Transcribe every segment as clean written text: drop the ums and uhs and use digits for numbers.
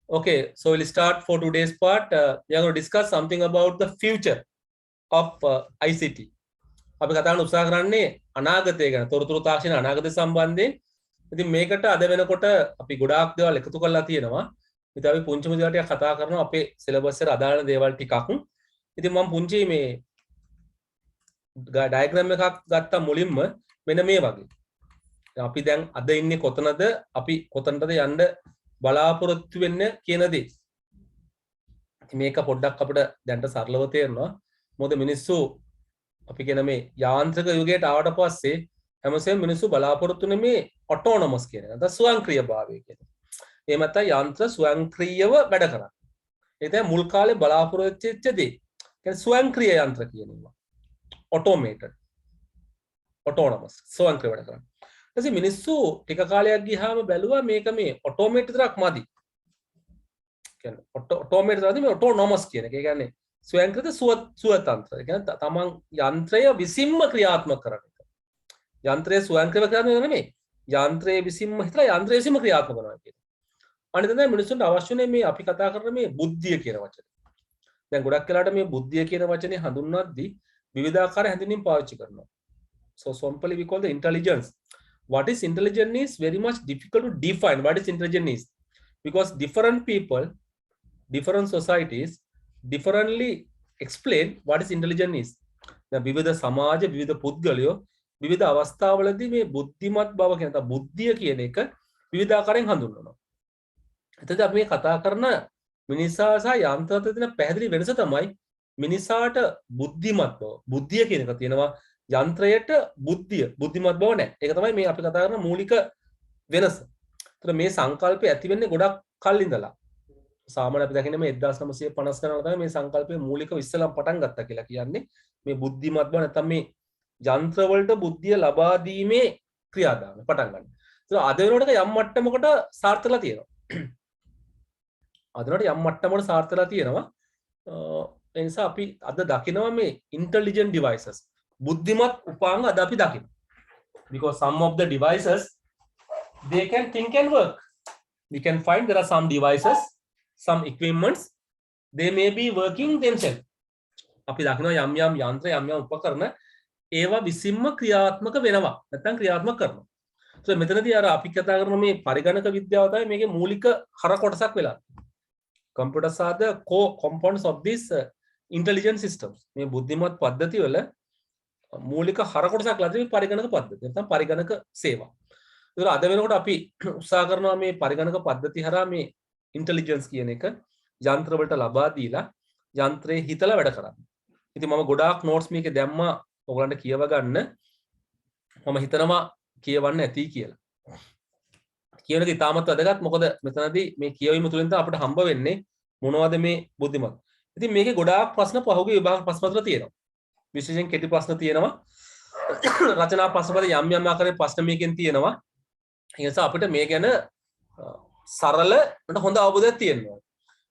Okay, so we'll start for today's part. We are going to discuss something about the future of ICT. අපි කතා කරන්න උත්සාහ කරන්නේ අනාගතය ගැන, තොරතුරු තාක්ෂණ අනාගතය සම්බන්ධයෙන්. ඉතින් මේකට අද වෙනකොට අපි ගොඩාක් දේවල් එකතු කරලා තියෙනවා. ඉතින් අපි පුංචිම දේවල් ටිකක් කතා කරනවා අපේ සිලබස් එකට අදාළ දේවල් ටිකක්. ඉතින් මම පුංචි මේ ඩයග්‍රෑම් එකක් ගත්තා මුලින්ම මෙන්න මේ වගේ. අපි දැන් අද ඉන්නේ කොතනද? අපි කොතනටද යන්න බලාපොරොත්තු වෙන්න කියන දේ. මේක පොඩ්ඩක් අපිට දැන්ට සරලව තේරෙනවා. මොකද මිනිස්සු අපි කියන මේ යාන්ත්‍රික යුගයට ආවට පස්සේ හැමසෙම මිනිස්සු බලාපොරොත්තු වෙන්නේ මේ ඔටෝනොමස් කියන එක. නැත්නම් ස්වයංක්‍රීයභාවය කියන එක. එහෙම නැත්නම් යන්ත්‍ර ස්වයංක්‍රීයව වැඩ කරන. ඒ තමයි මුල් කාලේ බලාපොරොත්තු වෙච්ච දේ. කියන්නේ ස්වයංක්‍රීය යන්ත්‍ර කියන ඒවා. automated autonomous ස්වයංක්‍රීය වැඩ කරන. ඊට මිනිස්සු ටික කාලයක් ගියාම බැලුවා මේක මේ ඔටෝමේට් විතරක් මදි. කියන්නේ ඔටෝමේට් විතරක් මේ ඔටෝනොමස් කියන එක. ඒ කියන්නේ ස්වයංක්‍රීය ස්වතන්ත්‍ර. ඒ කියන්නේ තමන් යන්ත්‍රය විසින්ම ක්‍රියාත්මක කරන එක. යන්ත්‍රය ස්වයංක්‍රීයව කරන්නේ නෙමෙයි. යන්ත්‍රය විසින්ම හිතලා යන්ත්‍රය විසින්ම ක්‍රියාත්මක කරනවා කියන එක. අනිත් තමයි මිනිස්සුන්ට අවශ්‍යනේ මේ අපි කතා කරන මේ බුද්ධිය කියන වචනේ. දැන් ගොඩක් වෙලාවට මේ බුද්ධිය කියන වචනේ හඳුන්වද්දී විවිධාකාර හැඳින්වීම් පාවිච්චි කරනවා. So simply we call the intelligence. What is intelligence is very much difficult to define. What is intelligence is because different people, different societies differently explain what is intelligence is. දැන් විවිධ සමාජ විවිධ පුද්ගලයෝ විවිධ අවස්ථාවලදී මේ බුද්ධිමත් බව කියන තා බුද්ධිය කියන එක විවිධාකාරයෙන් හඳුන්වනවා. එතකොට අපි මේ කතා කරන මිනිසා සහ යන්ත්‍ර අතර තියෙන පැහැදිලි වෙනස තමයි මිනිසාට බුද්ධිමත් බව. බුද්ධිය කියන එක තියෙනවා යන්ත්‍රයට බුද්ධිමත් බව නැහැ. ඒක තමයි මේ අපි කතා කරන මූලික වෙනස. ඒතර මේ සංකල්පය ඇති වෙන්නේ ගොඩක් කල් ඉඳලා. සාමාන්‍ය අපි දකින්නේ මේ 1950 ගණන් තමයි මේ සංකල්පයේ මූලික ඉස්සලම් පටන් ගත්තා කියලා කියන්නේ. මේ බුද්ධිමත් බව නැත්නම් මේ යන්ත්‍ර වලට බුද්ධිය ලබා දීමේ ක්‍රියාදාමය පටන් ගන්න. ඒතර අද වෙනකොට යම් මට්ටමකට සාර්ථකලා තියෙනවා. අද වෙනකොට යම් මට්ටමකට සාර්ථකලා තියෙනවා. ඒ නිසා අපි අද දකිනවා මේ intelligent devices බුද්ධිමත් උපාංග අද අපි දකිනවා. Because some of the devices they can think and work. We can find there are some devices, some equipments, they may be working themselves. අපි දකිනවා යම් යම් යන්ත්‍ර යම් යම් උපකරණ ඒවා විසින්ම ක්‍රියාත්මක වෙනවා. නැත්නම් ක්‍රියාත්මක කරනවා. So මෙතනදී අර අපි කතා කරන මේ පරිගණක විද්‍යාව තමයි මේකේ මූලික හර කොටසක් වෙලා. Computers are the core components of this intelligent systems. මේ බුද්ධිමත් පද්ධති වල මූලික හර කොටසක් ලද්දී පරිගණක පද්ධතිය. නැත්නම් පරිගණක සේවා. ඒක අද වෙනකොට අපි උත්සාහ කරනවා මේ පරිගණක පද්ධති හරහා මේ ඉන්ටෙලිජන්ස් කියන එක යන්ත්‍ර වලට ලබා දීලා යන්ත්‍රේ හිතලා වැඩ කරන්න. ඉතින් මම ගොඩාක් නෝට්ස් මේකේ දැම්මා ඔයගලන්ට කියව ගන්න. මම හිතනවා කියවන්න ඇති කියලා. කියන එක ඉතාමත් වැදගත්. මොකද මෙතනදී මේ කියවීම තුළින් තමයි අපිට හම්බ වෙන්නේ මොනවද මේ බුද්ධිමත්. ඉතින් මේකේ ගොඩාක් ප්‍රශ්න පහුගිය විභාග ප්‍රශ්න පත්‍ර තියෙනවා. විශේෂයෙන් කෙටි ප්‍රශ්න තියෙනවා. රචනා ප්‍රශ්න පත්‍ර යම් යම් ආකාරයේ ප්‍රශ්න මේකෙන් තියෙනවා. ඒ නිසා අපිට මේ ගැන සරල හොඳ අවබෝධයක් තියෙනවා.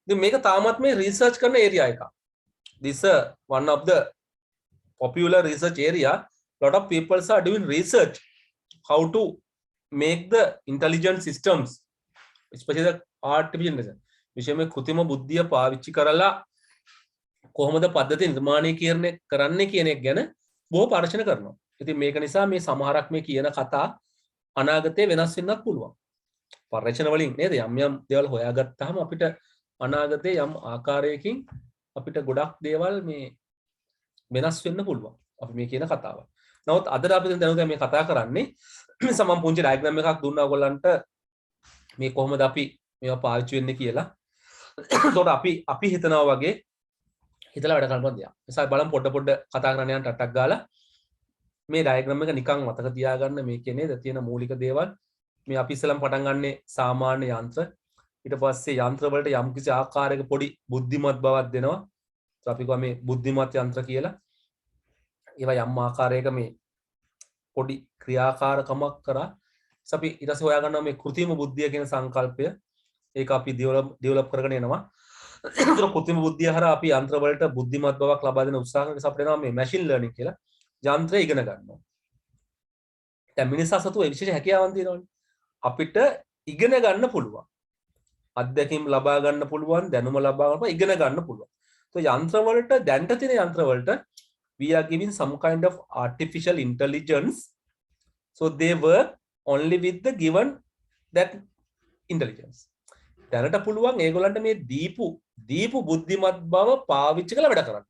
ඉතින් මේක තාමත් මේ රිසර්ච් කරන ඒරියා එකක්. This one of the popular research area. Lot of people are doing research how to make the intelligent systems, especially the artificial intelligence. විශේෂයෙන්ම කෘත්‍රිම බුද්ධිය පාවිච්චි කරලා කොහොමද පද්ධති නිර්මාණය කරන්නේ කියන එක ගැන බොහෝ පරීක්ෂණ කරනවා. ඉතින් මේක නිසා මේ සමහරක් මේ කියන කතා අනාගතේ වෙනස් වෙන්නත් පුළුවන්. පරීක්ෂණ වලින් නේද යම් යම් දේවල් හොයාගත්තාම අපිට අනාගතේ යම් ආකාරයකින් අපිට ගොඩක් දේවල් මේ වෙනස් වෙන්න පුළුවන්. අපි මේ කියන කතාව. නමුත් අද අපි දැන් මේ කතා කරන්නේ සමම් පුංචි ඩයග්‍රෑම් එකක් දුන්නා ඔයගොල්ලන්ට මේ කොහොමද අපි මේවා පාවිච්චි වෙන්නේ කියලා. ඒකට අපි හිතනවා වගේ හිතලා වැඩ කරන්න දෙයක්. නිසා බලමු පොඩ කතා කරන්න යන ටටක් ගාලා මේ ඩයග්‍රෑම් එක නිකන් මතක තියාගන්න මේකේ නේද තියෙන මූලික දේවල්. මේ අපි ඉස්සලම් පටන් ගන්නේ සාමාන්‍ය යන්ත්‍ර. ඊට පස්සේ යන්ත්‍ර වලට යම්කිසි ආකාරයක පොඩි බුද්ධිමත් බවක් දෙනවා. අපි කියවා මේ බුද්ධිමත් යන්ත්‍ර කියලා. ඒවා යම් ආකාරයක මේ පොඩි ක්‍රියාකාරකමක් කරා අපි ඊට පස්සේ හොයාගන්නවා මේ කෘත්‍රිම බුද්ධිය කියන සංකල්පය. ඒක අපි ඩෙවලොප් කරගෙන එනවා. ඒතර කෘත්‍රිම බුද්ධිය හරහා අපි යන්ත්‍ර වලට බුද්ධිමත් බවක් ලබා දෙන උත්සාහ කරන නිසා අපිට එනවා මේ මැෂින් ලර්නින් කියලා. යන්ත්‍රය ඉගෙන ගන්නවා. දැන් මිනිසා සතු ඒ විශේෂ හැකියාවන් තියෙනවානේ. අපිට ඉගෙන ගන්න පුළුවන්. අත්දැකීම් ලබා ගන්න පුළුවන්, දැනුම ලබා ගන්න ඉගෙන ගන්න පුළුවන්. So යන්ත්‍ර වලට දැන්ට තියෙන යන්ත්‍ර වලට we are giving some kind of artificial intelligence, so they work only with the given that intelligence. දැනට පුළුවන් ඒගොල්ලන්ට මේ දීපු බුද්ධිමත් බව පාවිච්චි කරලා වැඩ කරන්න.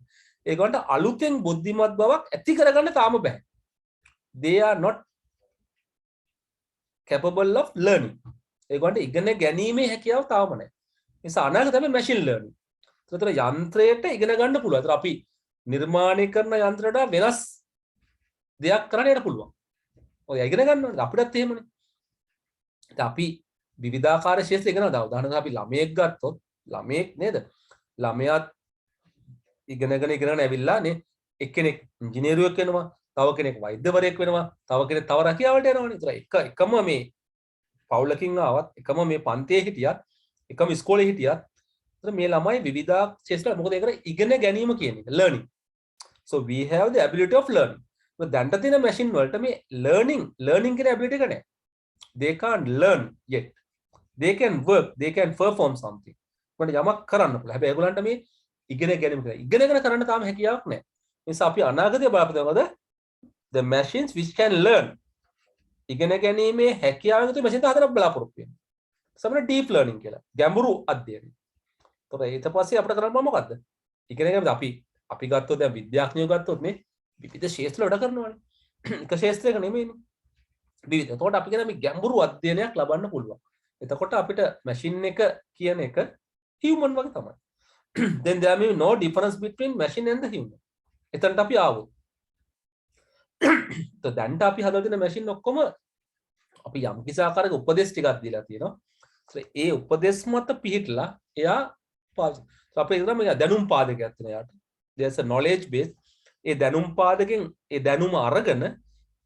ඒගොල්ලන්ට අලුතෙන් බුද්ධිමත් බවක් ඇති කරගන්න තාම බෑ. They are not capable of learning. ඒගොල්ලන්ට ඉගෙන ගැනීමේ හැකියාව තාම නැහැ. ඒ නිසා අනාගතේ තමයි machine learning. ඒතර යන්ත්‍රයට ඉගෙන ගන්න පුළුවන්. ඒතර අපි නිර්මාණය කරන යන්ත්‍රයට වෙනස් දෙයක් කරන්න යන්න පුළුවන්. ඔය ඉගෙන ගන්න ඕනේ. අපිටත් එහෙමනේ. අපි විවිධාකාර ශේෂ්ත්‍ර ඉගෙන ගන්නවා. උදාහරණයක් අපි ළමයෙක් ගත්තොත් ළමයෙක් නේද? ළමයාත් ඉගෙනගෙන ඇවිල්ලා නේ එක්කෙනෙක් ඉංජිනේරුවෙක් වෙනවා, තව කෙනෙක් වෛද්‍යවරයෙක් වෙනවා, තව කෙනෙක් තව රැකියාවලට යනවානේ. ඒතර එකම මේ පවුලකින් ආවත්, එකම මේ පන්තියේ හිටියත්, එකම ඉස්කෝලේ හිටියත් ඒතර මේ ළමයි විවිධ ශේෂ්ත්‍ර මොකද ඒකට ඉගෙන ගැනීම කියන එක learning. So we have the ability of learning. දැන්ට තියෙන machine වලට මේ learning කියන ability එක නැහැ. They can't learn yet. They can work, they can perform something. මොකද යමක් කරන්න පුළුවන්. හැබැයි ඒගොල්ලන්ට මේ ඉගෙන ගැනීම ඉගෙනගෙන කරන්න තාම හැකියාවක් නැහැ. ඒ නිසා අපි අනාගතයේ බලපෑමද the machines which can learn. ඉගෙන ගැනීමේ හැකියාවෙන් යුතු මැෂින් හතරක් බලාපොරොත්තු වෙනවා. සමහර deep learning කියලා. ගැඹුරු අධ්‍යයනය. ඒතකොට ඊට පස්සේ අපිට කරන්න මොකද්ද? ඉගෙන ගැනීම අපි ගත්තොත් දැන් විද්‍යාඥයෝ ගත්තොත් නේ විවිධ ශාස්ත්‍ර වල කරනවානේ. එක ශාස්ත්‍රයක නෙමෙයිනේ. විවිධ. එතකොට අපි කියන මේ ගැඹුරු අධ්‍යයනයක් ලබන්න පුළුවන්. එතකොට අපිට මැෂින් එක කියන එක human වගේ තමයි. Then there may be no difference between machine and the human. එතනට අපි ආවොත්. તો දැන්ට අපි හදලා තියෙන මැෂින් ඔක්කොම අපි යම් කිසි ආකාරයක උපදේශ ටිකක් දීලා තියෙනවා. ඒ උපදේශ මත පිහිටලා එයා පාවිච්චි. අපේ ඉතින් මේ දැනුම් පාදකයක් තියෙනවා යාට. There's a knowledge base. ඒ දැනුම් පාදකෙන් ඒ දැනුම අරගෙන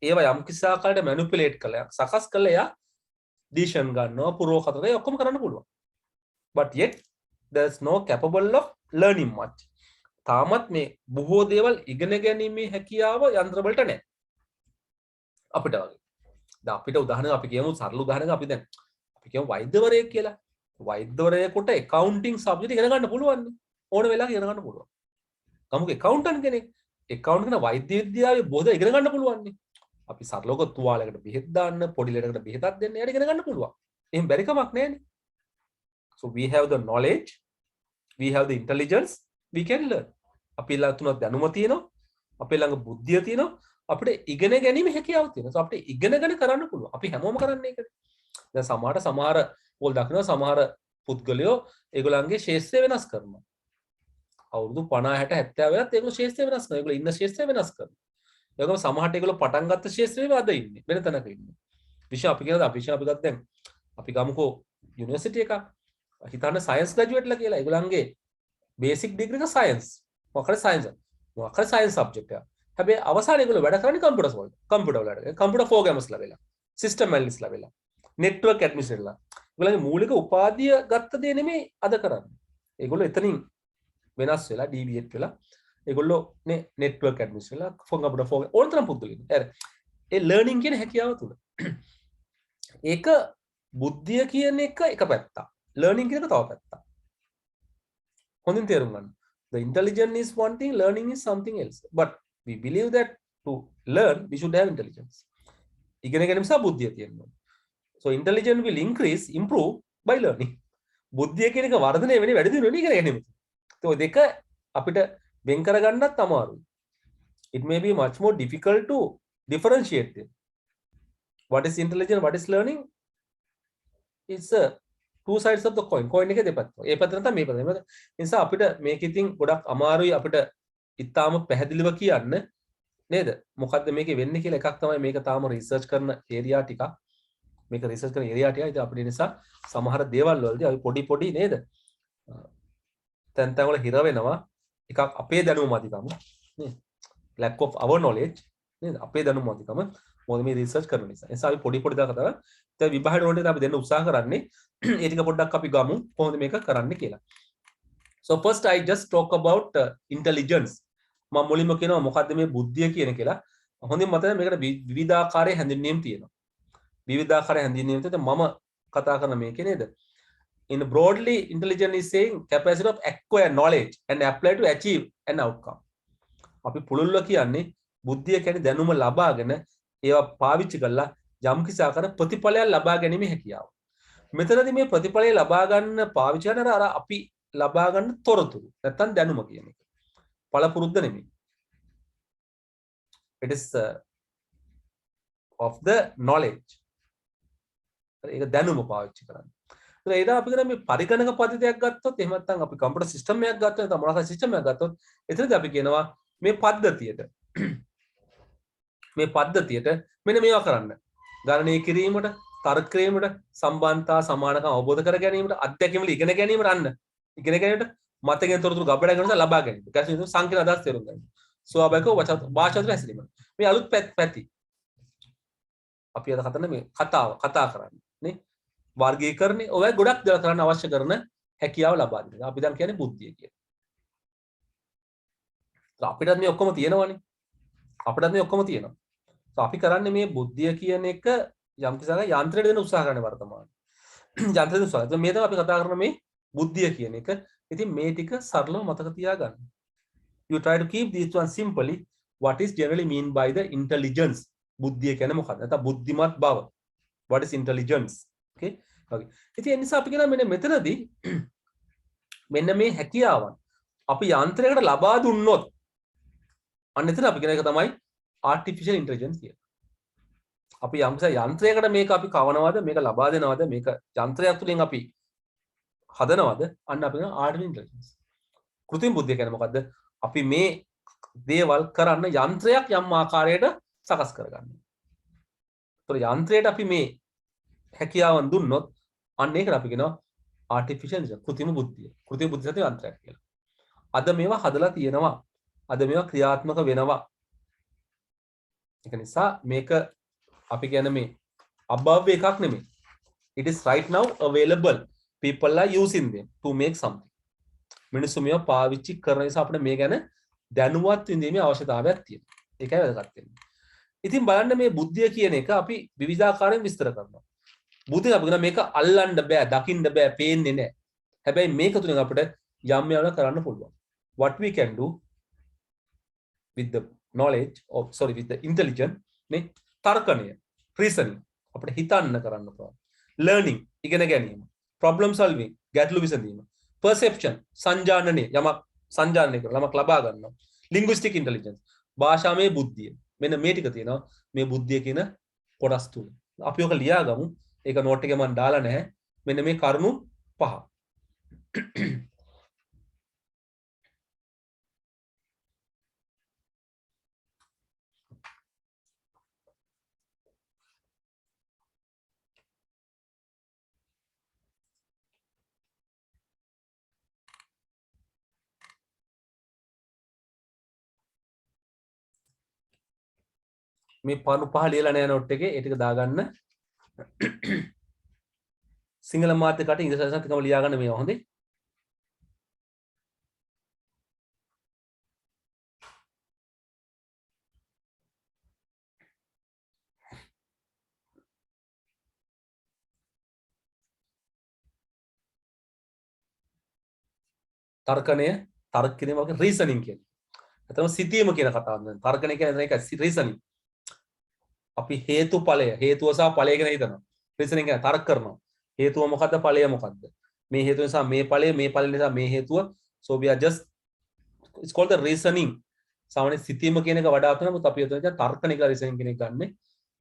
ඒවා යම් කිසි ආකාරයකට manipulate කළා. සකස් කළා එයා decision ගන්නවා, පුරෝකතන ඒ ඔක්කොම කරන්න පුළුවන්. But yet there's no capable of learning much. තාමත් මේ බොහෝ දේවල් ඉගෙන ගැනීමේ හැකියාව යන්ත්‍ර වලට නැහැ. අපිට වගේ. දැන් අපිට උදාහරණයක් අපි කියමු සරල උදාහරණයක් අපි දැන් අපි කියමු වෛද්‍යවරයෙක් කියලා. වෛද්‍යවරයෙකුට accounting subject ඉගෙන ගන්න පුළුවන් නේ. ඕන වෙලාවක ඉගෙන ගන්න පුළුවන්. කමුක accountant කෙනෙක් accountant කෙනා වෛද්‍ය විද්‍යාවේ බොහෝ දේ ඉගෙන ගන්න පුළුවන් නේ. අපි සරලව තුවාලයකට බෙහෙත් දාන්න, පොඩි ලෙඩකට බෙහෙතක් දෙන්න එයාට ඉගෙන ගන්න පුළුවන්. එහෙම බැරි කමක් නැහැ නේ. So we have the knowledge, we have the intelligence, we can learn. අපි ළඟ තුන දැනුම තියෙනවා, අපේ ළඟ බුද්ධිය තියෙනවා, අපිට ඉගෙන ගැනීම හැකියාව තියෙනවා. So අපිට ඉගෙනගෙන කරන්න පුළුවන්. අපි හැමෝම කරන්නේ ඒකනේ. දැන් සමහර පොල් දකින්න සමහර පුද්ගලයෝ ඒගොල්ලන්ගේ ශේෂ්ත්‍රය වෙනස් කරනවා. අවුරුදු 50 60 70 වෙනත් ඒගොල්ලෝ ශේෂ්ත්‍රය වෙනස් කරනවා. ඒගොල්ලෝ ඉන්න ශේෂ්ත්‍රය වෙනස් කරනවා. ඒකම සමහරට ඒගොල්ලෝ පටන් ගත්ත ශේෂ්ත්‍රයේම අද ඉන්නේ. වෙන තැනක ඉන්නේ. විෂය අපි කියනවා අපි ගත්ත දැන් අපි ගමුකෝ යුනිවර්සිටි එකක්. හිතන්න සයන්ස් ග්‍රැජුවේට්ලා කියලා. ඒගොල්ලන්ගේ බේසික් ඩිග්‍රී එක සයන්ස්. මොකක්ද සයන්ස්? මොකක්ද සයන්ස් සබ්ජෙක්ට් එක. හැබැයි අවසානයේ ඒගොල්ලෝ වැඩ කරන්නේ කම්පියුටර්ස් වල. කම්පියුටර් වල. කම්පියුටර් ප්‍රෝග්‍රෑමර්ස්ලා වෙලා. සිස්ටම් ඇනලිස්ට්ලා වෙලා. නෙට්වර්ක් ඇඩ්මිනිස්ට්‍රේටර්ලා. ඒගොල්ලන්ගේ මූලික උපාධිය ගත්ත දේ නෙමෙයි අද කරන්නේ. ඒගොල්ලෝ එතනින් වෙනස් වෙලා ඩීවියේට් වෙලා ඒගොල්ලෝ නේ නෙට්වර්ක් ඇඩ්මිනිස්ට්‍රේටර්ලා කම්පියුටර් ප්‍රෝග්‍රෑම් ඕනතරම් පුදුලින්. ඒ ලර්නින් කියන හැකියාව තුල. ඒක බුද්ධිය කියන එක පැත්තක්. ලර්නින් කියන එක තව පැත්තක්. හොඳින් තේරුම් ගන්න. The intelligence is one thing, learning is something else. But we believe that to learn, we should have intelligence. ඉගෙන ගැනීම සහ බුද්ධිය තියෙනවා. So intelligence will improve by learning. බුද්ධිය කියන එක වර්ධනය වෙන්නේ වැඩි දියුණු වෙන්නේ ඉගෙන ගැනීම. ඒ දෙක අපිට වෙන් කරගන්නත් අමාරුයි. It may be much more difficult to differentiate them. What is intelligence, what is learning? It's a two sides of the coin. Coin එකේ දෙපැත්ත. ඒ පැත්ත නැත්නම් මේ පැත්ත. ඒ නිසා අපිට මේක ඉතින් ගොඩක් අමාරුයි අපිට ඉතාලම පැහැදිලිව කියන්න නේද? මොකද්ද මේකේ වෙන්නේ කියලා එකක් තමයි මේක තාම රිසර්ච් කරන ඒරියා ටිකක්. මේක රිසර්ච් කරන ඒරියා ටිකයි. ඉතින් අපිට නිසා සමහර දේවල් වලදී අපි පොඩි නේද? තැන් වල හිර වෙනවා. එකක් අපේ දැනුම අධිකම නේද? lack of our knowledge නේද? අපේ දැනුම අධිකම මොකද මේ රිසර්ච් කරන නිසා. ඒ නිසා අපි පොඩි දා කතාව දැන් විභාගයට ඕනේ අපි දෙන්න උත්සාහ කරන්නේ. ඒ ටික පොඩ්ඩක් අපි ගමු කොහොමද මේක කරන්න කියලා. So first I just talk about intelligence. මම මුලින්ම කියනවා මොකද්ද මේ බුද්ධිය කියන කියලා. හොඳින් මතක මේකට විවිධාකාරයේ හැඳින්වීම් තියෙනවා. විවිධාකාරයේ හැඳින්වීම් තියෙද්දි මම කතා කරන මේකේ නේද? in broadly intelligent is saying capacity of acquire knowledge and apply to achieve an outcome. අපි පුළුල්ව කියන්නේ බුද්ධිය කියන්නේ දැනුම ලබාගෙන ඒවා පාවිච්චි කරලා යම් කිසි ආකාර ප්‍රතිඵලයක් ලබා ගැනීම හැකියාව. මෙතනදී මේ ප්‍රතිඵලය ලබා ගන්න පාවිච්චි කරන අර අපි ලබා ගන්න තොරතුරු නැත්තම් දැනුම කියන එක. පළපුරුද්ද නෙමෙයි. It is of the knowledge. ඒක දැනුම පාවිච්චි කරන්නේ. ඒත් ඒක අපි කරන්නේ මේ පරිගණක පද්ධතියක් ගත්තොත් එහෙම නැත්නම් අපි කම්පියුටර් සිස්ටම් එකක් ගත්තොත් නැත්නම් මොනවා හරි සිස්ටම් එකක් ගත්තොත් එතනදී අපි කියනවා මේ පද්ධතියට මෙන්න මේවා කරන්න. ගණනය කිරීමට, තර්ක කිරීමට, සම්බන්ධතා සමානකම් අවබෝධ කර ගැනීමට, අත්දැකීම් වල ඉගෙන ගැනීමට ඉගෙන ගැනීමට, මතකයෙන් තොරතුරු ගබඩා ගැනීමට ලබා ගැනීම. ඒක කියන්නේ සංකීර්ණ අදහස් තේරුම් ගන්න. ස්වාභාවිකව භාෂාවතර හැසිරීම. මේ අලුත් පැති. අපි අද කතා කරන්නේ නේ. වර්ගීකරණය ඔය ගොඩක් දේවල් කරන්න අවශ්‍ය කරන හැකියාව ලබා දෙනවා. අපි දැන් කියන්නේ බුද්ධිය කියලා. අපිටත් මේ ඔක්කොම තියෙනවනේ. අපි කරන්නේ මේ බුද්ධිය කියන එක යම් කිසිම යන්ත්‍රයට දෙන්න උත්සාහ කරන වර්තමානයේ. යන්ත්‍රයට උත්සාහ. මේ තමයි අපි කතා කරන මේ බුද්ධිය කියන එක. ඉතින් මේ ටික සරලව මතක තියාගන්න. You try to keep these one simply what is generally mean by the intelligence. බුද්ධිය කියන්නේ මොකක්ද? නැත්නම් බුද්ධිමත් බව. What is intelligence? Okay. ඉතින් ඒ නිසා අපි කියනවා මෙන්න මෙතනදී මෙන්න මේ හැකියාවන් අපි යන්ත්‍රයකට ලබා දුන්නොත් අන්න එතන අපි කියන එක තමයි artificial intelligence කියන්නේ. අපි යම්කිසි යන්ත්‍රයකට මේක අපි කවනවද මේක ලබා දෙනවද මේක යන්ත්‍රයක් තුලින් අපි හදනවද අන්න අපි කියන artificial intelligence. කෘත්‍රිම බුද්ධිය කියන්නේ මොකද්ද? අපි මේ දේවල් කරන්න යන්ත්‍රයක් යම් ආකාරයකට සකස් කරගන්නවා. ඒතර යන්ත්‍රයට අපි මේ හැකියාවන් දුන්නොත් අන්න ඒකට අපි කියනවා artificial intelligence කෘත්‍රිම බුද්ධිය. කෘත්‍රිම බුද්ධිය සත්‍ය යන්ත්‍රයක් කියලා. අද මේවා හදලා තියෙනවා. අද මේවා ක්‍රියාත්මක වෙනවා. ඒක නිසා මේක අපි කියන්නේ මේ above එකක් නෙමෙයි. It is right now available. People are using them to make something. මිනිස්සු මේවා පාවිච්චි කරන නිසා අපිට මේ ගැන දැනුවත් වීමේ අවශ්‍යතාවයක් තියෙනවා. ඒකයි වැදගත් වෙන්නේ. ඉතින් බලන්න මේ බුද්ධිය කියන එක අපි විවිධාකාරයෙන් විස්තර කරනවා. බුද්ධිය අපි කියන මේක අල්ලන්න බෑ, දකින්න බෑ, පේන්නේ නැහැ. හැබැයි මේක තුලින් අපිට යම් යම් කරන්න පුළුවන්. What we can do with the knowledge of with the intelligence නේ තර්කණය reasoning අපිට හිතන්න කරන්න පුළුවන්. Learning ඉගෙන ගැනීම, problem solving ගැටලු විසඳීම, perception සංජානනය යමක් සංජානනය කරලා යමක් ලබා ගන්නවා. linguistic intelligence භාෂාමය බුද්ධිය. මෙන්න මේ ටික තියෙනවා මේ බුද්ධිය කියන කොටස් තුන. අපි ඔක ලියාගමු. ඒක නෝට් එකේ මම දාලා නැහැ. මෙන්න මේ කරුණු 5. මේ පණු 5 ලියලා නැහැ නෝට් එකේ. ඒ ටික දාගන්න. සිංහල මාධ්‍යකට ඉංග්‍රීසි සාහිත්‍යකම ලියා ගන්න මේවා හොඳේ. තර්කණය තර්ක කිරීම වගේ රීසනින් කියන්නේ. එතන සිතීම කියන කතාව. තර්කණය කියන්නේ ඒක රීසනින්. අපි හේතුඵලය හේතුව සහ ඵලය ගැන හිතනවා. රීසනින් කියන්නේ තර්ක කරනවා. හේතුව මොකද්ද ඵලය මොකද්ද? මේ හේතුව නිසා මේ ඵලය මේ ඵලය නිසා මේ හේතුව. So we are just it's called the reasoning. සාමාන්‍ය සිතීම කියන එක වඩා තමයි අපි හිතන තර්කණික රීසනින් කියන එක ගන්නෙ.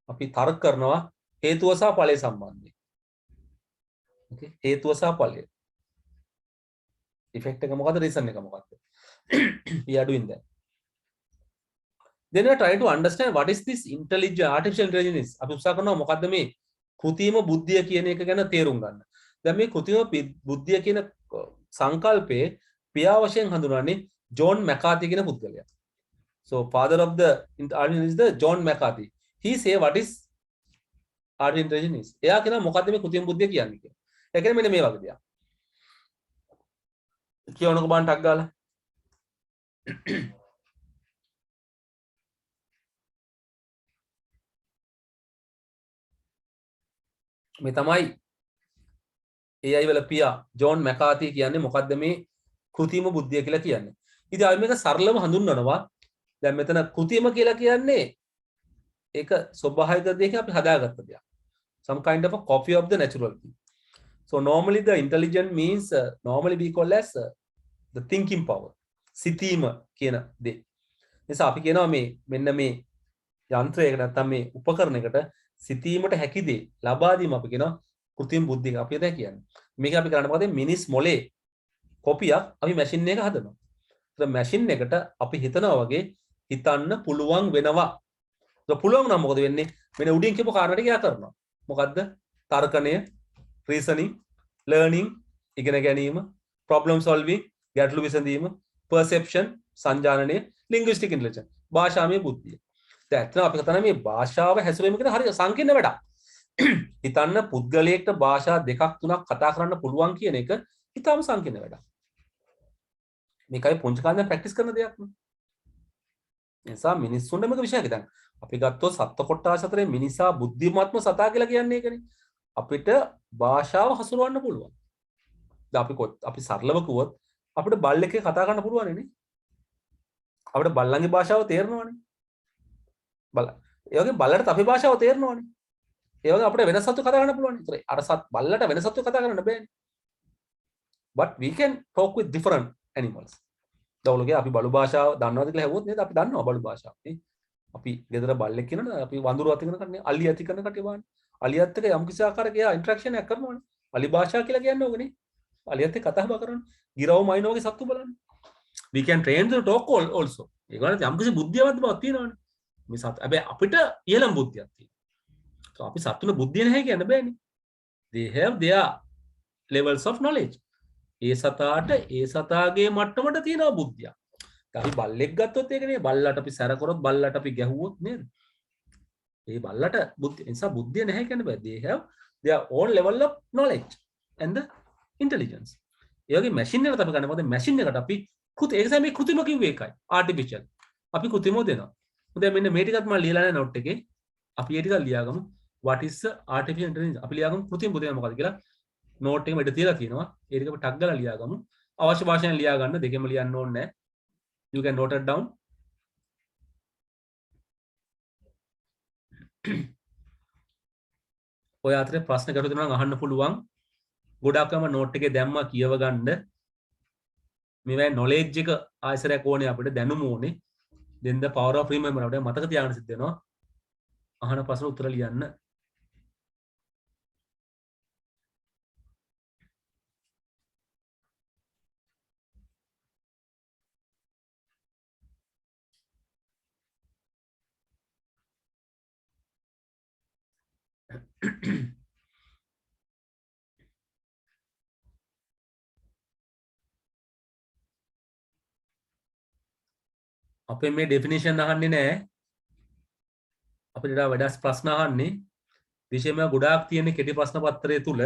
අපි තර්ක කරනවා හේතුව සහ ඵලය සම්බන්ධයෙන්. Okay හේතුව සහ ඵලය. effect එක මොකද්ද reason එක මොකද්ද? We are doing that. Then we are trying to understand what is this artificial intelligence. අපි උත්සාහ කරනවා මොකද්ද මේ කෘත්‍රිම බුද්ධිය කියන එක ගැන තේරුම් ගන්න. දැන් මේ කෘත්‍රිම බුද්ධිය කියන සංකල්පයේ පියා වශයෙන් හඳුන්වන්නේ ජෝන් මැකාති කියන පුද්ගලයා. So father of the artificial intelligence is the John McCarthy. He say what is artificial intelligence. එයා කියනවා මොකද්ද මේ කෘත්‍රිම බුද්ධිය කියන්නේ කියලා. ඒ කියන්නේ මෙන්න මේ වගේ දෙයක්. කියවනකො බලන්න ටක් ගාලා. මේ තමයි AI වල පියා ජෝන් මැකාති කියන්නේ මොකද්ද මේ කෘතිම බුද්ධිය කියලා කියන්නේ. ඉතින් අපි මේක සරලව හඳුන්වනවා. දැන් මෙතන කෘතිම කියලා කියන්නේ ඒක ස්වභාවික දෙයක අපි හදාගත්ත දෙයක්. Some kind of a copy of the natural thing. So normally the intelligent means normally we call as the thinking power. සිතීම කියන දේ. නිසා අපි කියනවා මේ මෙන්න මේ යන්ත්‍රයකට නැත්නම් මේ උපකරණයකට සිතීමට හැකි දේ ලබා දීම අපි කියනවා කෘත්‍රිම බුද්ධිය. අපි දැන් කියන්නේ. මේක අපි කරන්න මොකද මිනිස් මොලේ කොපියක් අපි මැෂින් එක හදනවා. ඒක මැෂින් එකට අපි හිතනවා වගේ හිතන්න පුළුවන් වෙනවා. ඒක පුළුවන් නම් මොකද වෙන්නේ? මෙන්න උඩින් කියපු කාරණා ටික එයා කරනවා. මොකද්ද? තර්කණය, රීසනින්, ලර්නින්, ඉගෙන ගැනීම, ප්‍රොබ්ලම් සොල්විං, ගැටලු විසඳීම, perception, සංජානනය, linguistic intelligence, භාෂාමය බුද්ධිය. දැන් ඇත්තටම අපි කතා මේ භාෂාව හැසිරීම කියන හරිය සංකීර්ණ වැඩක්. හිතන්න පුද්ගලයෙක්ට භාෂා දෙකක් තුනක් කතා කරන්න පුළුවන් කියන එක ඉතාම සංකීර්ණ වැඩක්. මේකයි පුංචි කාලේ ප්‍රැක්ටිස් කරන දෙයක් නේ. ඒ නිසා මිනිස්සුන්ට මේක විශේෂයි. දැන් අපි ගත්තොත් සත්ත්ව කොට්ටාස අතරේ මිනිසා බුද්ධිමත්ම සතා කියලා කියන්නේ ඒකනේ. අපිට භාෂාව හසුරවන්න පුළුවන්. දැන් අපි සරලව කිව්වොත් අපිට බල්ලෙක්ගේ කතා කරන්න පුළුවන් නේ. අපිට බල්ලන්ගේ භාෂාව තේරෙනවනේ. ඒ වගේ බල්ලට අපේ භාෂාව තේරෙනවනේ. ඒ වගේ අපිට වෙන සත්තු කතා කරන්න පුළුවන්. ඒතර අර බල්ලට වෙන සත්තු කතා කරන්න බෑනේ. But we can talk with different animals. දවලගේ අපි බලු භාෂාව දන්නවද කියලා හෙව්වොත් නේද අපි දන්නවා බලු භාෂාව නේ. අපි ගෙදර බල්ලෙක් කියනවනේ අපි වඳුරු අති කරන කන්නේ අලි අති කරන කටේ වань. අලියත් එක්ක යම් කිසි ආකාරයක එයා ඉන්ටරැක්ෂන් එකක් කරනවනේ. අලි භාෂාව කියලා කියන්නේ ඕකනේ. අලියත් එක්ක කතා බහ කරනවා. ගිරව මයින් වගේ සත්තු බලන්න. We can train them to talk also. ඒගොල්ලන්ට යම් කිසි බුද්ධියවත් බවක් තියෙනවනේ. මේ සත් හැබැයි අපිට ඉහළම බුද්ධියක් තියෙනවා. So අපි සත්තුන බුද්ධිය නැහැ කියන්න බෑනේ. They have their levels of knowledge. ඒ සතාට ඒ සතාගේ මට්ටමට තියෙනවා බුද්ධිය. අපි බල්ලෙක් ගත්තොත් ඒකනේ බල්ලට අපි සැර කරොත් බල්ලට අපි ගැහුවොත් නේද? ඒ බල්ලට බුද්ධිය නිසා බුද්ධිය නැහැ කියන්න බෑ. They have their own level of knowledge and the intelligence. ඒ වගේ මැෂින් එකකට අපි ගන්න මොකද මැෂින් එකට අපි ඒක තමයි මේ කෘතිම කිව්වේ එකයි. artificial. අපි කෘතිමව දෙනවා. දැන් මෙන්න මේ ටිකත් මම ලියලා නැහැ note එකේ. අපි ඒ ටික ලියාගමු. What is the artificial intelligence? අපි ලියාගමු කෘතිම බුද්ධිය මොකක්ද කියලා. note එක මෙතන තියලා තියෙනවා. ඒ ටික අපි ටක් ගාලා ලියාගමු. අවශ්‍ය භාෂාවෙන් ලියා ගන්න දෙකෙම ලියන්න ඕනේ නැහැ. You can note it down. ඔය අතරේ ප්‍රශ්න ගැටලු දෙනවා නම් අහන්න පුළුවන්. ගොඩාක්ම note එකේ දැම්මා කියව ගන්න. මේවැ knowledge එක ආයසරයක් ඕනේ අපිට දැනුම ඕනේ. then the power of remember අපිට මතක තියාගන්න සිද්ධ වෙනවා. අහන ප්‍රශ්න උත්තර ලියන්න. අපේ මේ ඩෙෆිනිෂන් අහන්නේ නැහැ. අපිට වඩා ප්‍රශ්න අහන්නේ විශේෂයෙන්ම ගොඩාක් තියෙන කෙටි ප්‍රශ්න පත්‍රය තුල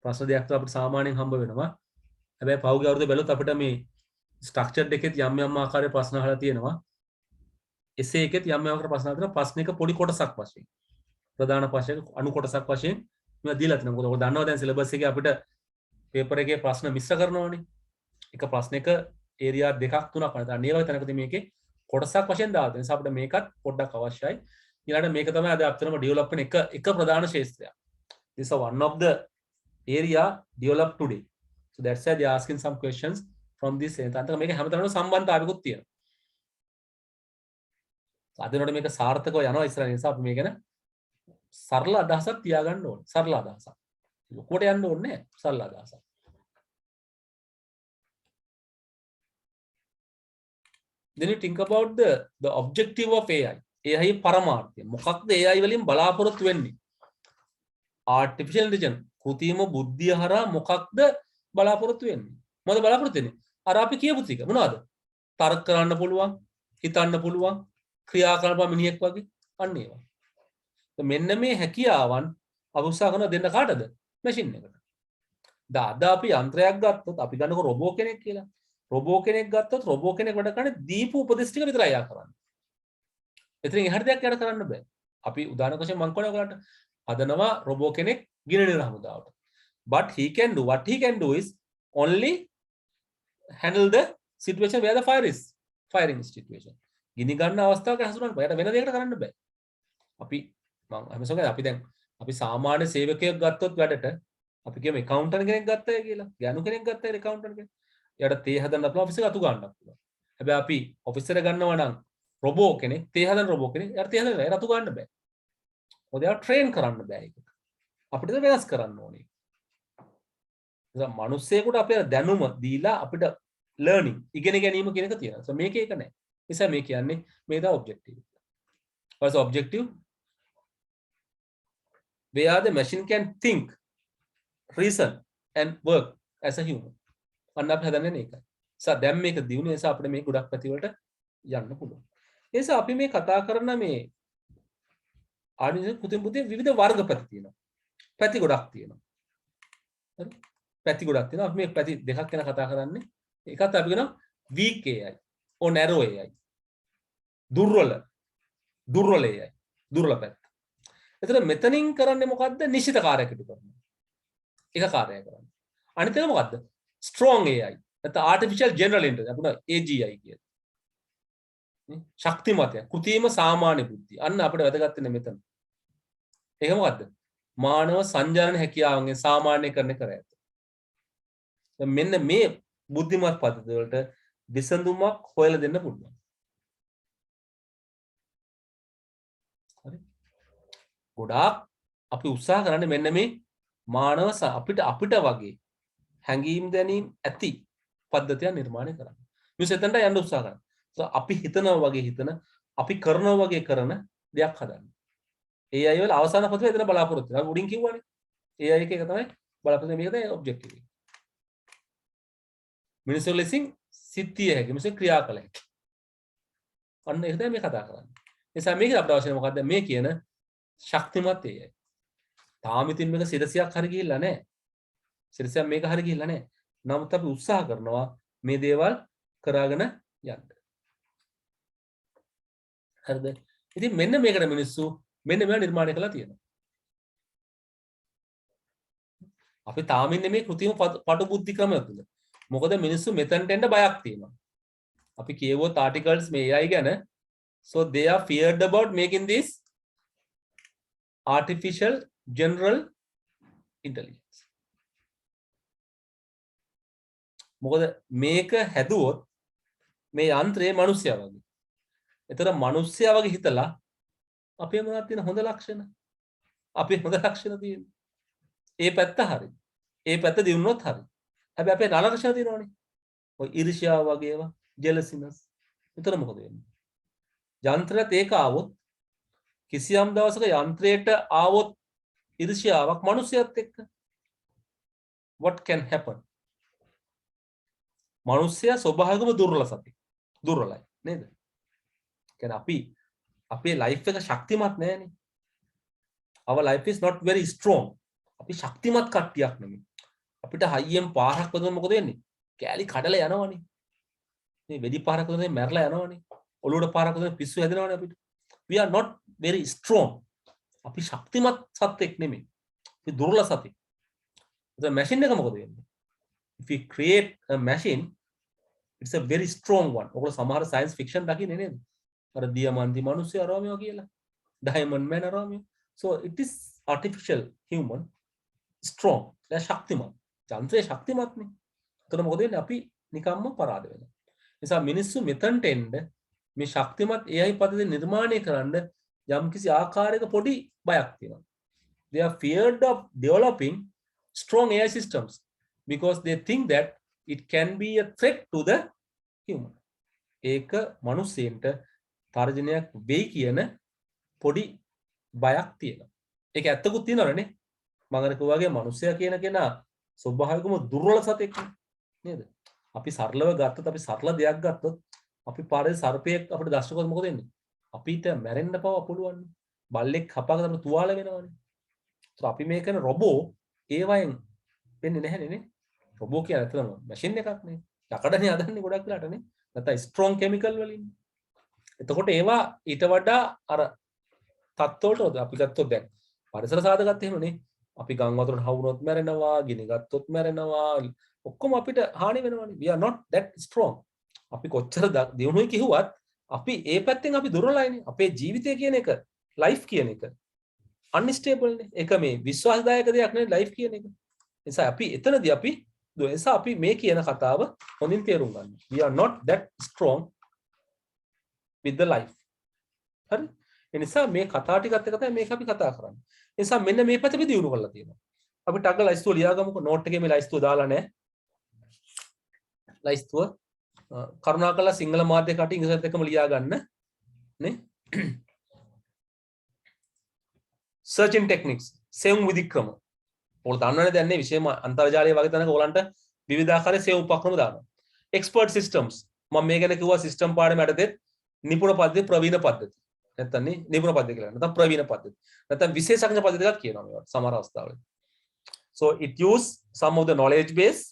ප්‍රශ්න දෙකක් අපිට සාමාන්‍යයෙන් හම්බ වෙනවා. හැබැයි පහුගිය අවුරුද්ද බැලුවොත් අපිට මේ ස්ට්‍රක්චර්ඩ් එකෙත් යම් යම් ආකාරයේ ප්‍රශ්න අහලා තියෙනවා. එසේ එකෙත් යම් යම් ආකාරයේ ප්‍රශ්න අහලා තියෙනවා. ප්‍රශ්නික පොඩි කොටසක් වශයෙන්. ප්‍රධාන ප්‍රශ්නයක අණු කොටසක් වශයෙන් මේවා දීලා තියෙනවා. මොකද ඔය දන්නවා දැන් සිලබස් එකේ අපිට පේපර් එකේ ප්‍රශ්න මිශ්‍ර කරනවානේ. එක ප්‍රශ්නයක ඒරියා දෙකක් තුනක් වань. අන්න ඒ වගේ තැනකදී මේකේ කොටසක් වශයෙන් දාලා තියෙනවා. නිසා අපිට මේකත් පොඩ්ඩක් අවශ්‍යයි. ඊළඟට මේක තමයි අද අපිටම ඩෙවලොප් වෙන එක ප්‍රධාන ශාස්ත්‍රයක්. This is one of the area developed today. So that's why they are asking some questions from this. අන්තක මේක හැමතැනම සම්බන්ධතාවයකුත් තියෙනවා. අදිනකොට මේක සාර්ථකව යනවා ඉස්සරහ නිසා අපි මේක ගැන සරල අදහසක් තියාගන්න ඕනේ. සරල අදහසක්. ලොකුවට යන්න ඕනේ නැහැ. සරල අදහසක්. Then you think about the objective of AI. AI පරමාර්ථය. මොකක්ද AI වලින් බලාපොරොත්තු වෙන්නේ? Artificial intelligence කෘත්‍රිම බුද්ධිය හරහා මොකක්ද බලාපොරොත්තු වෙන්නේ? මොකද බලාපොරොත්තු වෙන්නේ? අර අපි කියපු ටික මොනවද? තර්ක කරන්න පුළුවන්, හිතන්න පුළුවන්, ක්‍රියා කරන මිනිහෙක් වගේ අන්න ඒවා. මෙන්න මේ හැකියාවන් අපි උත්සාහ කරන දෙන්න කාටද? මැෂින් එකට. අද අපි යන්ත්‍රයක් ගත්තොත් අපි ගන්නකො රොබෝ කෙනෙක් කියලා. රොබෝ කෙනෙක් ගත්තොත් රොබෝ කෙනෙක් වැඩ කරන්නේ දීපු උපදෙස් ටික විතරයි යා කරන්නේ. එතනින් එහාට දෙයක් යට කරන්න බෑ. අපි උදාහරණ වශයෙන් මම කියනවා ඔයගලන්ට හදනවා රොබෝ කෙනෙක් ගිනි නිර හමුදාවට. but he can do what he can do is only handle the situation where the fire is firing situation. ගිනි ගන්න අවස්ථාවක හසුරවන්න බෑ. යට වෙන දෙයකට කරන්න බෑ. අපි මම හැමසොම අපි දැන් අපි සාමාන්‍ය සේවකයෙක් ගත්තොත් වැඩට අපි කියමු accountant කෙනෙක් ගත්තයි කියලා. ගෑනු කෙනෙක් ගත්තයි accountant කෙනෙක්. යට තේ හදන්න පුළුවන් ඔෆිස් එක අතු ගන්නත් පුළුවන්. හැබැයි අපි ඔෆිසර් ගන්නවා නම් රොබෝ කෙනෙක් තේ හදන රොබෝ කෙනෙක් යට තේ හදන්න බෑ. අතු ගන්න බෑ. මොකද ඒවා ට්‍රේන් කරන්න බෑ ඒක. අපිට වෙනස් කරන්න ඕනේ. නිසා මිනිස්සෙකුට අපේ දැනුම දීලා අපිට ලර්නින් ඉගෙන ගැනීම කියන එක තියෙනවා. so මේක ඒක නෑ. නිසා මේ කියන්නේ මේ දා objective. what's the objective? Where the machine can think, reason and work as a human. අන්න අපි හදන්නේ මේකයි. නිසා දැන් මේක දියුනේ නිසා අපිට මේ ගොඩක් පැති වලට යන්න පුළුවන්. ඒ නිසා අපි මේ කතා කරන මේ ආර්ටිෆිෂල් කෘත්‍රිම බුද්ධියේ විවිධ වර්ග පැති තියෙනවා. පැති ගොඩක් තියෙනවා. හරි? පැති ගොඩක් තියෙනවා. අපි මේ පැති දෙකක් ගැන කතා කරන්නේ. එකත් අපි කියනවා weak AI or narrow AI. දුර්වල AI. දුර්වල පැත්ත. එතන මෙතනින් කරන්නේ මොකද්ද? නිශ්චිත කාර්යයක් ඉටු කරනවා. එක කාර්යයක් කරනවා. අනිත් එක මොකද්ද? strong AI. නැත්නම් artificial general intelligence. අපුණ AGI කියන්නේ. ශක්තිමත්ය. කෘත්‍රිම සාමාන්‍ය බුද්ධිය. අන්න අපිට වැදගත් වෙන්නේ මෙතන. ඒක මොකද්ද? මානව සංජානන හැකියාවන්ගේ සාමාන්‍යකරණය කර ඇත. මෙන්න මේ බුද්ධිමත් පද්ධති වලට විසඳුමක් හොයලා දෙන්න පුළුවන්. හරි. ගොඩාක් අපි උත්සාහ කරන්නේ මෙන්න මේ මානව අපිට වගේ හැඟීම් දැනීම් ඇති පද්ධතිය නිර්මාණය කරන්න. මිනිස්සු එතනට යන්න උත්සාහ කරනවා. අපි හිතනවා වගේ හිතන අපි කරනවා වගේ කරන දෙයක් හදන්න. AI වල අවසාන පදේ එතන බලාපොරොත්තු වෙනවා. උඩින් කිව්වනේ. AI එක තමයි බලාපොරොත්තු මේක තමයි ඔබ්ජෙක්ටිව් එක. මිනිස්සු ලෙසින් සිද්ධිය හැකි මිනිස්සු ක්‍රියා කළ හැකි. අන්න ඒක තමයි මේ කතා කරන්නේ. ඒ නිසා මේක අපිට අවශ්‍ය මොකද්ද? මේ කියන ශක්තිමත් AI. තාම ඉතින් මේක 100ක් හරි ගිහිල්ලා නැහැ. 100ක් මේක හරි ගිහිල්ලා නැහැ. නමුත් අපි උත්සාහ කරනවා මේ දේවල් කරාගෙන යන්න. හරිද? ඉතින් මෙන්න මේකට මිනිස්සු මෙන්න මේවා නිර්මාණය කළා තියෙනවා. අපි තාම ඉන්නේ මේ කෘත්‍රිම පටු බුද්ධි ක්‍රමය තුල. මොකද මිනිස්සු මෙතනට එන්න බයක් තියෙනවා. අපි කියවුවොත් ආටිකල්ස් මේ AI ගැන so they are feared about making this artificial general intelligence. මොකද මේක හැදුවොත් මේ යන්ත්‍රයේ මිනිස්සයා වගේ. ඒතර මිනිස්සයා වගේ හිතලා අපේ මොනවද තියෙන හොඳ ලක්ෂණ? අපේ හොඳ ලක්ෂණ තියෙන්නේ. ඒ පැත්ත හරි. ඒ පැත්ත දිනුනොත් හරි. හැබැයි අපේ නරක ලක්ෂණ තියෙනවනේ. ඔය ඊර්ෂ්‍යාව වගේ ඒවා, ජෙලසිනස්. ඒතර මොකද වෙන්නේ? යන්ත්‍රයත් ඒක ආවොත් කිසියම් දවසක යන්ත්‍රයට ආවොත් ඊර්ෂ්‍යාවක් මිනිස්සයත් එක්ක what can happen? මිනිස්සයා ස්වභාවිකව දුර්වල සතෙක්. දුර්වලයි නේද? කියන්නේ අපි අපේ ලයිෆ් එක ශක්තිමත් නෑනේ. our life is not very strong. අපි ශක්තිමත් කට්ටියක් නෙමෙයි. අපිට හයියෙන් පාරක් වදිනොත් මොකද වෙන්නේ? කෑලි කඩලා යනවනේ. මේ වෙඩි පාරක් වදිනොත් මැරලා යනවනේ. ඔලුවට පාරක් වදිනොත් පිස්සු හැදෙනවනේ අපිට. We are not very strong. අපි ශක්තිමත් සතෙක් නෙමෙයි. අපි දුර්වල සතෙක්. the machine එක මොකද වෙන්නේ? if we create a machine, it's a very strong one. ඔයගොල්ලෝ සමහර science fiction දකින්නේ නේද? අර දියමන්ති මිනිස්සු අරෝමියෝ කියලා. diamond man අරෝමියෝ. so it is artificial human strong. ඒ ශක්තිමත්. යන්ත්‍රයේ ශක්තිමත්නේ. එතකොට මොකද වෙන්නේ? අපි නිකම්ම පරාද වෙනවා. නිසා මිනිස්සු මෙතනට එන්න මේ ශක්තිමත් AI පද්ධතිය නිර්මාණය කරන්න යම්කිසි ආකාරයක පොඩි බයක් තියෙනවා. They are feared of developing strong AI systems because they think that it can be a threat to the human. ඒක මිනිස්සෙන්ට තර්ජනයක් වෙයි කියන පොඩි බයක් තියෙනවා. ඒක ඇත්තකුත් තියෙනවනේ. මම අර කිව්වාගේ මිනිස්සයා කියන කෙනා ස්වභාවිකවම දුර්වල සතෙක් නේද? අපි සරලව ගත්තොත් අපි සරල දෙයක් ගත්තොත් අපි පාරේ සර්පයෙක් අපිට දැස්සුවොත් මොකද වෙන්නේ? අපිට මැරෙන්න පව පුළුවන්. බල්ලෙක් කපාගෙන අපිට තුවාල වෙනවනේ. ඒත් අපි මේ කරන රොබෝ ඒ වයින් වෙන්නේ නැහැ නේ. රොබෝ කියන්නේ අතනම මැෂින් එකක් නේ. යකඩනේ හදන්නේ ගොඩක් වෙලාට නේ. නැත්නම් ස්ට්‍රොං කිමිකල් වලින්. එතකොට ඒවා ඊට වඩා අර තත්ත්වවලට අපි ගත්තොත් දැන් පරිසර සාධකත් එහෙමනේ. අපි ගම් වතුරට හවුනොත් මැරෙනවා, ගිනි ගත්තොත් මැරෙනවා. ඔක්කොම අපිට හානි වෙනවනේ. We are not that strong. අපි කොච්චර දියුණුවයි කිව්වත් අපි ඒ පැත්තෙන් අපි දුර්වලයිනේ. අපේ ජීවිතය කියන එක, ලයිෆ් කියන එක අන්ස්ටේබල් නේ. ඒක මේ විශ්වාසදායක දෙයක් නෙවෙයි ලයිෆ් කියන එක. නිසා අපි එතනදී අපි නිසා අපි මේ කියන කතාව හොඳින් තේරුම් ගන්න. We are not that strong with the life. හරි? ඒ නිසා මේ කතා ටිකත් එක තමයි මේක අපි කතා කරන්නේ. ඒ නිසා මෙන්න මේ පැත්ත අපි දියුණු කරලා තියෙනවා. අපි ටග්ග ලයිස්තුව ලියාගමුකෝ. නෝට් එකේ මේ ලයිස්තුව දාලා නැහැ. ලයිස්තුව කරුණාකරලා සිංහල මාධ්‍ය කට ඉංග්‍රීසිත් එක්කම ලියා ගන්න නේ. සර්චින් ටෙක්නික්ස් සෙවුම් විධික්‍රම. ඔයාලා දන්නවනේ දැන් මේ විශේෂම අන්තර්ජාලය වගේ තැනක ඔයාලන්ට විවිධාකාරයේ සෙවුම් උපක්‍රම දානවා. එක්ස්පර්ට් සිස්ටම්ස් මම මේ ගැන කිව්වා සිස්ටම් පාඩමේ යටතේ නිපුණ පද්ධති ප්‍රවීණ පද්ධති. නැත්නම් නිපුණ පද්ධති කියලා. නැත්නම් ප්‍රවීණ පද්ධති. නැත්නම් විශේෂඥ පද්ධති එකක් කියනවා මේවට සමහර අවස්ථාවල. So it use some of the knowledge base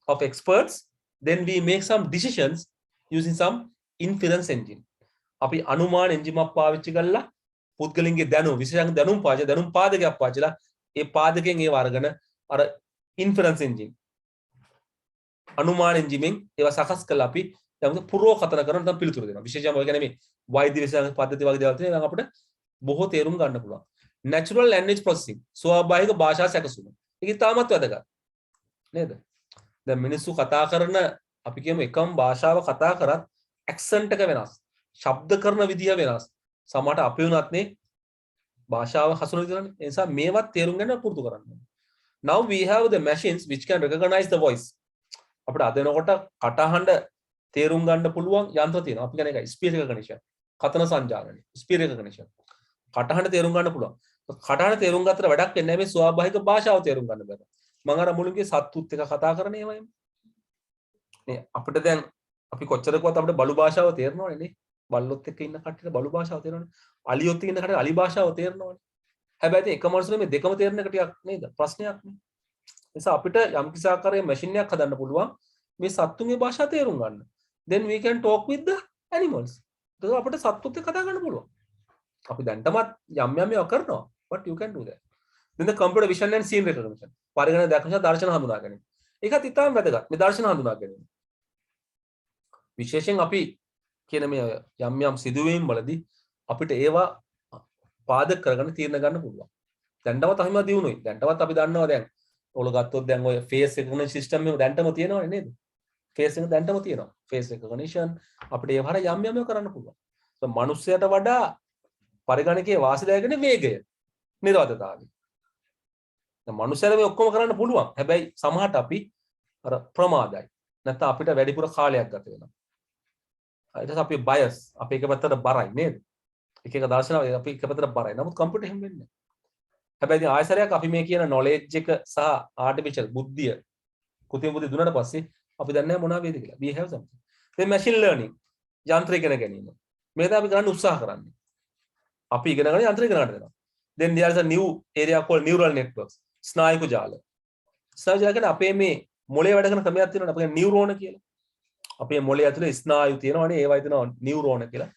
of experts, then we make some decisions using some inference engine. අපි අනුමාන එන්ජිමක් පාවිච්චි කරලා පුද්ගලින්ගේ දැනුම විශේෂඥ දැනුම් පාදකයක් පාවිච්චිලා ඒ පාදකයෙන් ඒ වර්ගන අර inference engine අනුමාන එන්ජිමෙන් ඒවා සකස් කරලා අපි දැන් පුරෝකතන කරන නම් පිළිතුරු දෙනවා. විශේෂයෙන්ම ඔය කියන්නේ මේ වෛද්‍ය විෂය පද්ධති වගේ දේවල් තියෙනවා. අපිට බොහෝ තේරුම් ගන්න පුළුවන්. natural language processing ස්වාභාවික භාෂා සැකසුම. ඒක ඉතාමත් වැදගත්. නේද? දැන් මිනිස්සු කතා කරන අපි කියමු එකම භාෂාව කතා කරත් accent එක වෙනස්. ශබ්ද කරන විදිය වෙනස්. සමහරට අපි වුණත් නේ භාෂාව හසුන විදිහනේ. ඒ නිසා මේවත් තේරුම් ගන්න පුරුදු කරන්න. Now we have the machines which can recognize the voice. අපිට අද වෙනකොට කටහඬ තේරුම් ගන්න පුළුවන් යන්ත්‍ර තියෙනවා. අපි කියන එක speech recognition. කතන සංජානනය. speech recognition. කටහඬ තේරුම් ගන්න පුළුවන්. කටහඬ තේරුම් ගත්තට වැඩක් වෙන්නේ නැහැ මේ ස්වාභාවික භාෂාව තේරුම් ගන්න බෑ. මම අර මුලින්ගේ සත්තුත් එක කතා කරන්නේ එහෙමයි. නේ අපිට දැන් අපි කොච්චරකවත් අපිට බලු භාෂාව තේරෙනවනේ නේ. බල්ලොත් එක්ක ඉන්න කට්ටියට බලු භාෂාව තේරෙනවනේ. අලියොත් එක්ක ඉන්න කට්ටියට අලි භාෂාව තේරෙනවනේ. හැබැයි ඉතින් එක මනුස්සයෙක් මේ දෙකම තේරෙන එක ටිකක් නේද? ප්‍රශ්නයක් නේ. ඒ නිසා අපිට යම් කිසි ආකාරයක මැෂින් එකක් හදන්න පුළුවන් මේ සත්තුන්ගේ භාෂාව තේරුම් ගන්න. Then we can talk with the animals. ඒක අපිට සත්තුත් එක්ක කතා කරන්න පුළුවන්. අපි දැන්ටමත් යම් යම් ඒවා කරනවා. But you can do that. Then the computer vision and scene recognition. පරිගණක දැක්මස දර්ශන හඳුනා ගැනීම. ඒකත් ඉතාම වැදගත්. මේ දර්ශන හඳුනා ගැනීම. විශේෂයෙන් අපි කියන මේ යම් යම් සිදුවීම් වලදී අපිට ඒවා පාදක කරගෙන තීරණ ගන්න පුළුවන්. දැන්ටමත් අපිම දිනුනොයි. දැන්ටමත් අපි දන්නවා දැන් ඔයගොල්ලෝ ගත්තොත් දැන් ඔය face recognition system එක දැන්ටම තියෙනවනේ නේද? face එක දැන්ටම තියෙනවා. face recognition අපිට ඒ වහර යම් යම් කරන්න පුළුවන්. so මනුස්සයට වඩා පරිගණකයේ වාසිදායකනේ වේගය. නිරවදතාවය. දැන් මනුස්සයර මේ ඔක්කොම කරන්න පුළුවන්. හැබැයි සමහරට අපි අර ප්‍රමාදයි. නැත්නම් අපිට වැඩිපුර කාලයක් ගත වෙනවා. ඊට පස්සේ අපි බයස් අපි එක පැත්තට බරයි නේද? එක එක දර්ශන අපි එක පැත්තට බරයි. නමුත් කම්පියුටර් එහෙම වෙන්නේ නැහැ. හැබැයි ඉතින් ආයසරයක් අපි මේ කියන knowledge එක සහ artificial බුද්ධිය කෘත්‍රිම බුද්ධිය දුන්නාට පස්සේ අපි දන්නේ නැහැ මොනවා වේද කියලා. we have something. then machine learning යන්ත්‍ර ඉගෙන ගැනීම. මේක අපි කරන්න උත්සාහ කරන්නේ. අපි ඉගෙන ගන්න යන්ත්‍ර ඉගෙන ගන්න දෙනවා. then there is a new area called neural networks. ස්නායු ජාල. ස්නායු ජාල කියන්නේ අපේ මේ මොළයේ වැඩ කරන ක්‍රමයක් තියෙනවා. අපේ නියුරෝන කියලා. අපේ මොළය ඇතුලේ ස්නායු තියෙනවානේ ඒවා හිතනවා නියුරෝන කියලා.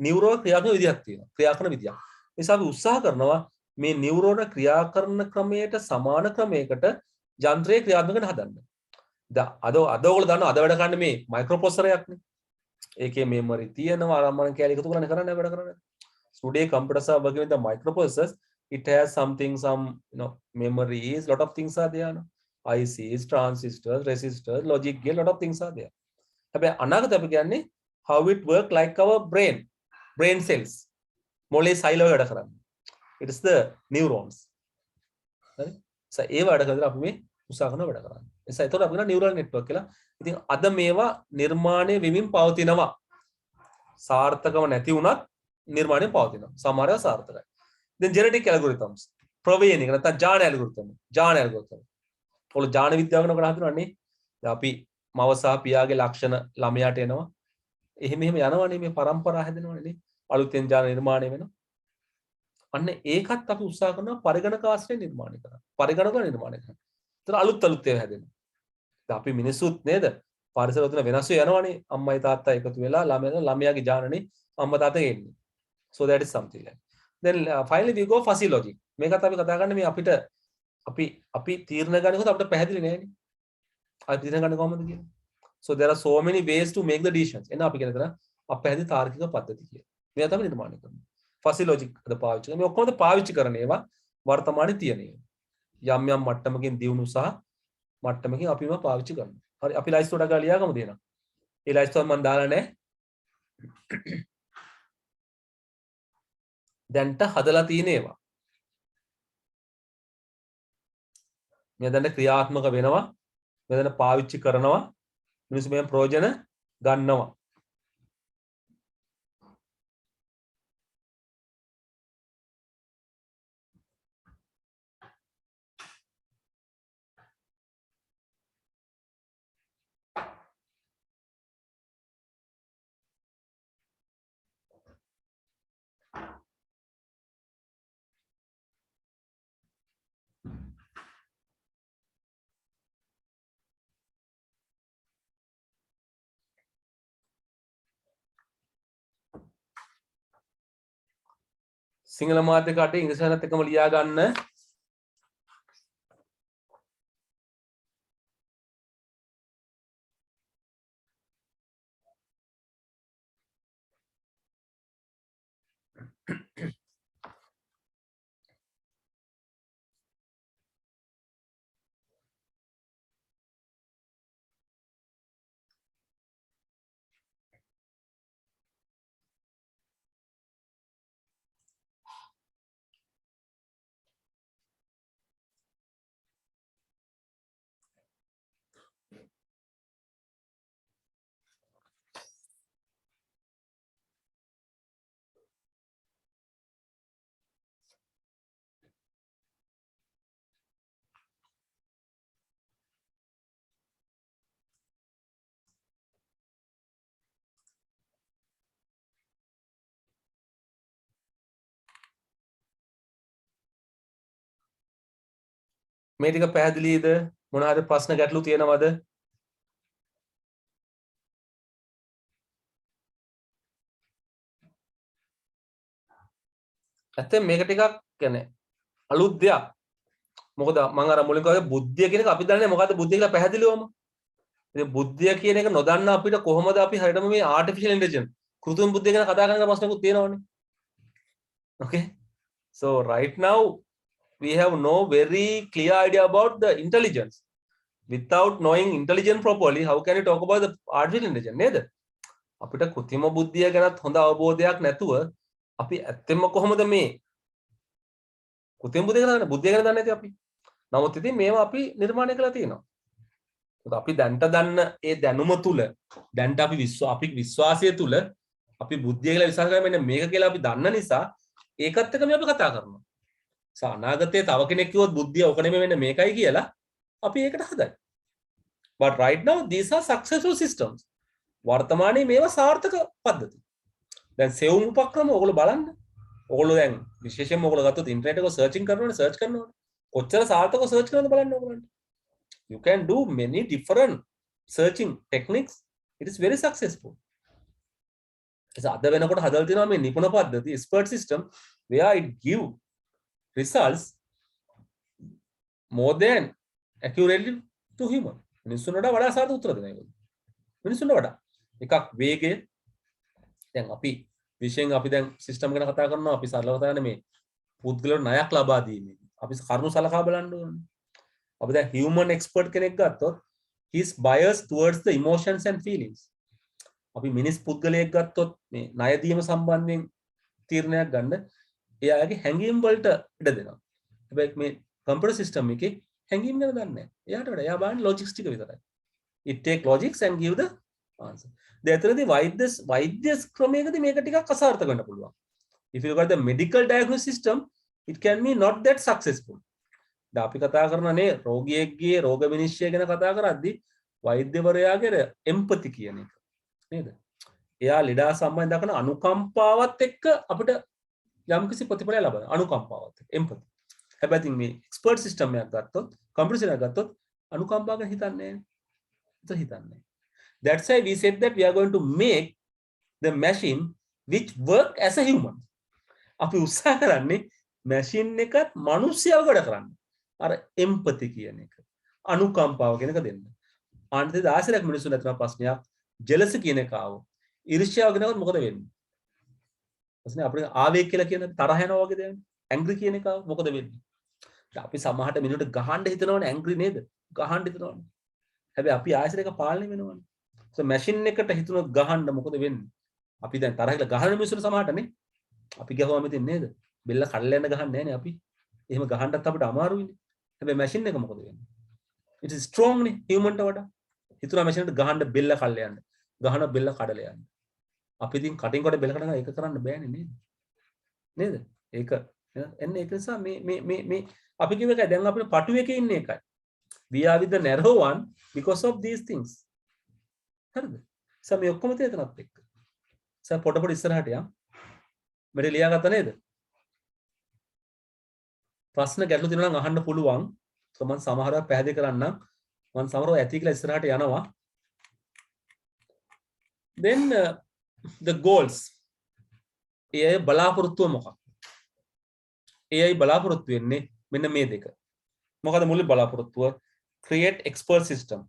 නියුරෝන ක්‍රියා කරන විදිහක් තියෙනවා. ක්‍රියා කරන විදියක්. ඒ නිසා අපි උත්සාහ කරනවා මේ නියුරෝන ක්‍රියා කරන ක්‍රමයට සමාන ක්‍රමයකට යන්ත්‍රයේ ක්‍රියාත්මක කරන හදන්න. අද ඔයගොල්ලෝ දන්නවා අද වැඩ කරන්නේ මේ මයික්‍රෝප්‍රොසෙසරයක් නේ. ඒකේ මෙමරි තියෙනවා ආරම්භන කැලේ එකතු කරන්න කරන්නේ වැඩ කරන්නේ. Today computers are working with the microprocessors. It has some memories, lot of things are there. No? ICs, transistors, resistors, logic gate, lot of things are there. හැබැයි අනාගත අපි කියන්නේ how it work like our brain cells. මොලේ සෛලව වැඩ කරන්නේ. It is the neurons. හරි? ඒ වැඩ කරලා අපි මේ උත්සාහ කරන වැඩ කරන්නේ. ඒසයි ඒතකොට අපි කියන neural network කියලා. ඉතින් අද මේවා නිර්මාණය වෙමින් පවතිනවා. සාර්ථකව නැති වුණත් නිර්මාණය පවතිනවා. සමහරව සාර්ථකයි. then genetic algorithms ප්‍රවේණික නැත්නම් ජාන ඇල්ගොරිතම්. ඔයාලා ජාන විද්‍යාව කරන කොට හඳුනන්නේ. දැන් අපි මව සහ පියාගේ ලක්ෂණ ළමයාට එනවා. එහෙම යනවනේ මේ પરම්පරා හැදෙනවනේ නේ. අලුතෙන් ජාන නිර්මාණය වෙනවා. අන්න ඒකත් අපි උත්සාහ කරනවා පරිගණක ආශ්‍රයෙන් නිර්මාණය කරන්න. පරිගණක නිර්මාණය කරන්න. ඒතර අලුත් ඒවා හැදෙනවා. දැන් අපි මිනිස්සුත් නේද? පරිසරය තුන වෙනස් වෙ යනවනේ. අම්මයි තාත්තා එකතු වෙලා ළමයාගේ ජානනේ අම්මා තාත්තා එන්නේ. So that is something like. Then finally we go fuzzy logic. මේකත් අපි කතා කරන්නේ මේ අපිට අපි තීරණ ගන්නකොට අපිට පැහැදිලි නෑනේ. අපි තීරණ ගන්න කොහොමද කියන්නේ? So there are so many ways to make the decisions. එන අපි කියන දේ අපැහැදිලි තාර්කික පද්ධති කියලා. මේවා තමයි නිර්මාණය කරන්නේ. ෆසි ලොජික් අද පාවිච්චි කරනවා. මේ ඔක්කොම පාවිච්චි කරන ඒවා වර්තමානයේ තියෙන ඒවා. යම් යම් මට්ටමකින් දියුණු සහ මට්ටමකින් අපිම පාවිච්චි කරනවා. හරි අපි ලයිස්ට් උඩ ගා ලියාගමු දෙනවා. ඒ ලයිස්ට් එක මම දාලා නැහැ. දැන්ට හදලා තියෙන ඒවා. මෙතන ක්‍රියාත්මක වෙනවා. මෙතන පාවිච්චි කරනවා. මිනිස්සු මේ ප්‍රයෝජන ගන්නවා. සිංහල මාධ්‍ය කටේ ඉංග්‍රීසි වලත් එකම ලියා ගන්න. මේ ටික පැහැදිලිද? මොන හරි ප්‍රශ්න ගැටලු තියෙනවද? ඇත්තට මේක ටිකක් කියන්නේ අලුත් දෙයක්. මොකද මම අර මුලින්ම කිව්වා බුද්ධිය කියන එක අපි දන්නේ මොකද්ද බුද්ධිය කියලා පැහැදිලිවම. ඉතින් බුද්ධිය කියන එක නොදන්න අපිට කොහොමද අපි හරියටම මේ ආටිෆිෂල් ඉන්ටෙලිජන්ස් කෘත්‍රිම බුද්ධිය ගැන කතා කරන ප්‍රශ්නකුත් තියෙනවනේ. Okay. So right now we have no very clear idea about the intelligence. Without knowing intelligence properly, how can you talk about the artificial intelligence? නේද? අපිට කෘත්‍රිම බුද්ධිය ගැනත් හොඳ අවබෝධයක් නැතුව අපි ඇත්තෙන්ම කොහොමද මේ කෘත්‍රිම බුද්ධිය ගැන බුද්ධිය ගැන දන්නේ නැති අපි. නමුත් ඉතින් මේවා අපි නිර්මාණය කරලා තියෙනවා. මොකද අපි දැන්ට දන්න ඒ දැනුම තුල දැන්ට අපි විශ්වාසය තුල අපි බුද්ධිය කියලා විශ්වාස කරන්නේ මෙන්න මේක කියලා අපි දන්න නිසා ඒකත් එක්ක මේ අපි කතා කරනවා. අනාගතයේ තව කෙනෙක් කිව්වොත් බුද්ධිය ඔක නෙමෙයි වෙන්නේ මේකයි කියලා අපි ඒකට හදයි. But right now these are successful systems. වර්තමානයේ මේවා සාර්ථක පද්ධති. දැන් සෙවුම් උපක්‍රම ඔයගොල්ලෝ බලන්න. ඔයගොල්ලෝ දැන් විශේෂයෙන්ම ඔයගොල්ලෝ ගත්තොත් ඉන්ටර්නෙට් එක සර්චින් කරනවනේ සර්ච් කරනවනේ. කොච්චර සාර්ථකව සර්ච් කරනවද බලන්න ඔයගොල්ලන්ට. You can do many different searching techniques. It is very successful. අද වෙනකොට හදලා තියෙනවා මේ නිපුණ පද්ධති expert system where it give results more than accurately to human. මිනිස්සුන්ට වඩා සාර්ථක උත්තර දෙනවා ඒක. මිනිස්සුන්ට වඩා. එකක් වේගය. දැන් අපි විශේෂයෙන් අපි දැන් සිස්ටම් ගැන කතා කරනවා අපි සරලව කතා කරන්නේ මේ පුද්ගලයාට ණයක් ලබා දීමේ. අපි කරුණු සලකා බලන්න ඕනේ. අපි දැන් human expert කෙනෙක් ගත්තොත් he is biased towards the emotions and feelings. අපි මිනිස් පුද්ගලයෙක් ගත්තොත් මේ ණය දීම සම්බන්ධයෙන් තීරණයක් ගන්න එයාගේ හැඟීම් වලට ඉඩ දෙනවා. හැබැයි මේ කම්පියුටර් සිස්ටම් එකේ හැඟීම් ගැන දන්නේ නැහැ. එයාට වඩා එයා බලන්නේ ලොජික්ස් ටික විතරයි. It take logics and give the answer. දෙතරදී වෛද්‍ය ක්‍රමයකදී මේක ටිකක් අසාර්ථක වෙන්න පුළුවන්. If you look at the medical diagnosis system, it can be not that successful. දැන් අපි කතා කරනනේ රෝගියෙක්ගේ රෝග විනිශ්චය ගැන කතා කරද්දී වෛද්‍යවරයාගේ එම්පති කියන එක. නේද? එයා ලෙඩා සම්බන්ධ දක්වන අනුකම්පාවත් එක්ක අපිට යම්කිසි ප්‍රතිඵලයක් ලබනවා. අනුකම්පාවත් එක්ක එම්පති. හැබැයි මේ එක්ස්පර්ට් සිස්ටම් එකක් ගත්තොත් කම්පියුටර් සිස්ටම් එකක් ගත්තොත් අනුකම්පාව ගැන හිතන්නේ නැහැ. That's why we said that we are going to make the machine which work as a human. අපි උත්සාහ කරන්නේ මැෂින් එකත් මිනිස්සුයව වැඩ කරන්න. අර එම්පති කියන එක. අනුකම්පාව කියන එක දෙන්න. අන්තිම 16ක් මිනිස්සුන්ට අතන ප්‍රශ්නයක් ජෙලසි කියන එක ආවොත්. ඊර්ෂ්‍යාව කියනකොට මොකද වෙන්නේ? ප්‍රශ්නේ අපිට ආවේග කියලා කියන තරහ යනවා වගේ දෙයක්. ඇන්ග්‍රි කියන එක මොකද වෙන්නේ? අපි සමහරට මිනිහට ගහන්න හිතනවනේ ඇන්ග්‍රි නේද? ගහන්න හිතනවනේ. හැබැයි අපි ආයසර එක පාලනය වෙනවනේ. මැෂින් එකට හිතුනොත් ගහන්න මොකද වෙන්නේ? අපි දැන් තරහ කියලා ගහන මිනිස්සුන්ට සමහරටනේ අපි ගහුවම ඉතින් නේද? බෙල්ල කඩලා යන ගහන්නේ නැහනේ අපි. එහෙම ගහන්නත් අපිට අමාරුයිනේ. හැබැයි මැෂින් එක මොකද වෙන්නේ? it is strong නේ human ට වඩා. හිතුනා මැෂින් එකට ගහන්න බෙල්ල කඩලා යන්න. ගහන බෙල්ල කඩලා යන්න. අපි ඉතින් කටින් කොට බෙල්ල කඩන එක කරන්න බෑනේ නේද? නේද? ඒක එන්නේ ඒක නිසා මේ අපි කිව්ව එකයි දැන් අපිට පටු එකේ ඉන්නේ එකයි. we are with the narrow one because of these things. හරිද? මේ ඔක්කොම තේතනත් එක්ක. පොඩ ඉස්සරහට යම්. මෙතන ලියාගත්ත නේද? ප්‍රශ්න ගැටලු තියෙනවා නම් අහන්න පුළුවන්. මම සමහරව පැහැදිලි කරන්නම්. මම සමහරව ඇති කියලා ඉස්සරහට යනවා. then the goals. AI බලාපොරොත්තුව මොකක්ද? AI බලාපොරොත්තු වෙන්නේ මෙන්න මේ දෙක. මොකද මුලින් බලාපොරොත්තුව create expert system.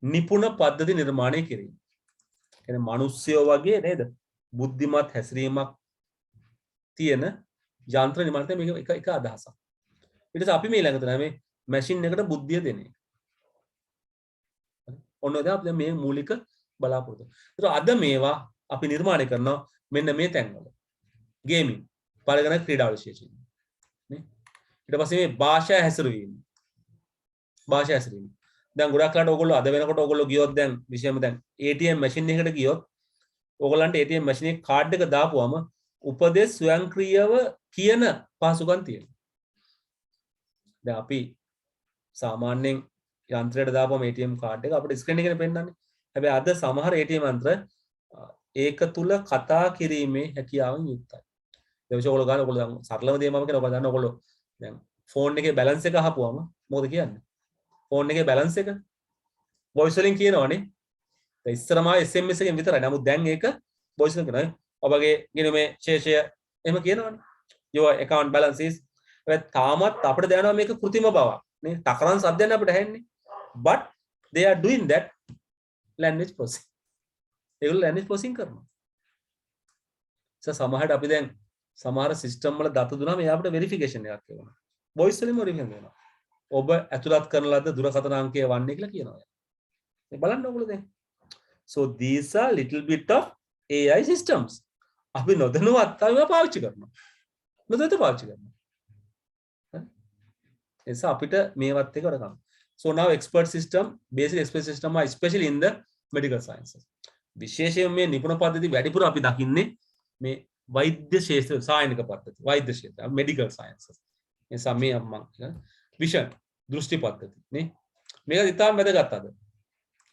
නිපුණ පද්ධති නිර්මාණය කිරීම. කියන්නේ මිනිස්සුયો වගේ නේද? බුද්ධිමත් හැසිරීමක් තියෙන යන්ත්‍ර නිර්මාණය මේක එක අදහසක්. ඊට පස්සේ අපි මේ ළඟ තමයි මේ මැෂින් එකට බුද්ධිය දෙන්නේ. ඔන්න ඔය දැන් මේ මූලික බලාපොරොත්තු. ඒතර අද මේවා අපි නිර්මාණය කරනවා මෙන්න මේ තැන්වල. ගේමින්, පළගෙන ක්‍රීඩා විශේෂයෙන්. නේ? ඊට පස්සේ මේ භාෂා හැසිරවීම. භාෂා හැසිරවීම. දැන් ගොඩක් ලාට ඕගොල්ලෝ අද වෙනකොට ඕගොල්ලෝ ගියොත් දැන් විශේෂයෙන්ම දැන් ATM මැෂින් එකකට ගියොත් ඕගොල්ලන්ට ATM මැෂින් එකේ කාඩ් එක දාපුවම උපදෙස් ස්වයංක්‍රීයව කියන පහසුකම් තියෙනවා. දැන් අපි සාමාන්‍යයෙන් යන්ත්‍රයට දාපුවම ATM කාඩ් එක අපිට ස්ක්‍රීන් එකේ පෙන්නන්නේ. හැබැයි අද සමහර ATM යන්ත්‍ර ඒක තුල කතා කිරීමේ හැකියාවෙන් යුක්තයි. දැන් ඔයගොල්ලෝ ගන්න ඔයගොල්ලෝ දැන් සරලම දේ මම කියන ඔයගොල්ලෝ දන්න ඔයගොල්ලෝ දැන් ෆෝන් එකේ බැලන්ස් එක අහපුවම මොකද කියන්නේ? ෆෝන් එකේ බැලන්ස් එක වොයිස් වලින් කියනවනේ. දැන් ඉස්සරම SMS එකෙන් විතරයි. නමුත් දැන් ඒක වොයිස් එකෙන් කියනවා. ඔබගේ ගිණුමේ ශේෂය එහෙම කියනවනේ. your account balance is තාමත් අපිට දැනෙනවා මේක કૃතිම බවක් නේ. තකරන් සද්දයන් අපිට ඇහෙන්නේ. but they are doing that language processing. ඒගොල්ලෝ language processing කරනවා. සමහරට අපි දැන් සමහර සිස්ටම් වල දත දුන්නාම එයා අපිට වෙරිෆිකේෂන් එකක් කරනවා. වොයිස් වලින්ම වෙරිෆිකේෂන් කරනවා. ඔබ ඇතුළත් කරන ලද දුරකථන අංකය වන්නේ කියලා කියනවා. මේ බලන්න ඕගොල්ලෝ දැන්. so these are little bit of AI systems. අපි නොදැනුවත් ඒවා පාවිච්චි කරනවා. නොදැනුවත් පාවිච්චි කරනවා. එස අපිට මේවත් එක කරගන්න. so now expert system, basic expert system are especially in the medical sciences. විශේෂයෙන් මේ නිපුණ පද්ධති වැඩිපුර අපි දකින්නේ මේ වෛද්‍ය ශාස්ත්‍ර සායනික පද්ධති. වෛද්‍ය ශාස්ත්‍ර, medical sciences. එසා මේ මම විෂන් දෘෂ්ටි පද්ධති නේ. මේක ඉතාම වැදගත් අද.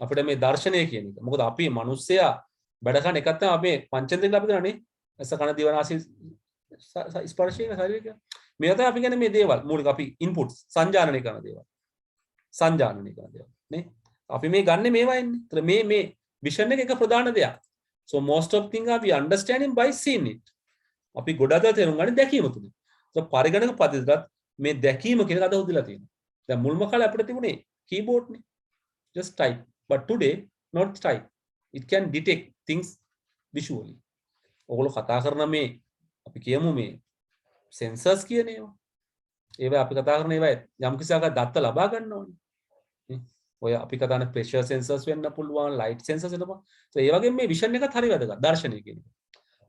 අපිට මේ දර්ශනය කියන එක. මොකද අපි මිනිස්සයා වැඩ කරන එකත් තමයි අපි පංචේන්ද්‍රිය අපි කරන්නේ. ඇස කන දිව නාසය ස්පර්ශයෙන් ශරීරය. මේ තමයි අපි කියන්නේ මේ දේවල් මූලික අපි ඉන්පුට්ස් සංජානනය කරන දේවල්. සංජානනය කරන දේවල් නේ. අපි මේ ගන්න මේවා එන්නේ. ඒතර මේ විෂන් එක ප්‍රධාන දෙයක්. so most of thing are we understanding by seeing it. අපි ගොඩක් දේ තේරුම් ගන්න දැකීම තුලින්. so පරිගණක පද්ධතියත් මේ දැකීම කියන එක අද හොදලා තියෙනවා. දැන් මුල්ම කාලේ අපිට තිබුණේ keyboard නේ. just type. but today not type. it can detect things visually. ඔයගොල්ලෝ කතා කරන මේ අපි කියමු මේ sensors කියන ඒවා. ඒවා අපි කතා කරන ඒවා යම් කිසියක දත්ත ලබා ගන්න ඕනේ. නේ? ඔය අපි කතා කරන pressure sensors වෙන්න පුළුවන්, light sensors වෙන්න පුළුවන්. so ඒ වගේ මේ vision එකත් හරි වැදගත්. දර්ශනය කියන එක.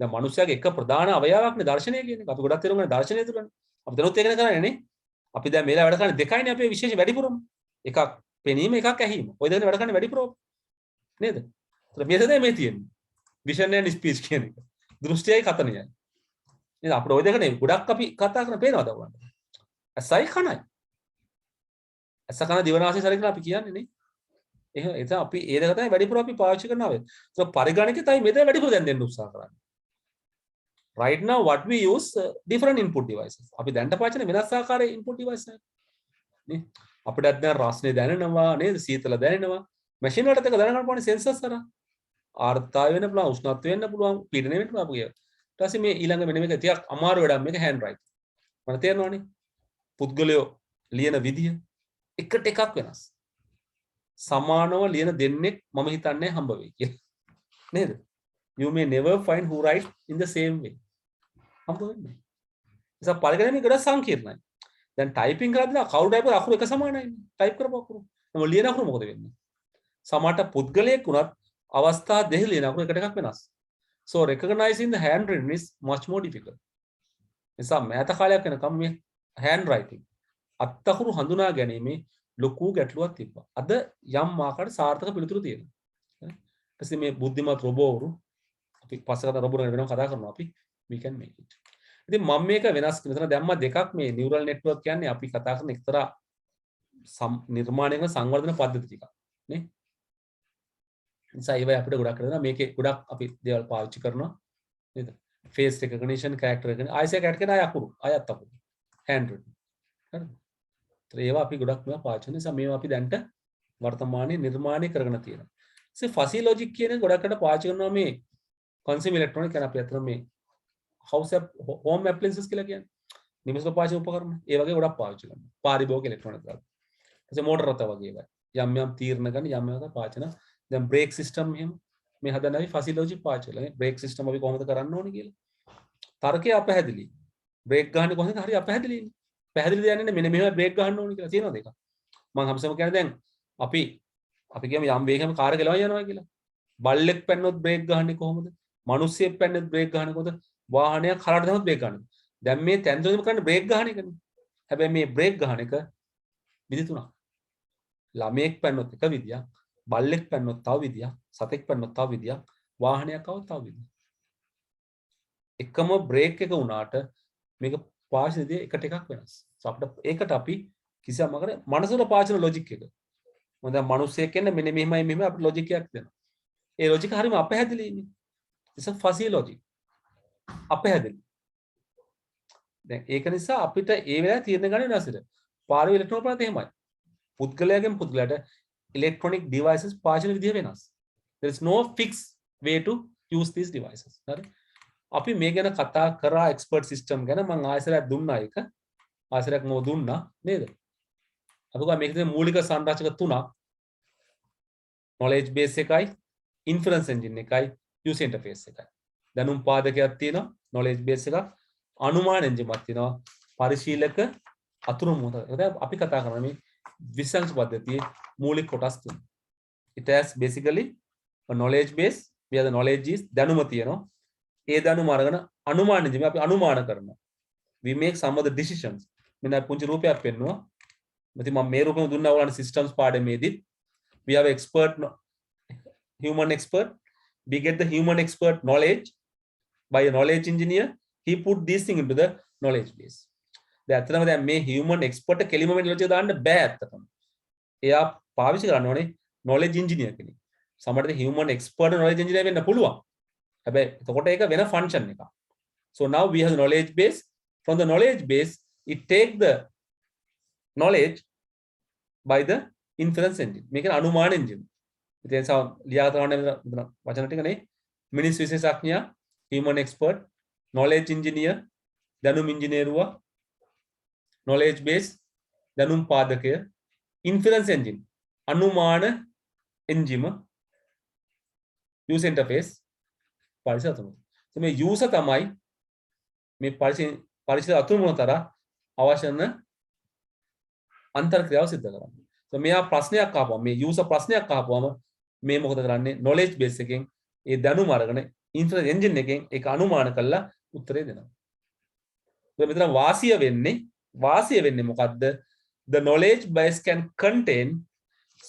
දැන් මනුස්සයාගේ එක ප්‍රධාන අවයවයක්නේ දර්ශනය කියන එක. අපි ගොඩක් තේරුම් ගන්න දර්ශනය තුලනේ. අපි දනොත් ඒකනේ කරන්නේ නේ. අපි දැන් මේලා වැඩ කරන්නේ දෙකයිනේ අපේ විශේෂ වැඩිපුරම. එකක් පෙනීම, එකක් ඇහිීම. ඔය දෙකනේ වැඩ කරන්නේ වැඩිපුරම. නේද? ඒතර මේ දෙකයි මේ තියෙන්නේ. vision and speech කියන එක. දෘෂ්ටියයි කතනයයි. නේද? අපිට ওই දෙකනේ ගොඩක් අපි කතා කරන පේනවද ඔයගොල්ලන්ට? ඇසයි කනයි. ඇස කන දිවනාසය ශරීරය කියලා අපි කියන්නේ නේ. එහෙනම් ඒක අපි ඒ දෙක තමයි වැඩිපුර අපි පාවිච්චි කරනවා. ඒක පරිගණකේ තමයි මේ දෙක වැඩිපුර දැන් දෙන්න උත්සාහ කරන්නේ. right now what we use different input devices. අපි දැන්ට පාවිච්චි කරන වෙනස් ආකාරයේ input devices නේ. අපිට දැන් රස්නේ දැනෙනවා නේද? සීතල දැනෙනවා. මැෂින් වලට ඒක දැනගන්න පුළුවන් sensors අර. ආර්ද්‍රතාවය වෙන්න පුළුවන්, උෂ්ණත්වය වෙන්න පුළුවන්, පීඩනය වෙන්න පුළුවන්. ඊට පස්සේ මේ ඊළඟ මෙන්න මේක ටිකක් අමාරු වැඩක් මේක hand write. මට තේරෙනවනේ. පුද්ගලයෝ ලියන විදිය එකට එකක් වෙනස්. සමානව ලියන දෙන්නෙක් මම හිතන්නේ හම්බ වෙයි කියලා. නේද? You may never find who write in the same way. හම්බ වෙන්නේ. නිසා පරිගණනය ගොඩක් සංකීර්ණයි. දැන් ටයිපින් කරද්දී කවුරු ටයිප් කර අකුරු එක සමානයි. ටයිප් කරපු අකුරු. නම ලියන අකුරු මොකද වෙන්නේ? සමහරට පුද්ගලයෙක් උනත් අවස්ථා දෙක ලියන අකුරු එකට එකක් වෙනස්. So recognizing the handwriting is much more difficult. නිසා මෑත කාලයක් යනකම් මේ handwriting අත්තකුරු හඳුනා ගැනීමේ ලොකු ගැටලුවක් තිබ්බා. අද යම් ආකාරයට සාර්ථක පිළිතුරු තියෙනවා. ඊට පස්සේ මේ බුද්ධිමත් රොබෝවරු අපි පස්සකට රොබෝ ගැන වෙනම කතා කරනවා අපි we can make it. ඉතින් මම මේක වෙනස් කරන මෙතන දැම්මා දෙකක් මේ නියුරල් නෙට්වර්ක් කියන්නේ අපි කතා කරන එක්තරා නිර්මාණය කරන සංවර්ධන පද්ධති ටිකක් නේ. නිසා ඒවයි අපිට ගොඩක් කරනවා මේකේ ගොඩක් අපි දේවල් පාවිච්චි කරනවා නේද? face recognition, character recognition, ආයෙත් character කියන අකුරු, ආයත් අකුරු, handwritten. හරිද? ඒවා අපි ගොඩක් මේවා පාවිච්චි කරන නිසා මේවා අපි දැන්ට වර්තමානයේ නිර්මාණය කරගෙන තියෙනවා. ඉතින් fuzzy logic කියන ගොඩකට පාවිච්චි කරනවා මේ consumer electronics කියන අපි අතර මේ house home appliances කියලා කියන්නේ. නිමස්ක පාවිච්චි උපකරණ. ඒ වගේ ගොඩක් පාවිච්චි කරනවා. පාරිභෝගික ඉලෙක්ට්‍රොනික ද්‍රව්‍ය. ඊට මෝටර රථ වගේ ඒවා. යම් යම් තීරණ ගන්න යම් යම් පාවිච්චි කරනවා. දැන් brake system එහෙම මේ හදන අපි fuzzy logic පාවිච්චි කරලා brake system අපි කොහොමද කරන්න ඕනේ කියලා. තර්කය අපැහැදිලි. brake ගහන්නේ කොහොමද? හරි අපැහැදිලිනේ. පැහැදිලි දෙයක් නෙමෙයි මෙන්න මෙහෙම brake ගහන්න ඕනේ කියලා තියෙනවද ඒක? මම හැමසම කියන්නේ දැන් අපි කියමු යම් වේගයක කාර් එක ගලවන්න යනවා කියලා. බල්ලෙක් පැන්නොත් brake ගහන්නේ කොහොමද? මිනිස්සෙක් පැන්නොත් brake ගහන්නේ කොහොමද? වාහනයක් හරහට දැම්මොත් brake ගහන්නේ. දැන් මේ තැන් තුනම කරන්නේ brake ගහන එකනේ. හැබැයි මේ brake ගහන එක විදි තුනක්. ළමයෙක් පැන්නොත් එක විදියක්, බල්ලෙක් පැන්නොත් තව විදියක්, සතෙක් පැන්නොත් තව විදියක්, වාහනයක් આવොත් තව විදියක්. එකම brake එක උනාට මේක පාවිච්චි එකට එකක් වෙනස්. අපිට ඒකට අපි කිසියම් අකට මනසට පාවිච්චි කරන ලොජික් එක. මොකද දැන් මිනිස්සෙක් කියන්නේ මෙන්න මෙහෙමයි මෙහෙම අපිට ලොජික් එකක් දෙනවා. ඒ ලොජික් හරියම අපැහැදිලිනේ. it's a fuzzy logic. අපැහැදිලි. දැන් ඒක නිසා අපිට ඒ වෙලාවේ තීරණ ගන්න වෙනස්ද? පාරේ ඉලෙක්ට්‍රෝන ප්‍රාන්ත එහෙමයි. පුද්ගලයාගෙන් පුද්ගලයාට electronic devices පාවිච්චි කරන විදිහ වෙනස්. There is no fixed way to use these devices. හරි? අපි මේ ගැන කතා කරා expert system ගැන මම ආයසරයක් දුන්නා එක. ආයසරයක් මොව දුන්නා නේද? අපි ගා මේකේ මූලික සංරචක තුනක් knowledge base එකයි, inference engine එකයි, user interface එකයි. දැනුම් පාදකයක් තියෙනවා knowledge base එකක්, අනුමාන engine එකක් තියෙනවා, පරිශීලක අතුරු මොහොත. ඒක අපි කතා කරන මේ විශ්ලේෂණ පද්ධතියේ මූලික කොටස් තුන. It has basically a knowledge base, where the knowledge is දැනුම තියෙනවා. ඒ දැනුම අරගෙන අනුමාන engine අපි අනුමාන කරනවා. We make some of the decisions. මෙන්න පුංචි රූපයක් පෙන්නුවා. ඉතින් මම මේ රූපෙම දුන්නා ඔයාලට systems පාඩමේදී. We have expert human expert. We get the human expert knowledge by a knowledge engineer. He put this thing into the knowledge base. ඇත්තටම දැන් මේ human expert කෙලිම මේ knowledge දාන්න බෑ ඇත්තටම. එයා පාවිච්චි කරන්න ඕනේ knowledge engineer කෙනෙක්. සමහරවිට human expert knowledge engineer වෙන්න පුළුවන්. හැබැයි එතකොට ඒක වෙන function එකක්. So now we have the knowledge base. From the knowledge base it take the knowledge by the inference engine. මේක අනුමාන engine. ඉතින් සම ලියා ගන්න වචන ටික නේ මිනිස් විශේෂඥයා, human expert, knowledge engineer, දැනුම් ඉංජිනේරුවා, knowledge base, දැනුම් පාදකය, inference engine, අනුමාන engine, user interface, පරිසර අතුරු. මේ user තමයි මේ පරිසර අතුරු මොනතර අවශ්‍ය කරන අන්තර්ක්‍රියාව සිද්ධ කරන්නේ. So මෙයා ප්‍රශ්නයක් අහපුවම මේ user ප්‍රශ්නයක් අහපුවම මේ මොකද කරන්නේ? knowledge base එකෙන් ඒ දැනුම අරගෙන inference engine එකෙන් ඒක අනුමාන කරලා උත්තරේ දෙනවා. So මෙතන වාසිය වෙන්නේ මොකද්ද? The knowledge base can contain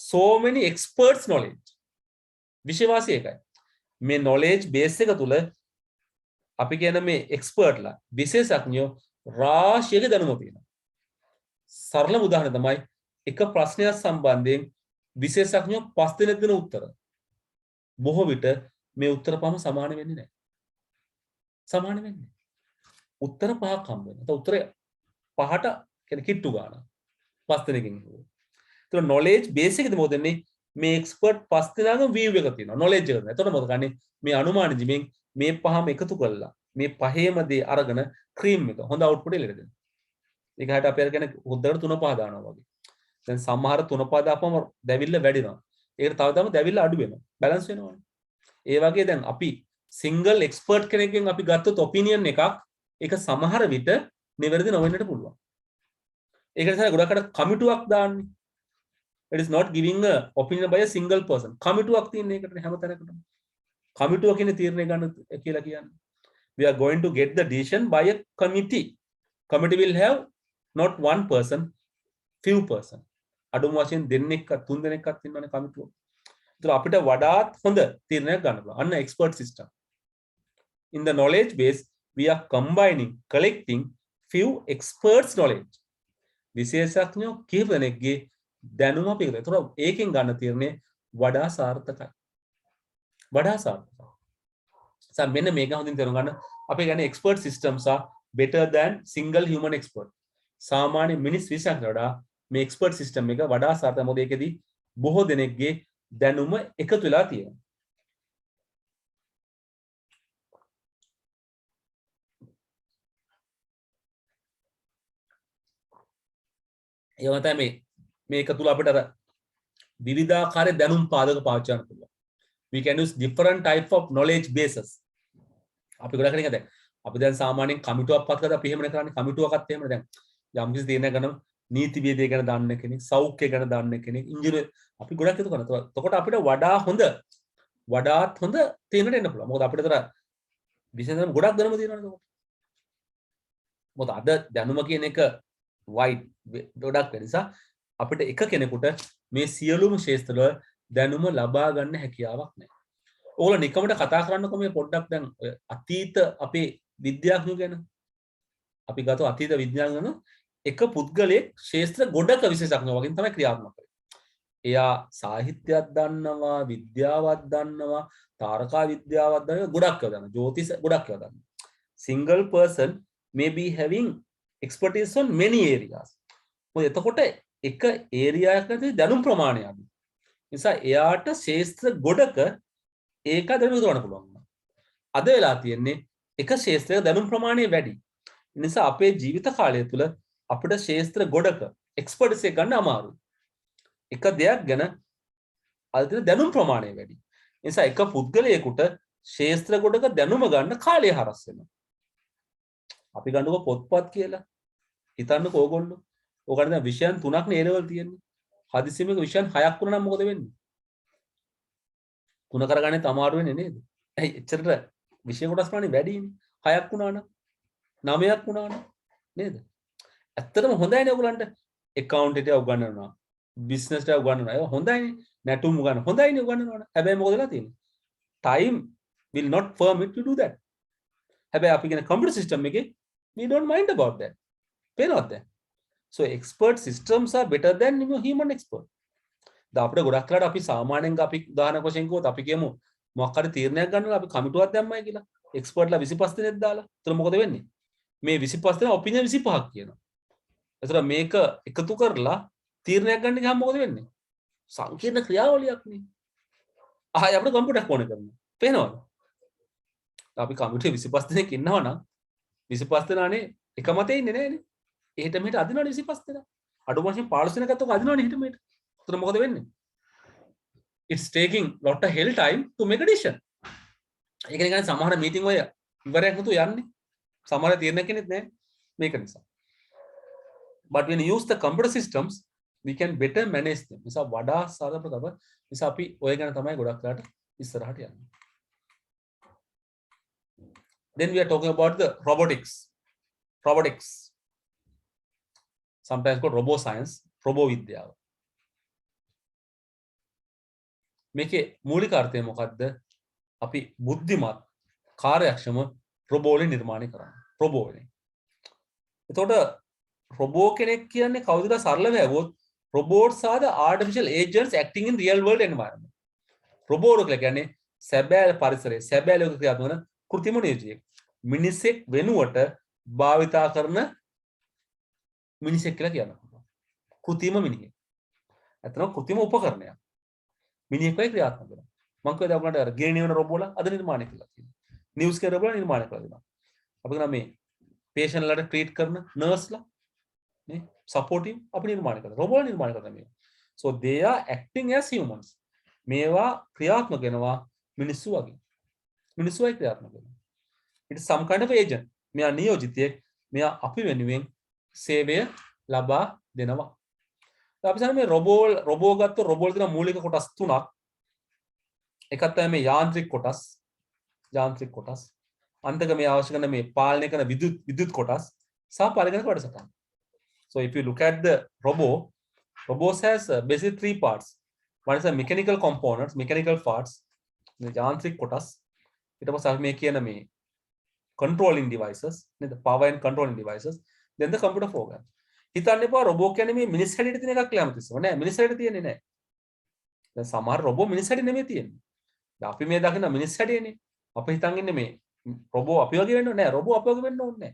so many experts knowledge. විශේෂ එකයි. මේ knowledge base එක තුල අපි කියන මේ එක්ස්පර්ට්ලා විශේෂඥයෝ රාශියක දැනුම තියෙනවා. සරලම උදාහරණ තමයි එක ප්‍රශ්නයක් සම්බන්ධයෙන් විශේෂඥයෝ 5 දෙනෙක් දෙන උත්තර. බොහෝ විට මේ උත්තර පහම සමාන වෙන්නේ නැහැ. සමාන වෙන්නේ. උත්තර පහක් හම්බ වෙනවා. ඒත් උත්තරය පහට කියන්නේ කිට්ටු ගන්න. 5 දෙනෙකින්. ඒතර knowledge base එකේදී මොකද වෙන්නේ? මේ එක්ස්පර්ට් 5 දෙනාගම view එක තියෙනවා. knowledge එක. එතකොට මොකද ගන්නේ? මේ අනුමාන ජීමෙන් මේ පහම එකතු කරලා මේ පහේම දේ අරගෙන ක්‍රීම් එක හොඳ අවුට්පුට් එකට දෙනවා. ඒක හැට අපි අර කියන්නේ හොද්දකට 3-5 දානවා වගේ. දැන් සමහර 3-5 දාපුවම දැවිල්ල වැඩිනවා. ඒකට තව තම දැවිල්ල අඩු වෙනවා. බැලන්ස් වෙනවනේ. ඒ වගේ දැන් අපි සිංගල් එක්ස්පර්ට් කෙනෙක්ගෙන් අපි ගත්තොත් ඔපිනියන් එකක් ඒක සමහර විට නිවැරදි නොවෙන්නට පුළුවන්. ඒක නිසා ගොඩකට කමිටුවක් දාන්නේ. It is not giving a opinion by a single person. කමිටුවක් තියෙන එකට හැම තැනකටම. කමිටුව කියන තීරණය ගන්න කියලා කියන්නේ. We are going to get the decision by a committee. Committee will have not one person, few person. අඩුම වශයෙන් දෙන්නෙක් තුන් දෙනෙක්වත් ඉන්නවනේ කමිටුව. ඒතර අපිට වඩාත් හොඳ තීරණයක් ගන්න පුළුවන්. අන්න expert system. In the knowledge base, we are combining, collecting few experts knowledge. විශේෂඥයෝ කීප දෙනෙක්ගේ දැනුම අපි එකතු. ඒතර ඒකෙන් ගන්න තීරණය වඩා සාර්ථකයි. වඩා සාර්ථකයි. මෙන්න මේක හොඳින් තේරුම් ගන්න. අපි කියන්නේ expert systems are better than single human expert. සාමාන්‍ය මිනිස් විශේෂඥයට වඩා මේ expert system එක වඩා සාර්ථකයි. මොකද ඒකෙදී බොහෝ දෙනෙක්ගේ දැනුම එකතු වෙලා තියෙනවා. ඒ වගේම මේක තුල අපිට අර විවිධාකාර දැනුම් පාදක පාවිච්චි කරන්න පුළුවන්. We can use different type of knowledge bases. අපි ගොඩක් කෙනෙක් දැන් අපි දැන් සාමාන්‍යයෙන් කමිටුවක් පත් කරලා අපි එහෙම කරන්නේ කමිටුවකත් එහෙම දැන් යම් කිසි තීරණයක් ගන්න නීතිවිද්‍යාව ගැන දන්න කෙනෙක්, සෞඛ්‍ය ගැන දන්න කෙනෙක්, ඉංජිනේර අපි ගොඩක් එකතු කරනවා. එතකොට අපිට වඩාත් හොඳ තීරණයක් එන්න පුළුවන්. මොකද අපිට තර විශේෂයෙන්ම ගොඩක් දැනුම තියෙනවනේ එතකොට. මොකද අද දැනුම කියන එක වයිඩ් ගොඩක් වෙන නිසා අපිට එක කෙනෙකුට මේ සියලුම ක්ෂේත්‍රවල දැනුම ලබා ගන්න හැකියාවක් නැහැ. ඕගොල්ලෝ නිකමට කතා කරන්නකො මේ පොඩ්ඩක් දැන් අතීත අපේ විද්‍යාඥයෝ ගැන. අපි ගත්ත අතීත විද්‍යාඥයෝ එක පුද්ගලයෙක් ක්ෂේත්‍ර ගොඩක විශේෂඥයෝ වගේ තමයි ක්‍රියාත්මක වෙන්නේ. එයා සාහිත්‍යයක් දන්නවා, විද්‍යාවක් දන්නවා, තාරකා විද්‍යාවක් දන්නවා, ගොඩක් ඒවා දන්නවා. ජ්‍යොතිෂ ගොඩක් ඒවා දන්නවා. Single person may be having expertise on many areas. මොකද එතකොට එක ඒරියා එකකදී දැනුම් ප්‍රමාණය අඩුයි. නිසා එයාට ශාස්ත්‍ර ගොඩක ඒක දැනුම ගන්න පුළුවන්. අද වෙලා තියෙන්නේ එක ශාස්ත්‍රයක දැනුම් ප්‍රමාණය වැඩි. නිසා අපේ ජීවිත කාලය තුල අපිට ශාස්ත්‍ර ගොඩක එක්ස්පර්ට්ස් එක ගන්න අමාරුයි. එක දෙයක් ගැන අල්තින දැනුම් ප්‍රමාණය වැඩි. නිසා එක පුද්ගලයෙකුට ශාස්ත්‍ර ගොඩක දැනුම ගන්න කාලය හරස් වෙනවා. අපි ගන්නකො පොත්පත් කියලා. හිතන්නකො ඕගොල්ලෝ. ඕකට දැන් විෂයන් 3ක් නේ A-level තියෙන්නේ. හදිසියෙම විෂයන් 6ක් වුණා නම් මොකද වෙන්නේ? 3 කරගන්නේ අමාරු වෙන්නේ නේද? ඇයි එච්චරට විෂය කොටස් ප්‍රමාණය වැඩිනේ. 6ක් වුණා නම් 9ක් වුණා නම් නේද? ඇත්තටම හොඳයිනේ ඔයගලන්ට account එක උගන්වනවා. business එක උගන්වනවා. ඒක හොඳයිනේ. නැටුම් උගන්වනවා. හොඳයිනේ උගන්වනවා. හැබැයි මොකද වෙලා තියෙන්නේ? Time will not permit to do that. හැබැයි අපි කියන computer system එකේ we don't mind about that. පේනවද? So expert systems are better than human expert. දැන් අපිට ගොඩක් වෙලාවට අපි සාමාන්‍යයෙන් අපි උදාහරණයක් වශයෙන් කිව්වොත් අපි කියමු මොකක් හරි තීරණයක් ගන්නවා අපි කමිටුවක් දැම්මයි කියලා. එක්ස්පර්ට්ලා 25 දෙනෙක් දාලා. එතන මොකද වෙන්නේ? මේ 25 දෙනා ඔපිනියන් 25ක් කියනවා. එතන මේක එකතු කරලා තීරණයක් ගන්න ගියාම මොකද වෙන්නේ? සංකීර්ණ ක්‍රියාවලියක් නේ. ආයෙ අපිට කම්පියුටර් ඕනේ කරනවා. පේනවද? අපි කම්පියුටර් 25 දෙනෙක් ඉන්නවා නම් 25 දෙනානේ එක මතේ ඉන්නේ නෑනේ. එහෙට මෙහෙට අදිනවනේ 25 දෙනා. අඩු වශයෙන් 15 දෙනෙක් අතක අදිනවනේ එහෙට මෙහෙට. එතන මොකද වෙන්නේ? It's taking lot of hell time to make a decision. ඒක නිකන් සමහර මීටින් වල ඉවරයක් නැතුව යන්නේ. සමහර තීරණ කෙනෙක් නෑ මේක නිසා. But when you use the computer systems, we can better manage them. නිසා වඩා සාර්ථකව නිසා අපි ඔය ගැන තමයි ගොඩක් වෙලාට ඉස්සරහට යන්නේ. Then we are talking about the robotics. Robotics. Sometimes called robo science, robo විද්‍යාව. මේකේ මූලික අර්ථය මොකද්ද? අපි බුද්ධිමත් කාර්යක්ෂම රොබෝ වලින් නිර්මාණය කරන්නේ. රොබෝ වලින්. එතකොට රොබෝ කෙනෙක් කියන්නේ කවුද සරලව ඇහුවොත් robots are the artificial agents acting in real world environment. Robot කියලා කියන්නේ සැබෑ පරිසරයේ සැබෑ ලෝක ක්‍රියාත්මක වන කෘත්‍රිම නියෝජියෙක්. මිනිසෙක් වෙනුවට භාවිතා කරන මිනිසෙක් කියලා කියනවා. කෘත්‍රිම මිනිහෙක්. ඇත්තටම කෘත්‍රිම උපකරණයක්. මිනිහෙක් වෙයි ක්‍රියාත්මක කරනවා. මම කියද ඔයගලන්ට අර ගේ නිවන රොබෝලා අද නිර්මාණය කළා කියලා. නිවුස් කේ රොබෝලා නිර්මාණය කළා දෙනවා. අපි කරා මේ පේෂන්ට්ලාට ට්‍රීට් කරන නර්ස්ලා නේ සපෝටිව් අපි නිර්මාණය කරනවා රොබෝලා නිර්මාණය කරනවා මේවා so they are acting as humans මේවා ක්‍රියාත්මක වෙනවා මිනිස්සු වගේ මිනිස්සුයි ක්‍රියාත්මක වෙනවා it is some kind of agent මෙයා නියෝජිතයෙක් මෙයා අපි වෙනුවෙන් සේවය ලබා දෙනවා අපි සමහර මේ රොබෝ ගත්ත රොබෝ වල තියෙන මූලික කොටස් තුනක් එකක් තමයි මේ යාන්ත්‍රික කොටස් අන්තික මේ අවශ්‍ය කරන මේ පාලනය කරන විදුලි කොටස් සහ පරිගණක කොටසක් so if you look at the robots has basically three parts one is a mechanical components mechanical parts the යාන්ත්‍රික කොටස් ඊට පස්සේ අපි මේ කියන මේ controlling devices the power and controlling devices then the computer program හිතන්න එපා රොබෝ කියන්නේ මේ මිනිස් හැඩයට තියෙන එකක් කියලා හිතන්න නෑ මිනිස් හැඩයට තියෙන්නේ නෑ දැන් සමහර රොබෝ මිනිස් හැඩෙ නෙමෙයි තියෙන්නේ දැන් අපි මේ දකින මිනිස් හැඩයනේ අපි හිතන් ඉන්නේ මේ රොබෝ අපි වගේ වෙන්න ඕනේ නෑ රොබෝ අපි වගේ වෙන්න ඕනේ නෑ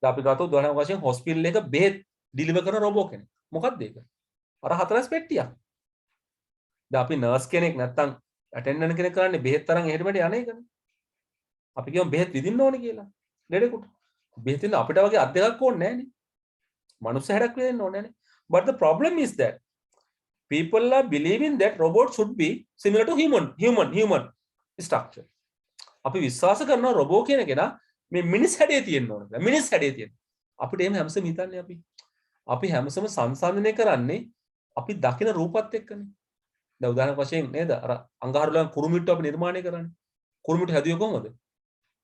දැන් අපි ගත්තොත් උදාහරණයක් වශයෙන් හොස්පිටල් එක බෙහෙත් ඩිලිවර් කරන රොබෝ කෙනෙක් මොකක්ද ඒක අර හතරස් පෙට්ටියක් දැන් අපි නර්ස් කෙනෙක් නැත්තම් ඇටෙන්ඩන්ට් කෙනෙක් කරන්නේ බෙහෙත් තරම් එහෙට මෙහෙට යන්නේ ඒකනේ අපි කියමු බෙහෙත් විදින්න ඕනේ කියලා ලෙඩෙකුට බෙහෙත් විදින්න අපිට වගේ අත් දෙකක් ඕනේ නෑනේ මනුස්ස හැඩක් වෙන්න ඕනේ නෑනේ but the problem is that people are believing that robots should be similar to human structure අපි විශ්වාස කරනවා රොබෝ කියන කෙනා මේ මිනිස් හැඩේ තියෙන්න ඕන කියලා මිනිස් හැඩේ තියෙන අපිට එහෙම හැමසෙම හිතන්නේ අපි හැමසෙම සංසන්දනය කරන්නේ අපි දකින රූපත් එක්කනේ දැන් උදාහරණ වශයෙන් නේද අර අඟහරුලන් කුරුමිට්ටු අපි නිර්මාණය කරන්නේ කුරුමිට්ටු හැදුවේ කොහොමද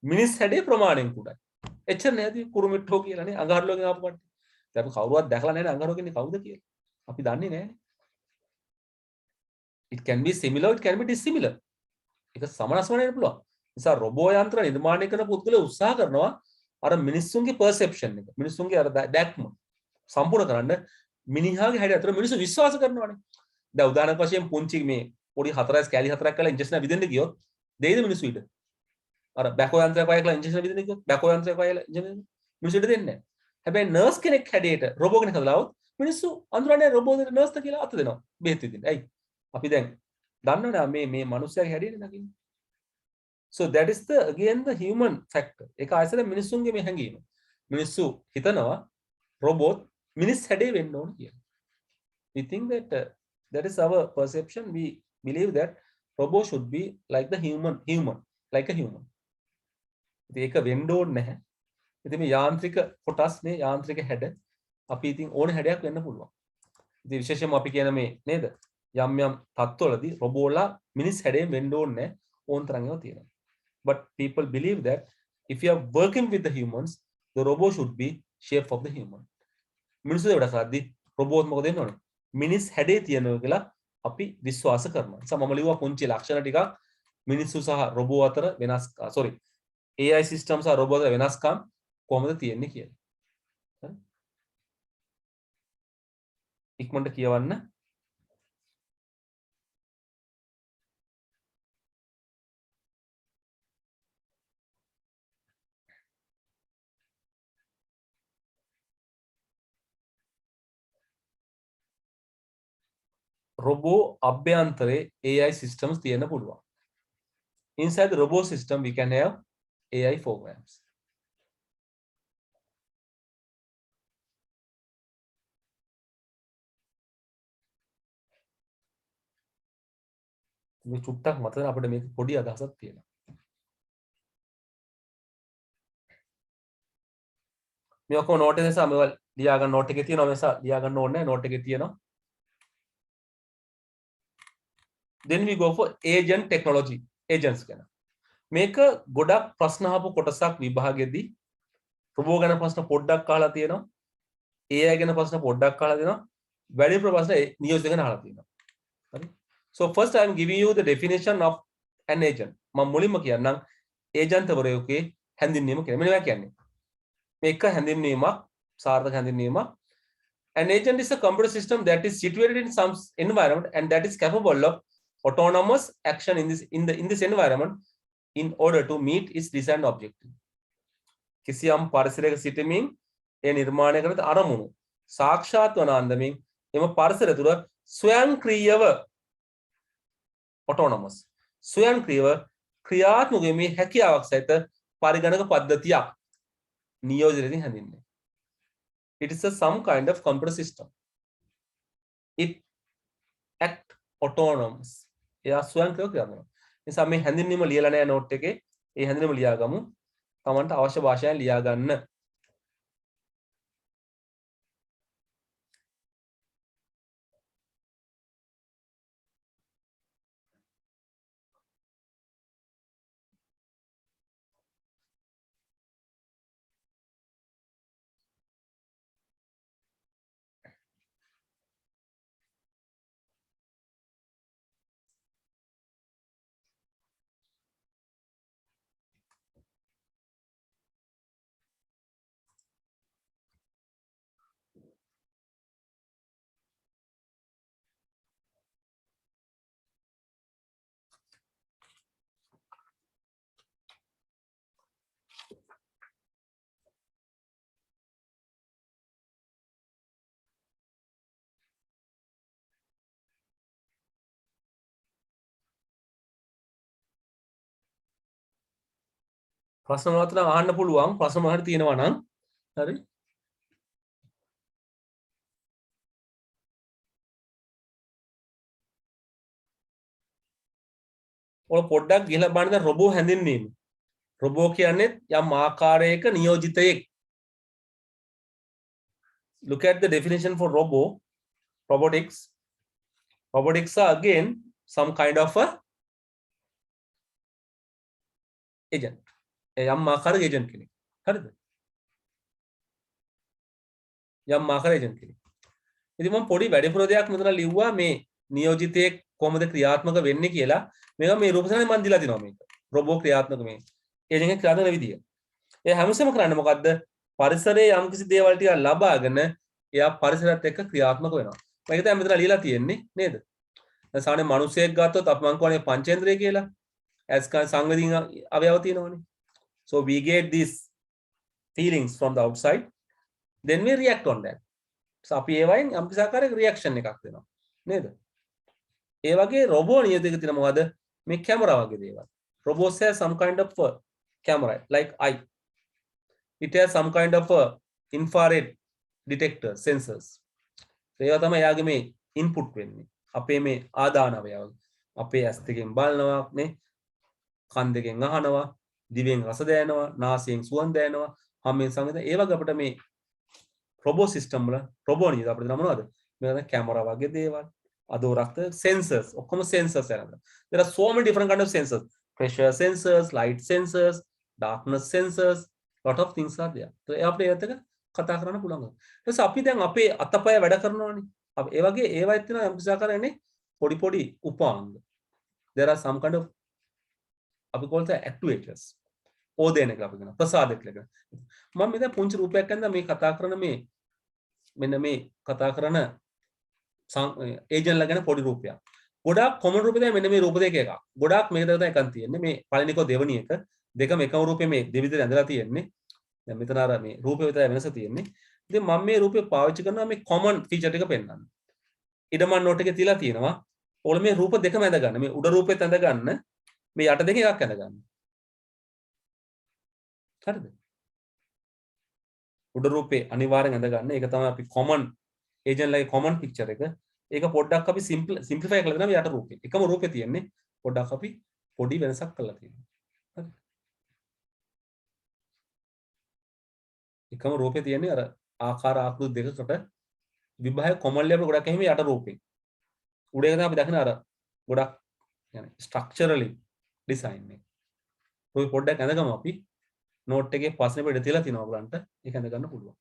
මිනිස් හැඩේ ප්‍රමාණයෙන් කුඩයි එච්චර නේද කුරුමිට්ටෝ කියලා නේ අඟහරුලන් ආපු කට්ටිය දැන් අපි කවුරුවත් දැකලා නැහැ අඟහරුලන් කියන්නේ කවුද කියලා අපි දන්නේ නැහැ it can be similar it can be dissimilar ඒක සමනස්ම වෙන්න පුළුවන් නිසා රොබෝ යන්ත්‍ර නිර්මාණය කරන පුද්ගලයා උත්සාහ කරනවා අර මිනිස්සුන්ගේ perception එක මිනිස්සුන්ගේ අර දැක්ම සම්පූර්ණ කරන්න මිනිහාගේ හැඩය අතර මිනිස්සු විශ්වාස කරනවානේ දැන් උදාහරණයක් වශයෙන් පුංචි මේ පොඩි හතරස් කැලි හතරක් කරලා ඉන්ජෙක්ෂන් විදින්න ගියොත් දෙයිද මිනිස්සු ඊට අර බැකෝ යන්ත්‍රයක් වයලා ඉන්ජෙක්ෂන් විදින්න ගියොත් බැකෝ යන්ත්‍රයක් වයලා ඉන්ජෙක්ෂන් මිනිස්සු ඊට දෙන්නේ නැහැ හැබැයි නර්ස් කෙනෙක් හැඩයට රොබෝ කෙනෙක් හදලාවොත් මිනිස්සු අඳුරන්නේ රොබෝ නර්ස්ට කියලා අත දෙනවා බෙහෙත් විදින්න ඇයි අපි දැන් දන්නවනේ මේ මනුස්සයාගේ හැඩයනේ නගින්නේ so that is the again the human factor ඒක ආයතන මිනිස්සුන්ගේ මේ හැඟීම මිනිස්සු හිතනවා robot මිනිස් හැඩේ වෙන්න ඕන කියලා we think that that is our perception we believe that robot should be like the human like a human ඒක වෙන්න ඕනේ නැහැ ඉතින් මේ යාන්ත්‍රික කොටස් නේ යාන්ත්‍රික හැඩ අපි ඉතින් ඕන හැඩයක් වෙන්න පුළුවන් ඉතින් විශේෂයෙන්ම අපි කියන මේ නේද යම් තත්ත්වවලදී රොබෝලා මිනිස් හැඩයෙන් වෙන්න ඕනේ නැහැ ඕන තරම් ඒවා තියෙනවා but people believe that if you are working with the humans the robot should be shape of the human මිනිස්සු ඒකට කරද්දී රොබෝත් මොකද වෙන්න ඕනේ මිනිස් හැඩේ තියෙනවා කියලා අපි විශ්වාස කරනවා නිසා මම ලියුවා පුංචි ලක්ෂණ ටිකක් මිනිස්සු සහ රොබෝ අතර වෙනස් AI system සහ රොබෝ අතර වෙනස්කම් කොහොමද තියෙන්නේ කියලා හරි ඉක්මනට කියවන්න robot අභ්‍යන්තරේ AI systems තියෙන්න පුළුවන්. Inside the robot system we can have AI programs. මේ චුට්ටක් මතක අපිට මේක පොඩි අදහසක් තියෙනවා. මේ ඔක්කොම නෝට් එකේ නිසා මේවා ලියා ගන්න නෝට් එකේ තියෙනවා මේ නිසා ලියා ගන්න ඕනේ නැහැ නෝට් එකේ තියෙනවා. Then we go for agent technology agents ගැන මේක ගොඩක් ප්‍රශ්න අහපු කොටසක් විභාගෙදී රොබෝ ගැන ප්‍රශ්න පොඩ්ඩක් අහලා තියෙනවා AI ගැන ප්‍රශ්න පොඩ්ඩක් අහලා තියෙනවා වැඩි ප්‍රශ්න නියෝජිත ගැන අහලා තියෙනවා හරි so first I am giving you the definition of an agent මම මුලින්ම කියන්නම් agent වරයෝගේ හැඳින්වීම කියලා මෙන්න මේවා කියන්නේ මේක හැඳින්වීමක් සාර්ථක හැඳින්වීමක් an agent is a computer system that is situated in some environment and that is capable of autonomous action in this environment in order to meet its designed objective. කිසියම් පරිසරයක සිටමින් ඒ නිර්මාණය කරන අරමුණු සාක්ෂාත් වන අන්දමින් එම පරිසරය තුළ ස්වයංක්‍රීයව autonomous ස්වයංක්‍රීයව ක්‍රියාත්මක වීමේ හැකියාවක් සහිත පරිගණක පද්ධතියක් නියෝජනයෙන් හැඳින්වෙන්නේ. It is a some kind of computer system. It act autonomous. එයා ස්වයංක්‍රීයව ක්‍රියාත්මක වෙනවා. නිසා මේ හැඳින්වීම ලියලා නැහැ නෝට් එකේ. ඒ හැඳින්වීම ලියා ගමු. තමන්ට අවශ්‍ය භාෂාවෙන් ලියා ගන්න. ප්‍රශ්න මොනවද නම් අහන්න පුළුවන්. ප්‍රශ්න මොනවද තියෙනවා නම් හරි. ඔය පොඩ්ඩක් ගිහලා බලන්න දැන් රොබෝ හැඳින්වීම. රොබෝ කියන්නේ යම් ආකාරයක නියෝජිතයෙක්. Look at the definition for robotics. Robotics are again some kind of a agent. යම් ආකාරයක agent කෙනෙක්. හරිද? යම් ආකාරයක agent කෙනෙක්. ඉතින් මම පොඩි වැඩිපුර දෙයක් මෙතන ලිව්වා මේ නියෝජිතයෙක් කොහොමද ක්‍රියාත්මක වෙන්නේ කියලා. මේක මේ රූපසරණේ මම දීලා තිනවා මේක. රොබෝ ක්‍රියාත්මක මේ ඒජන්ට් එක ක්‍රියාත්මක වෙන විදිය. ඒ හැමසෙම කරන්නේ මොකද්ද? පරිසරයේ යම්කිසි දේවල් ටික ලබාගෙන එයා පරිසරයත් එක්ක ක්‍රියාත්මක වෙනවා. මේක තමයි මෙතන ලියලා තියෙන්නේ නේද? දැන් සාමාන්‍ය මිනිසෙක් ගත්තොත් අපි මං කියන්නේ පංචේන්ද්‍රය කියලා. ඇස් කන් සංවේදීන අවයව තියෙනවනේ. So we get these feelings from the outside, then we react on that. So අපි ඒවයින් යම්කිසි ආකාරයක රියැක්ෂන් එකක් දෙනවා. නේද? ඒ වගේ රොබෝ නියෝජිතයක තියෙන මොකද? මේ කැමරා වගේ දේවල්. Robots have some kind of camera like eye. It has some kind of infrared detector sensors. ඒවා තමයි යාගේ මේ input වෙන්නේ. අපේ මේ ආදාන අවයව. අපේ ඇස් දෙකෙන් බලනවා නේ. කන් දෙකෙන් අහනවා, දිවෙන් රස දැනෙනවා, නාසයෙන් සුවඳ දැනෙනවා, හමෙන් සංවේද. ඒ වගේ අපිට මේ රොබෝ සිස්ටම් වල රොබෝ නියෝජිත අපිට මොනවද? මේක කැමරා වගේ දේවල්. අදෝරක්ත sensors. ඔක්කොම sensors යනවා. There are so many different kind of sensors. Pressure sensors, light sensors, darkness sensors, lot of things are there. So ඒ අපිට ඒත් එක කතා කරන්න පුළුවන්. ඊට පස්සේ අපි දැන් අපේ අතපය වැඩ කරනවානේ. අපි ඒ වගේ ඒවත් තියෙනවා යම් කිසි ආකාරයනේ පොඩි පොඩි උපාංග. There are some kind of අපි call the actuators. ඕදේන කියලා අපි කියනවා. ප්‍රසාදක කියලා. මම මේ දැන් පුංචි රූපයක් ගන්න මේ කතා කරන මේ මෙන්න මේ කතා කරන ඒජන්ට්ලා ගැන පොඩි රූපයක්. ගොඩාක් කොමන් රූපේ දැන් මෙන්න මේ රූප දෙක එකක්. ගොඩාක් මේක තමයි එකක් තියෙන්නේ. මේ පළවෙනිකෝ දෙවෙනි එක දෙකම එකම රූපේ මේ දෙවිදිහට ඇඳලා තියෙන්නේ. දැන් මෙතන අර මේ රූපේ විතරයි වෙනස තියෙන්නේ. ඉතින් මම මේ රූපේ පාවිච්චි කරනවා මේ කොමන් ෆීචර් ටික පෙන්වන්න. ඉදමන් නෝට් එකේ තියලා තියෙනවා. ඕල මේ රූප දෙකම ඇඳ ගන්න. මේ උඩ රූපෙත් ඇඳ ගන්න. මේ යට දෙකේ එකක් ඇඳ ගන්න. හරිද? උඩ රූපේ අනිවාර්යෙන් ඇඳ ගන්න. ඒක තමයි අපි කොමන් ඒජන්ට්ලාගේ කොමන් පික්චර් එක. ඒක පොඩ්ඩක් අපි සිම්ප්ලිෆයි කරලා දෙනවා යට රූපේ. එකම රූපේ තියෙන්නේ. පොඩ්ඩක් අපි පොඩි වෙනසක් කරලා තියෙනවා. හරි. එකම රූපේ තියෙන්නේ අර ආකාර ආකෘති දෙකකට විභාග කොමන්ලි අපිට ගොඩක් එහෙම යට රූපේ. උඩ එක තමයි අපි දකින අර ගොඩක් يعني ස්ට්‍රක්චරලි ඩිසයින් එක. ඔය පොඩ්ඩක් ඇඳගමු අපි. නෝට් එකේ ප්‍රශ්න පිට තියලා තිනවා ඔයගලන්ට. ඒක ඇඳ ගන්න පුළුවන්.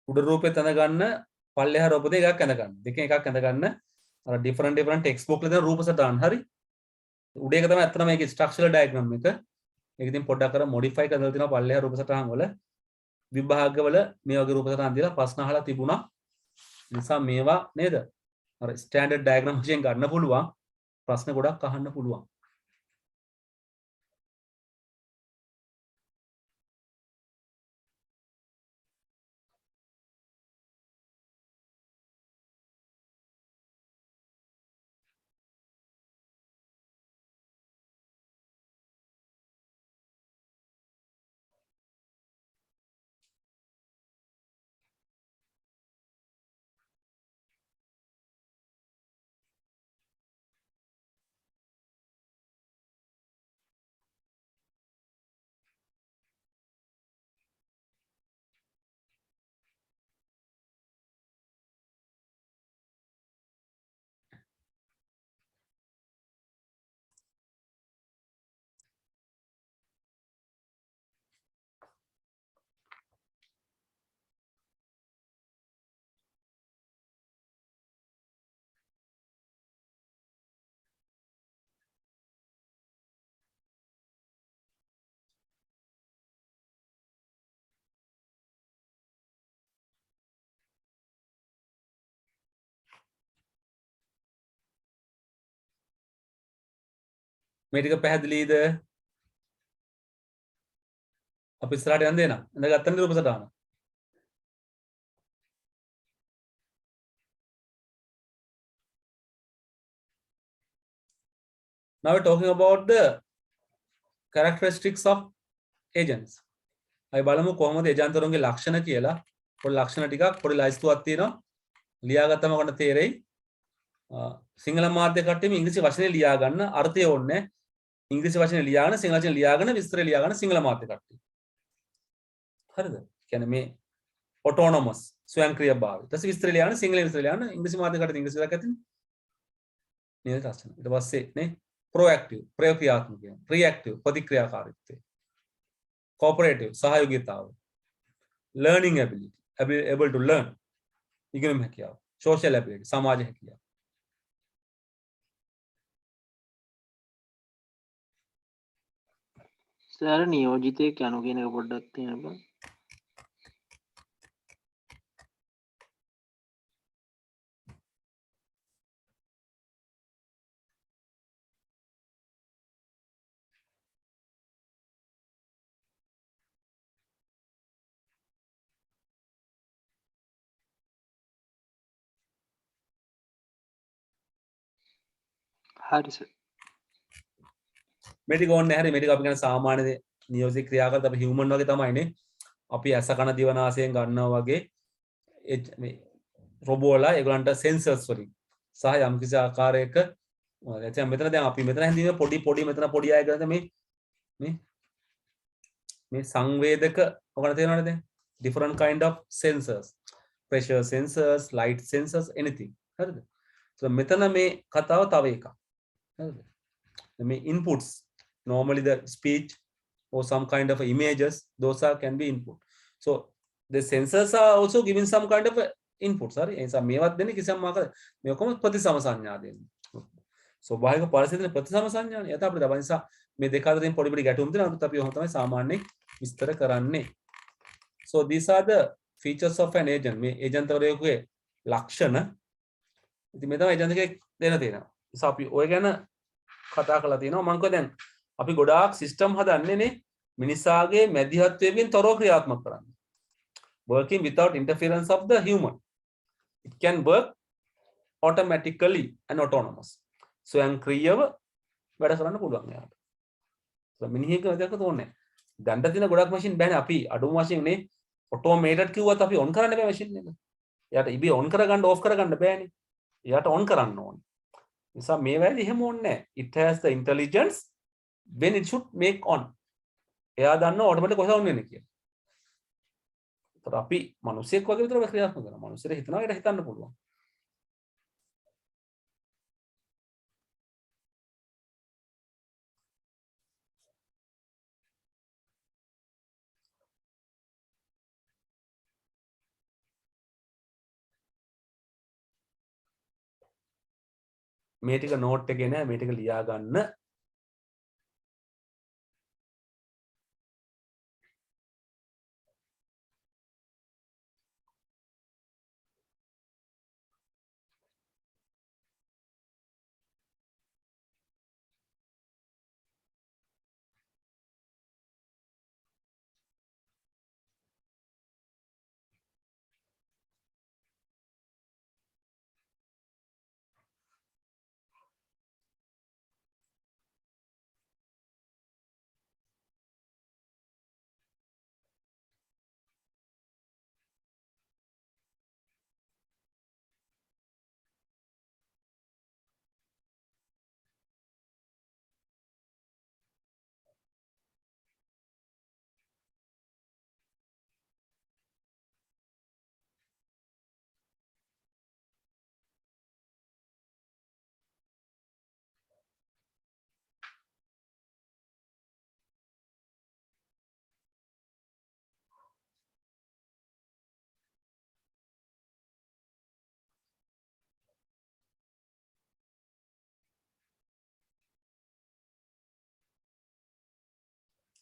උඩ රූපේ තන ගන්න පල්ලෙහා රූපේ එකක් ඇඳ ගන්න. දෙකෙන් එකක් ඇඳ ගන්න. අර ඩිෆරන්ට් ටෙක්ස්ට් බුක් වල තියෙන රූප සටහන් හරි. උඩ එක තමයි අත්තන මේකේ ස්ට්‍රක්චරල් ඩයග්‍රෑම් එක. ඒක ඉතින් පොඩ්ඩක් අර මොඩිෆයි කරලා තියෙනවා පල්ලෙහා රූප සටහන් වල. විභාගවල මේ වගේ රූප සටහන් දීලා ප්‍රශ්න අහලා තිබුණා. නිසා මේවා නේද? අර ස්ටෑන්ඩඩ් ඩයග්‍රෑම් වශයෙන් ගන්න පුළුවන්. ප්‍රශ්න ගොඩක් අහන්න පුළුවන්. මේ ටික පැහැදිලිද? අපි ඉස්සරහට යන්න දෙන්න. ඉඳගත්තනේ රූප සටහන. Now we're talking about the characteristics of agents. අපි බලමු කොහොමද ඒජන්තරුන්ගේ ලක්ෂණ කියලා. පොඩි ලක්ෂණ ටිකක් පොඩි ලයිස්තුවක් තියෙනවා. ලියාගත්තම ඔකට තේරෙයි. සිංහල මාධ්‍ය කට්ටියම ඉංග්‍රීසි වචනේ ලියා ගන්න අර්ථය ඕනේ. ඉංග්‍රීසි වචනේ ලියාගෙන සිංහල වචනේ ලියාගෙන විස්තරය ලියාගෙන සිංහල මාධ්‍ය කට්ටිය. හරිද? කියන්නේ මේ autonomous ස්වයංක්‍රීයභාවය. ඊට පස්සේ විස්තරය ලියාගෙන සිංහල විස්තරය ලියාගෙන ඉංග්‍රීසි මාධ්‍ය කට්ටිය ඉංග්‍රීසි දාලා ඇතිනේ. නේද ලක්ෂණ. ඊට පස්සේ නේ proactive ප්‍රයෝක්‍රියාත්මක කියන. reactive ප්‍රතික්‍රියාකාරීත්වය. cooperative සහයෝගීතාව. learning ability able to learn ඉගෙනුම් හැකියාව. social ability සමාජ හැකියාව. සර් නියෝජිතයෙක් යනු කියන එක පොඩ්ඩක් තියෙන බං. හරි සර්. මේ ටික ඕනේ නැහැ. මේ ටික අපි කියන සාමාන්‍ය නියෝජිත ක්‍රියාකාරී අපි human වගේ තමයිනේ. අපි ඇස කන දිව නාසයෙන් ගන්නවා වගේ මේ රොබෝලා ඒගොල්ලන්ට සෙන්සර්ස් වලින් සහ යම් කිසි ආකාරයක දැන් මෙතන දැන් අපි මෙතන හැඳින්වෙන පොඩි මෙතන පොඩි අය ගන්න මේ සංවේදක ඔකට තේරෙනවද දැන් different kind of sensors pressure sensors light sensors anything හරිද so මෙතන මේ කතාව තව එකක් හරිද මේ inputs normally the speech or some kind of images those are can be input so the sensors are also giving some kind of inputs හරි ඒ නිසා මේවත් දෙන්නේ කිසියම් ආකාරයක මේ ඔක්කොම ප්‍රතිසම සංඥා දෙන්නේ ස්වභාවික පරිසරයේ ප්‍රතිසම සංඥානේ යත අපිට තමයි නිසා මේ දෙක අතරින් පොඩි පොඩි ගැටුම් තියෙනවා අනිත් අපි ඔහොම තමයි සාමාන්‍යයෙන් විස්තර කරන්නේ so these are the features of an agent මේ ඒජන්තවරයෙකුගේ ලක්ෂණ ඉතින් මේ තමයි ඒජන්තකේ දෙන්න තියෙනවා නිසා අපි ඔය ගැන කතා කරලා තියෙනවා මම කිව්වා දැන් අපි ගොඩාක් සිස්ටම් හදන්නේ නේ මිනිසාගේ මැදිහත්වයෙන් තොරව ක්‍රියාත්මක කරන්න working without interference of the human it can work automatically and autonomous ස්වයංක්‍රීයව වැඩ කරන්න පුළුවන් යාට so මිනිහෙක් වැඩක් තෝරන්නේ දැන්ට තියෙන ගොඩක් මැෂින් බෑනේ අපි අඩුම වශයෙන් නේ ඔටෝමේටඩ් කිව්වත් අපි ඔන් කරන්න බෑ මැෂින් එක එයාට ඉබේ ඔන් කරගන්න ඕෆ් කරගන්න බෑනේ එයාට ඔන් කරන්න ඕනේ නිසා මේ වැඩි එහෙම ඕනේ නැහැ it has the intelligence when it should make on එයා දන්නවා ඔටෝමැටික් කොහොමද ඔන් වෙන්නේ කියලා ඒතර අපි මිනිස්සෙක් වගේ විතර ක්‍රියාත්මක කරනවා මිනිස්සුන්ට හිතනවා ඒකට හිතන්න පුළුවන් මේ ටික නෝට් එකේ නෑ මේ ටික ලියා ගන්න.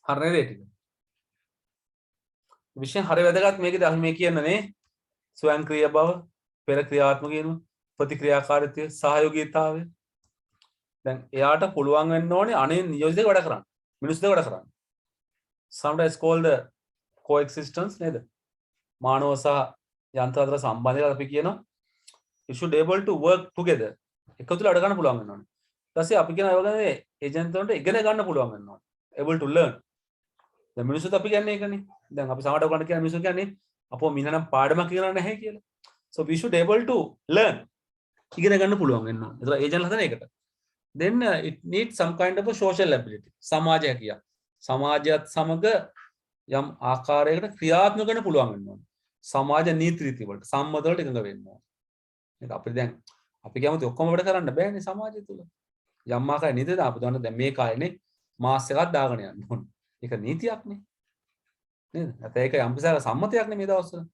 හරි නේද ටික? විශේෂයෙන් හරි වැදගත් මේකද අපි මේ කියන්නේ ස්වයංක්‍රීය බව, පෙර ක්‍රියාත්මක වීම, ප්‍රතික්‍රියාකාරීත්වය, සහයෝගීතාවය. දැන් එයාට පුළුවන් වෙන්න ඕනේ අනේ නියෝජිතව වැඩ කරන්න. මිනිස්සුද වැඩ කරන්න. Sometimes called the coexistence නේද? මානව සහ යන්ත්‍ර අතර සම්බන්ධය අපි කියනවා you should able to work together. එකතුලා වැඩ ගන්න පුළුවන් වෙන්න ඕනේ. ඊට පස්සේ අපි කියන අය වගේ ඒජන්ට් වලට ඉගෙන ගන්න පුළුවන් වෙන්න ඕනේ. able to learn. දැන් මිනිස්සුත් අපි කියන්නේ ඒකනේ. දැන් අපි සමහරව ගන්න කියන මිනිස්සු කියන්නේ අපෝ මිනනම් පාඩමක් කියලා නැහැ කියලා. So we should able to learn. ඉගෙන ගන්න පුළුවන් වෙන්න ඕනේ. ඒතර ඒජන්ට් හදන එකට. Then it needs some kind of a social ability. සමාජ හැකියාව. සමාජයත් සමග යම් ආකාරයකට ක්‍රියාත්මක වෙන්න පුළුවන් වෙන්න ඕනේ. සමාජ නීති රීති වලට සම්මත වලට එකඟ වෙන්න ඕනේ. ඒක අපිට දැන් අපි කැමති ඔක්කොම වැඩ කරන්න බෑනේ සමාජය තුල. යම් ආකාරයක නීතිද අපි දන්න දැන් මේ කාලේනේ මාස් එකක් දාගෙන යන්න ඕනේ. ඒක නීතියක්නේ. නේද? නැත්නම් ඒක යම් කිසි සම්මතයක්නේ මේ දවස්වල.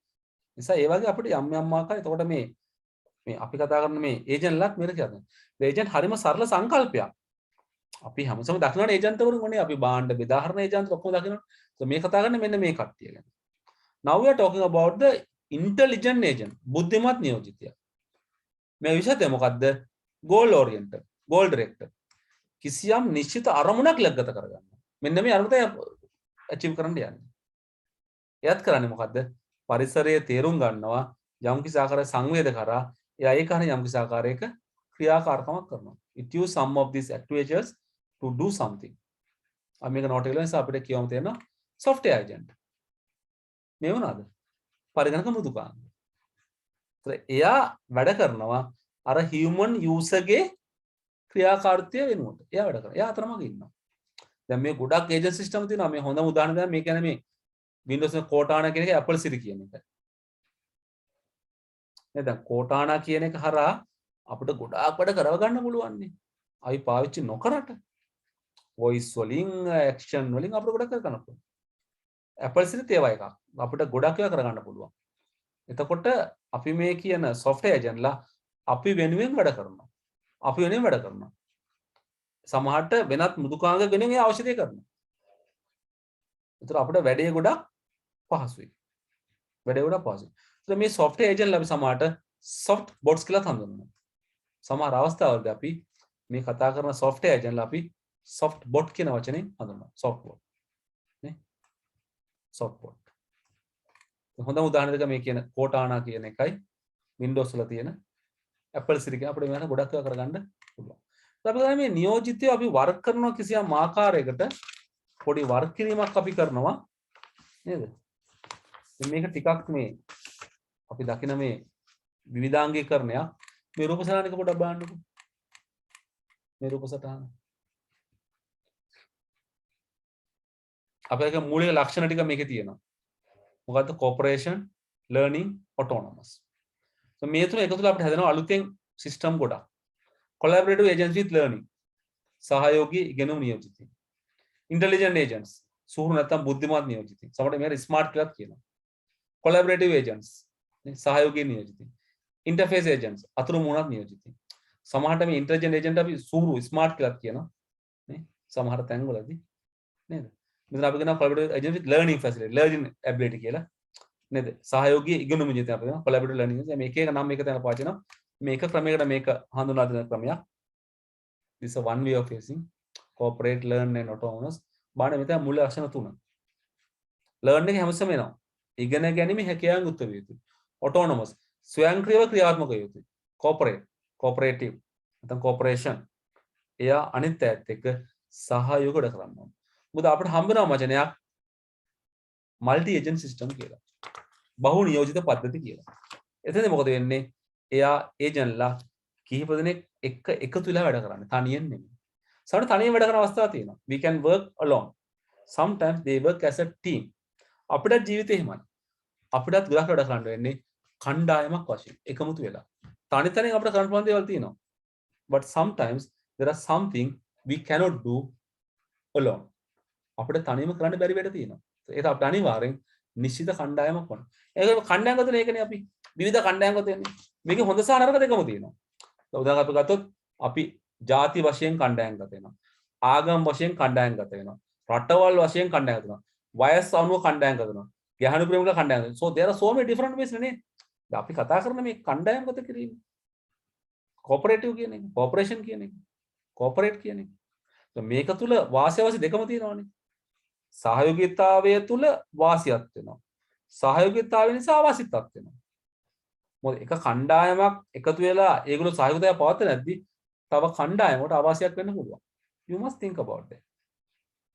නිසා ඒ වගේ අපිට යම් යම් ආකාරය එතකොට මේ අපි කතා කරන මේ ඒජන්ට්ලාත් මේක කියන්නේ. ඒජන්ට් හරිම සරල සංකල්පයක්. අපි හැමසම දකින්න ඒජන්ට්වරුන් ඕනේ අපි බාණ්ඩ බෙදාහරන ඒජන්ට් ඔක්කොම දකින්න. So මේ කතා කරන්නේ මෙන්න මේ කට්ටිය ගැන. Now we are talking about the intelligent agent. බුද්ධිමත් නියෝජිතයා. මේ විෂයය මොකද්ද? goal oriented, goal directed. කිසියම් නිශ්චිත අරමුණක් ලැබගත කරගන්න. මෙන්න මේ අරමුණ achieve කරන්න යන්නේ. එයත් කරන්නේ මොකද්ද? පරිසරයේ තේරුම් ගන්නවා යම් කිසි ආකාරයක සංවේද කරා එයා ඒක හරිය යම් කිසි ආකාරයක ක්‍රියාකාරකමක් කරනවා. It use some of these actuators to do something. මේක නෝට් එකේ නිසා අපිට කියවම තියෙනවා software agent. මේ මොනවාද? පරිගණක මෘදුකාංග. එයා වැඩ කරනවා අර human user ගේ ක්‍රියාකාරීත්වය වෙනුවට. එයා වැඩ කරනවා. එයා අතරමඟ ඉන්නවා. දැන් මේ ගොඩක් ඒජන්ට් සිස්ටම් තියෙනවා. මේ හොඳම උදාහරණය තමයි මේ කියන්නේ මේ Windows Cortana කියන එක Apple Siri කියන එක. නේද? Cortana කියන එක හරහා අපිට ගොඩාක් වැඩ කරව ගන්න පුළුවන් නේ. අපි පාවිච්චි නොකරට voice වලින් action වලින් අපිට ගොඩක් කර ගන්න පුළුවන්. Apple Siri ඒවා එකක්. අපිට ගොඩක් ඒවා කර ගන්න පුළුවන්. එතකොට අපි මේ කියන software agentලා අපි වෙනුවෙන් වැඩ කරනවා. අපි වෙනුවෙන් වැඩ කරනවා. සමහරට වෙනත් මෘදුකාංග වෙනුවෙන් ඒ අවශ්‍ය දේ කරනවා. ඒතර අපිට වැඩේ ගොඩක් පහසුයි. වැඩේ ගොඩක් පහසුයි. ඒතර මේ software agentලා අපි සමහරට soft bots කියලා හඳුන්වනවා. සමහර අවස්ථාවලදී අපි මේ කතා කරන software agentලා අපි soft bot කියන වචනේ හඳුන්වනවා. soft bot. නේ? soft bot. හොඳම උදාහරණයක් මේ කියන Cortana කියන එකයි Windows වල තියෙන Apple Siri කියන අපිට මේකට ගොඩක් ඒවා කරගන්න පුළුවන්. අපි ගන්න මේ නියෝජිතය අපි වර්ක් කරනවා කිසියම් ආකාරයකට පොඩි වර්ක් කිරීමක් අපි කරනවා නේද? මේක ටිකක් මේ අපි දකින මේ විවිධාංගීකරණයක් මේ රූප සටහනක පොඩ්ඩක් බලන්නකෝ. මේ රූප සටහන. අපේ මූලික ලක්ෂණ ටික මේකේ තියෙනවා. මොකද්ද? cooperation, learning, autonomous. So මේ තුන එකතු කරලා අපිට හැදෙනවා අලුතෙන් සිස්ටම් ගොඩක්. collaborative agents with learning. සහයෝගී ඉගෙනුම් නියෝජිතයින්. intelligent agents. සූහු නැත්නම් බුද්ධිමත් නියෝජිතයින්. සමහරවිට මේකට smart කියලාත් කියනවා. collaborative agents. සහයෝගී නියෝජිතයින්. interface agents. අතුරු මුණක් නියෝජිතයින්. සමහරට මේ ඉන්ටෙලිජන්ට් ඒජන්ට් අපි සූරු ස්මාර්ට් කියලා කියනවා නේ සමහර තැන්වලදී නේද මෙතන අපි කියනවා collaborative agent with learning facility learning ability කියලා නේද සහයෝගී ඉගෙනුම විදිහට අපි කියනවා collaborative learning මේක එක නම් මේක තැන පාවිච්චි කරනවා මේක ක්‍රමයකට මේක හඳුන්වා දෙන ක්‍රමයක් this is one way of using cooperate learn and autonomous බාන මෙතන මූල ලක්ෂණ තුන learn එක හැමසම එනවා ඉගෙන ගැනීම හැකියාවෙන් යුක්ත විය යුතුයි autonomous ස්වයංක්‍රීයව ක්‍රියාත්මක විය යුතුයි cooperate cooperative නැත්නම් cooperation එයා අනිත් පැත්ත එක්ක සහයෝගය කරනවා මොකද අපිට හම්බ වෙනවා වචනයක් multi agent system කියලා බහු නියෝජිත පද්ධති කියලා එතනදී මොකද වෙන්නේ එයා ඒජන්ට්ලා කිහිප දෙනෙක් එකතු වෙලා වැඩ කරන්නේ තනියෙන් නෙමෙයි සමහර තනියෙන් වැඩ කරන අවස්ථා තියෙනවා we can work alone sometimes they work as a team අපිට ජීවිතේ එහෙමයි අපිටත් ගොඩක් වැඩ කරන්න වෙන්නේ කණ්ඩායමක් වශයෙන් එකමුතු වෙලා තනි තනියෙන් අපිට කරන්න පුළුවන් දේවල් තියෙනවා but sometimes there are something we cannot do alone අපිට තනියම කරන්න බැරි වැඩ තියෙනවා ඒක අපිට අනිවාර්යෙන් නිශ්චිත කණ්ඩායමක් ඕන ඒක කණ්ඩායම් ගත ඒකනේ අපි විවිධ කණ්ඩායම් ගත වෙන්නේ මේකේ හොඳ සහ නරක දෙකම තියෙනවා උදාහරණයක් අපි ගත්තොත් අපි ಜಾති වශයෙන් කණ්ඩායම් ගත වෙනවා ආගම් වශයෙන් කණ්ඩායම් ගත වෙනවා රටවල් වශයෙන් කණ්ඩායම් ගත වෙනවා වයස් අනුව කණ්ඩායම් ගත වෙනවා ගැහණු ප්‍රේමික කණ්ඩායම් so there are so many different ways නේ අපි කතා කරන මේ කණ්ඩායම් ගත කිරීම cooperative කියන එක cooperation කියන එක cooperate කියන එක so මේක තුල වාසිය අවශ්‍ය දෙකම තියෙනවානේ සහයෝගීතාවය තුල වාසියක් වෙනවා සහයෝගීතාවය නිසා අවාසිතක් වෙනවා මොකද එක කණ්ඩායමක් එකතු වෙලා ඒගොල්ලෝ සහයෝගිතාවය පවත්වන්නේ නැද්දි තව කණ්ඩායමකට අවාසියක් වෙන්න පුළුවන් you must think about that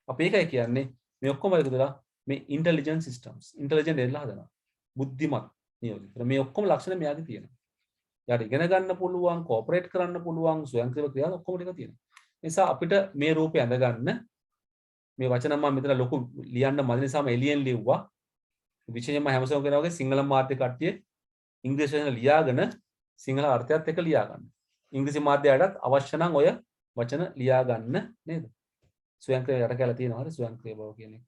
අපි ඒකයි කියන්නේ මේ ඔක්කොම එකතුලා මේ intelligent systems intelligent එල්ලා හදනවා බුද්ධිමත් නියෝජිත මේ ඔක්කොම ලක්ෂණ මෙයාගේ තියෙනවා යාට ඉගෙන ගන්න පුළුවන් කෝපරේට් කරන්න පුළුවන් ස්වයංක්‍රීය ක්‍රියා ඔක්කොම ටික තියෙනවා නිසා අපිට මේ රූපය අඳ ගන්න මේ වචන මම මෙතන ලොකු ලියන්න මදි නිසාම එලියෙන් ලිව්වා විශේෂයෙන්ම හැමසම කරනවා වගේ සිංහල මාධ්‍ය කට්ටිය ඉංග්‍රීසි වචන ලියාගෙන සිංහල අර්ථයත් එක්ක ලියා ගන්න. ඉංග්‍රීසි මාධ්‍යයටත් අවශ්‍ය නම් ඔය වචන ලියා ගන්න නේද? ස්වයංක්‍රීය යට කියලා තියෙනවා හරි ස්වයංක්‍රීය බව කියන්නේ.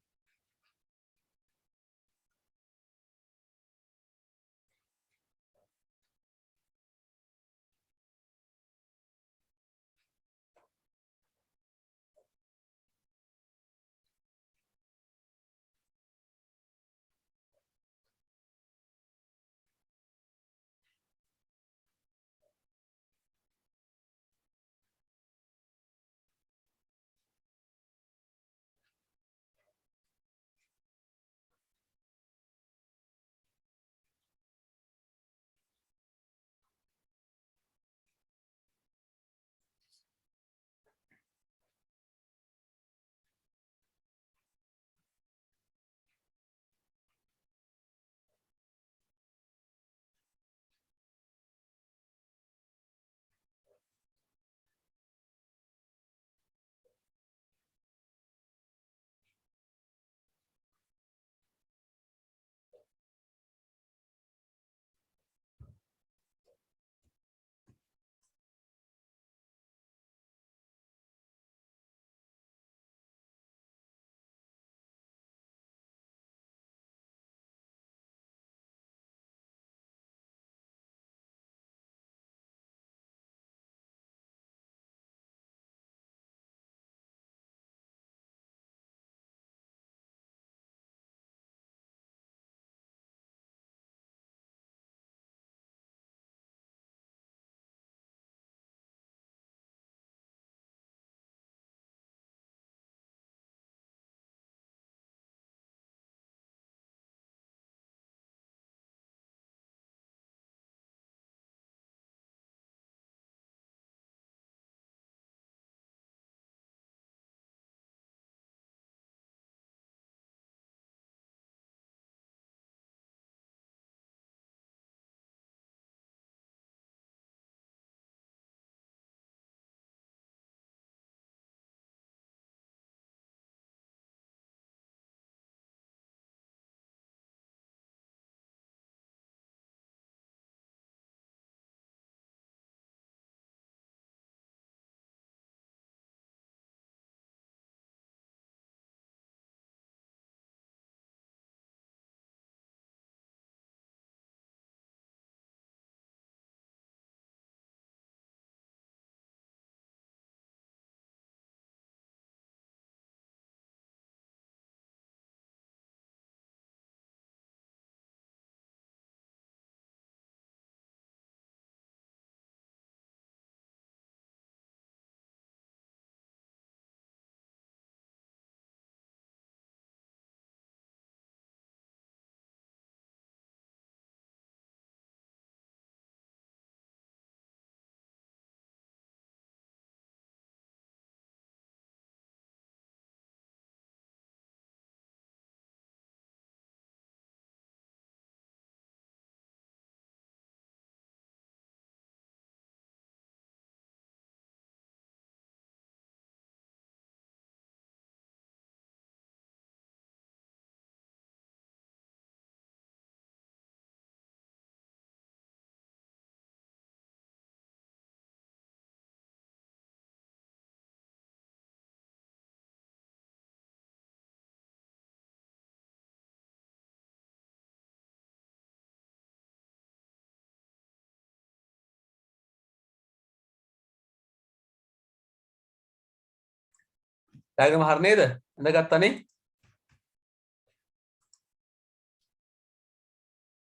ඩයග්‍රෑම් හරි නේද? අඳගත්තනේ.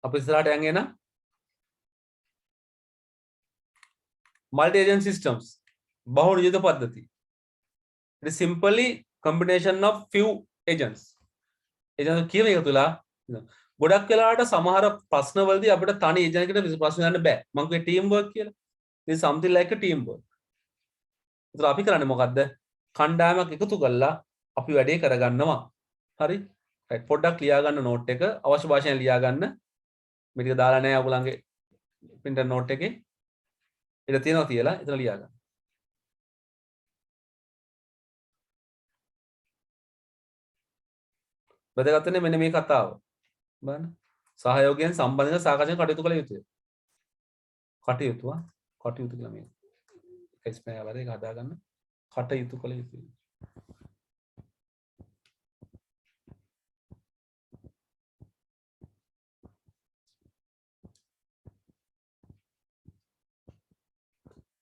අපි ඉස්සරහට යන් එන multi agent systems බහුල යුද පද්ධති. It is simply combination of few agents. agent කියන එක තුල ගොඩක් වෙලාවට සමහර ප්‍රශ්න වලදී අපිට තනි agent එකට ප්‍රශ්න ගන්න බෑ. මම කිව්වේ team work කියලා. It is something like a team work. ඒතර අපි කරන්නේ මොකද්ද? කණ්ඩායමක් එකතු කරලා අපි වැඩේ කරගන්නවා. හරි? right පොඩ්ඩක් ලියා ගන්න note එක අවශ්‍ය භාෂාවෙන් ලියා ගන්න. මේ ටික දාලා නැහැ ඔයගොල්ලන්ගේ printer note එකේ. ඉත තියෙනවා කියලා එතන ලියා ගන්න. වැදගත් වෙන්නේ මෙන්න මේ කතාව. බලන්න. සහයෝගයෙන් සම්බන්ධව සාකච්ඡා කටයුතු කළ යුතුය. කටයුතු කියලා මේ එක්ස්ප්ලයින් වල ඒක හදා ගන්න. කටයුතු කළ යුතුය.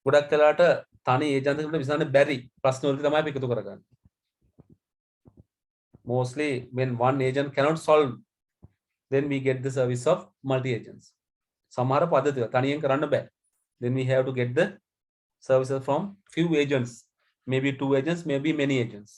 ගොඩක් වෙලාවට තනි ඒජන්ට් කෙනෙකුට විසඳන්න බැරි ප්‍රශ්න වලදී තමයි අපි එකතු කරගන්නේ. Mostly when one agent cannot solve, then we get the service of multi agents. සමහර පද්ධතිය තනියෙන් කරන්න බෑ. Then we have to get the services from few agents, maybe 2 agents, maybe many agents.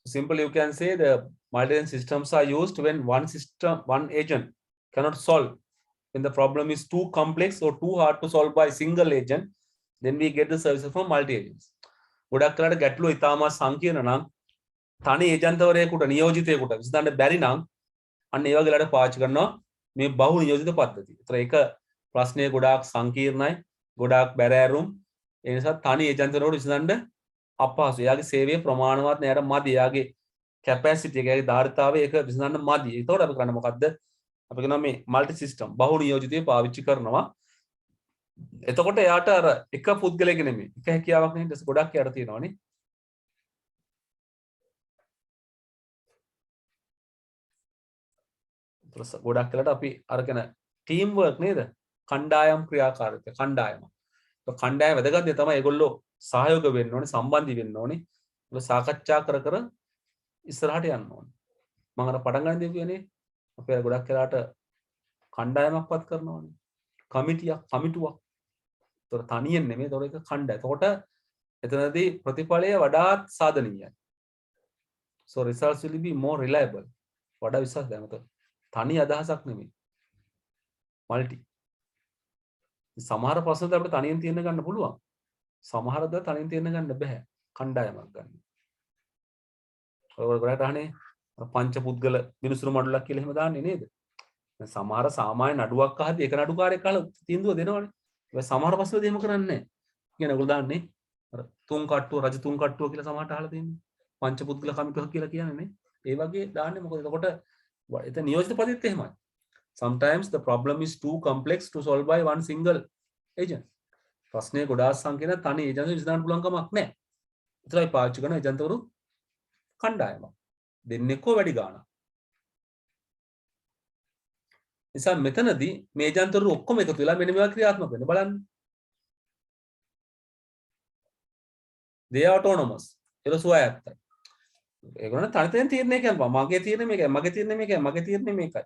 Simple, you can say the multi-agent systems are used when one agent cannot solve. When the problem is too complex or too hard to solve by single agent, then we get the services from multi-agents. ගොඩක් කරලා ගැටලුව ඉතාමත් සංකීර්ණ නම් තනි ඒජන්තවරයෙකුට නියෝජිතයෙකුට විසඳන්න බැරි නම් අන්න ඒ වගේ වෙලාවට පාවිච්චි කරනවා මේ බහු නියෝජිත පද්ධතිය. ඒතර ඒක ප්‍රශ්නය ගොඩාක් සංකීර්ණයි, ගොඩාක් බැරෑරුම්. ඒ නිසා තනි ඒජන්තවරයෙකුට විසඳන්න අපහසුයි. එයාගේ සේවය ප්‍රමාණවත් නෑර මදි. එයාගේ කැපැසිටි එක, එයාගේ ධාරිතාවය ඒක විසඳන්න මදි. ඒතකොට අපි කරන්නේ මොකද්ද? අපි කියනවා මේ මල්ටි සිස්ටම් බහු නියෝජිතය පාවිච්චි කරනවා. එතකොට එයාට අර එක පුද්ගලයෙක් නෙමෙයි, එක හැකියාවක් නෙමෙයි, ඊට ගොඩක් යට තියෙනවානේ. ගොඩක් වෙලාවට අපි අර කියන ටීම් වර්ක් නේද? කණ්ඩායම් ක්‍රියාකාරීත්වය, කණ්ඩායම. તો කණ්ඩායම වැදගත් දේ තමයි ඒගොල්ලෝ සහයෝග වෙන්න ඕනේ, සම්බන්ධි වෙන්න ඕනේ. ඒක සාකච්ඡා කර කර ඉස්සරහට යන්න ඕනේ. මම අර පටන් ගන්න දේ කියන්නේ අපි අර ගොඩක් වෙලාවට කණ්ඩායමක්වත් කරනවානේ. කමිටුවක්. ඒතර තනියෙන් නෙමෙයි. ඒතර ඒක කණ්ඩායම. එතකොට එතනදී ප්‍රතිඵලය වඩාත් සාධනීයයි. So results will be more reliable. වඩා විශ්වාසයි. දැන් තනි අදහසක් නෙමෙයි. මල්ටි. සමහර ප්‍රශ්න අපිට තනියෙන් තීරණ ගන්න පුළුවන්. සමහර දා තනියෙන් තීරණ ගන්න බෑ. කණ්ඩායමක් ගන්න. ඔයගොල්ලෝ ගොඩක් අහන්නේ පංච පුද්ගල විනිසුරු මඩුලක් කියලා එහෙම දාන්නේ නේද? දැන් සමහර සාමාන්‍ය නඩුවක් අහද්දී එක නඩුකාරයෙක් අහලා තීන්දුව දෙනවනේ. ඒ සමහර ප්‍රශ්න දෙහිම කරන්නේ නැහැ. කියන ඔයගොල්ලෝ දාන්නේ අර තුන් කට්ටුව රජ තුන් කට්ටුව කියලා සමහරට අහලා තියෙන්නේ. පංච පුද්ගල කමිටුවක් කියලා කියන්නේ නේ. ඒ වගේ දාන්නේ මොකද එතකොට එතන නියෝජිත පදෙත් එහෙමයි. Sometimes the problem is too complex to solve by one single agent. ප්‍රශ්නේ ගොඩාක් සංකීර්ණ තනි ඒජන්ට් විසඳන්න පුළුවන් කමක් නැහැ. ඒතරයි පාවිච්චි කරන ඒජන්ට්වරු කණ්ඩායමක්. දෙන්නෙක්ව වැඩි ගාණක්. නිසා මෙතනදී මේ ඒජන්ට්වරු ඔක්කොම එකතු වෙලා මෙන්න මේවා ක්‍රියාත්මක වෙන්න බලන්න. they are autonomous. ඒක සුවයත්තයි. ඒගොල්ලෝ තනියෙන් තීරණය කරනවා. මගේ තීරණය මේකයි, මගේ තීරණය මේකයි, මගේ තීරණය මේකයි.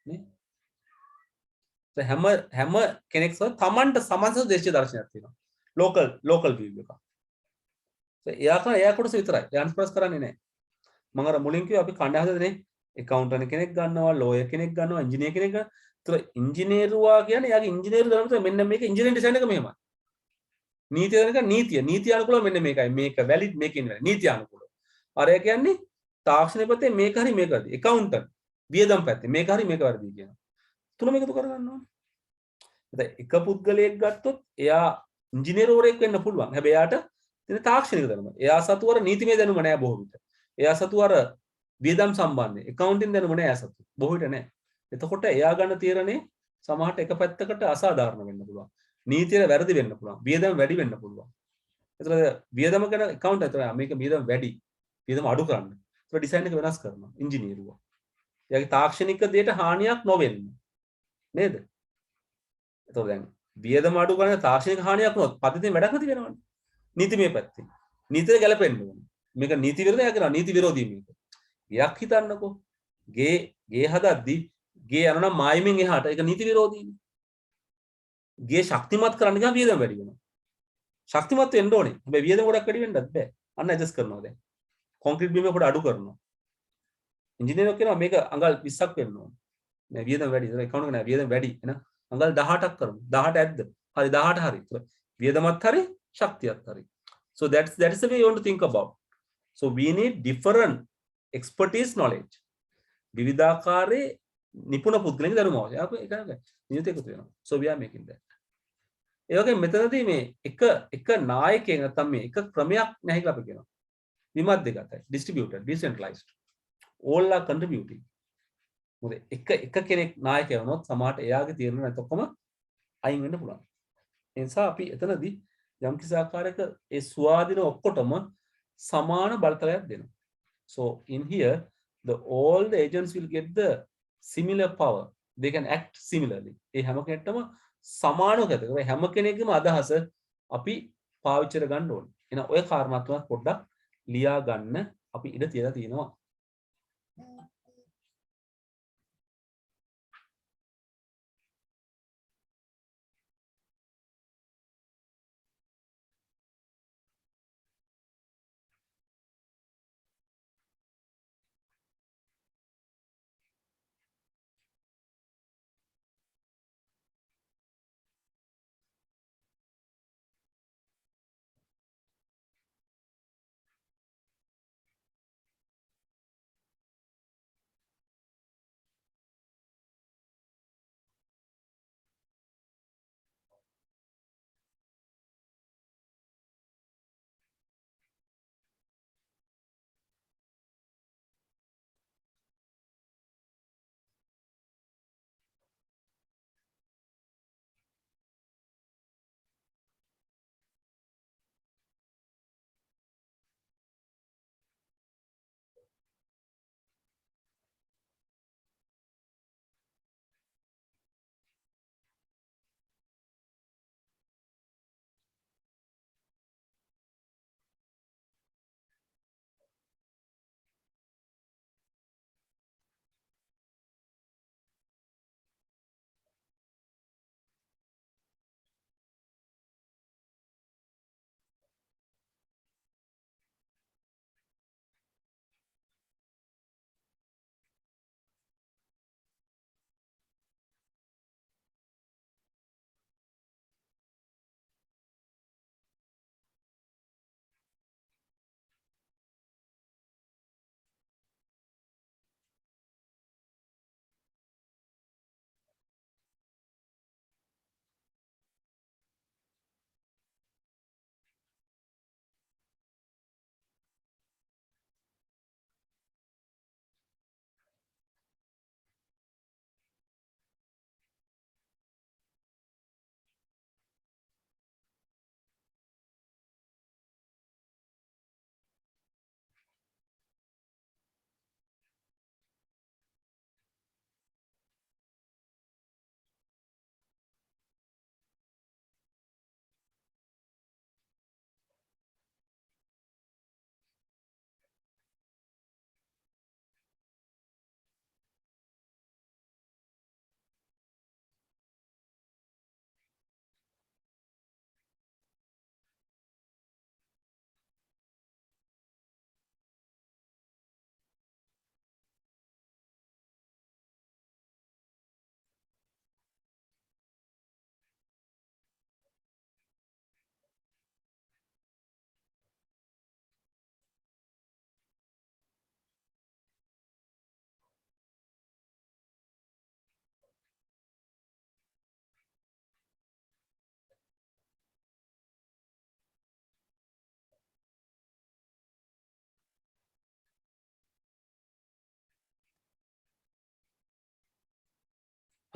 නේ? හැම කෙනෙක්ම තමන්ට සමන්ස දේශීය දර්ශනයක් තියෙනවා. ලෝකල් view එකක්. එයා කොටස විතරයි. එයාන්ස්ප්‍රස් කරන්නේ නැහැ. මම අර මුලින් කිව්වා අපි කණ්ඩායම හදන්නේ accountant කෙනෙක් ගන්නවා, lawyer කෙනෙක් ගන්නවා, engineer කෙනෙක් ගන්නවා. ඒතර ඉංජිනේරුවා කියන්නේ එයාගේ ඉංජිනේරු දැනුම මෙන්න මේක ඉංජිනේරින් ඩිසයින් එක මෙහෙමයි. නීතිය දැනක නීති අනුකූලව මෙන්න මේකයි. මේක වැලිඩ් මේක ඉන්නේ නීති අනුකූලව. අර ඒ කියන්නේ තාක්ෂණික පැත්තේ මේක හරි මේක වැරදි. accountant වියදම් පැත්තේ මේක හරි මේක වැරදි කියනවා. තුනම එකතු කරගන්න ඕනේ. දැන් එක පුද්ගලයෙක් ගත්තොත් එයා ඉංජිනේරුවරයෙක් වෙන්න පුළුවන්. හැබැයි එයාට තියෙන තාක්ෂණික දැනුම. එයා සතු අර නීතිමය දැනුම නෑ බොහෝ විට. එයා සතු අර වියදම් සම්බන්ධයෙන් accounting දැනුම නෑ එයා සතු. බොහෝ විට නෑ. එතකොට එයා ගන්න තීරණේ සමහරට එක පැත්තකට අසාධාරණ වෙන්න පුළුවන්. නීතිය වැරදි වෙන්න පුළුවන්. වියදම් වැඩි වෙන්න පුළුවන්. ඒතර වියදම ගැන accountant අතර මේක වියදම් වැඩි. වියදම අඩු කරන්න. ඒතර ඩිසයින් එක වෙනස් කරනවා ඉංජිනේරුවා. එයාගේ තාක්ෂණික දෙයට හානියක් නොවෙන්න. නේද? එතකොට දැන් වියදම අඩු කරන තාක්ෂණික හානියක් වුණොත් පද්ධතියෙන් වැඩක් නැති වෙනවනේ. නීතිමය පැත්තේ. නීතිය ගැලපෙන්න ඕනේ. මේක නීති විරෝධයක් කරනවා. නීති විරෝධී මේක. ගයක් හිතන්නකෝ. ගේ හදද්දී ගේ යනවා නම් මායිමෙන් එහාට ඒක නීති විරෝධීනේ. ගේ ශක්තිමත් කරන්න ගියාම වියදම වැඩි වෙනවා. ශක්තිමත් වෙන්න ඕනේ. හැබැයි වියදම ගොඩක් වැඩි වෙන්නත් බෑ. අන්න ඇඩ්ජස්ට් කරනවා දැන්. කොන්ක්‍රීට් බීම කොට අඩු කරනවා. ඉංජිනේරුවෝ කියනවා මේක අඟල් 20ක් වෙන්න ඕනේ. නෑ වියදම වැඩි. ඒක account එක නෑ වියදම වැඩි. එහෙනම් අඟල් 18ක් කරමු. 18 ඇද්ද? හරි 18 හරි. වියදමත් හරි ශක්තියත් හරි. So that is the way you want to think about. So we need different expertise knowledge. විවිධාකාරයේ නිපුණ පුද්ගලයන්ගේ දැනුම අවශ්‍යයි. අපි ඒක නියුත් එකතු වෙනවා. So we are making that. ඒ වගේ මෙතනදී මේ එක නායකයෙක් නැත්නම් මේ එක ක්‍රමයක් නැහැ කියලා අපි කියනවා. විමධ්‍යගතයි, distributed, decentralized. All are contributing. මොකද එක කෙනෙක් නායකයා වුණොත් සමහරට එයාගේ තීරණ නැත් ඔක්කොම අයින් වෙන්න පුළුවන්. ඒ නිසා අපි එතනදී යම් කිසි ආකාරයක ඒ ස්වාධීන ඔක්කොටම සමාන බලතලයක් දෙනවා. So in here all the agents will get the similar power. They can act similarly. ඒ හැම කෙනෙක්ටම සමානව කරගන්න. ඒ හැම කෙනෙක්ගේම අදහස අපි පාවිච්චි කර ගන්න ඕනේ. එහෙනම් ඔය කාරණා තුනක් පොඩ්ඩක් ලියා ගන්න අපි ඉඩ තියලා තියෙනවා.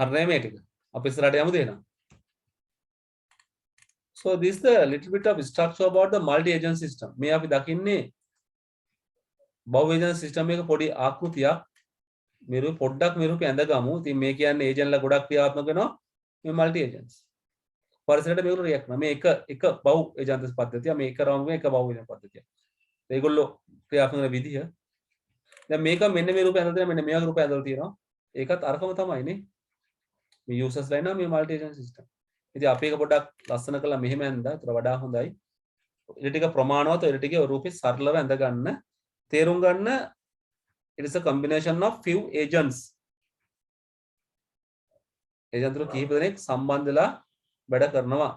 හරිනේ මේ ටික. අපි ඉස්සරහට යමුද එහෙනම්? So this is the little bit of structure about the multi agent system. මේ අපි දකින්නේ බහුව agent system එක පොඩි ආකෘතියක්. මෙරු පොඩ්ඩක් මෙරුක ඇඳගමු. ඉතින් මේ කියන්නේ ඒජන්ට්ලා ගොඩක් ක්‍රියාත්මක වෙනවා මේ multi agents. පරිසරයට මේගොල්ලෝ රියැක්ට් කරනවා. මේ එක බහු ඒජන්ට් පද්ධතිය, මේ එක රවුම් එක බහු ඒජන්ට් පද්ධතිය. ඒගොල්ලෝ ක්‍රියාත්මක වෙන විදිහ. දැන් මේක මෙන්න මේ රූපය ඇඳලා තියෙනවා, මෙන්න මේ වගේ රූපය ඇඳලා තියෙනවා. ඒකත් අරකම තමයි නේ. මේ users ලා ඉන්නවා මේ multi agent system. ඉතින් අපි එක පොඩ්ඩක් ලස්සන කරලා මෙහෙම ඇඳලා ඒතර වඩා හොඳයි. ඊට ටික ප්‍රමාණවත් ඊට ටික රූපේ සරලව ඇඳ ගන්න. තේරුම් ගන්න it is a combination of few agents. Agent වල කිහිප දෙනෙක් සම්බන්ධ වෙලා වැඩ කරනවා.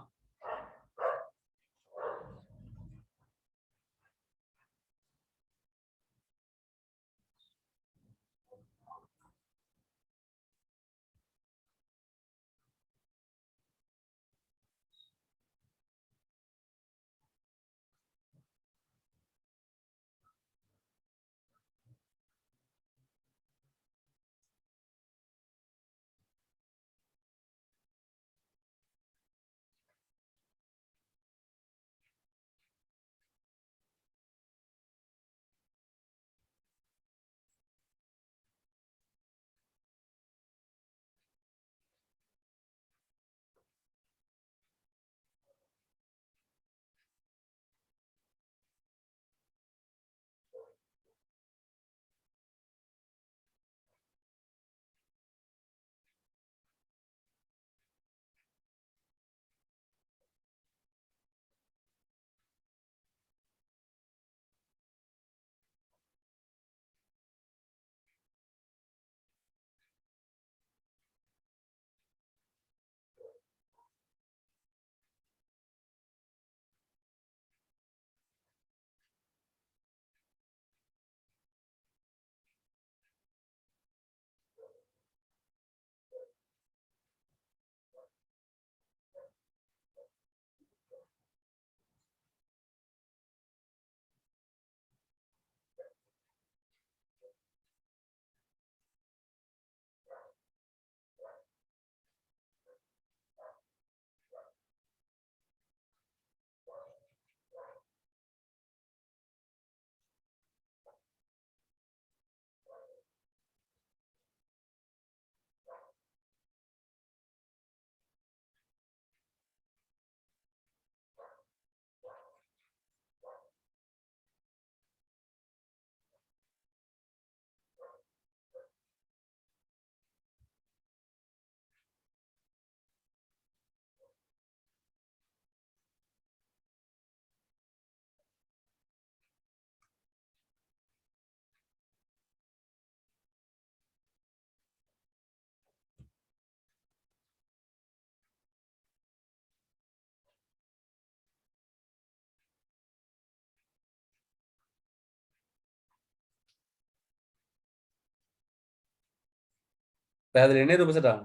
පැහැදිලි නේ රූප සටහන?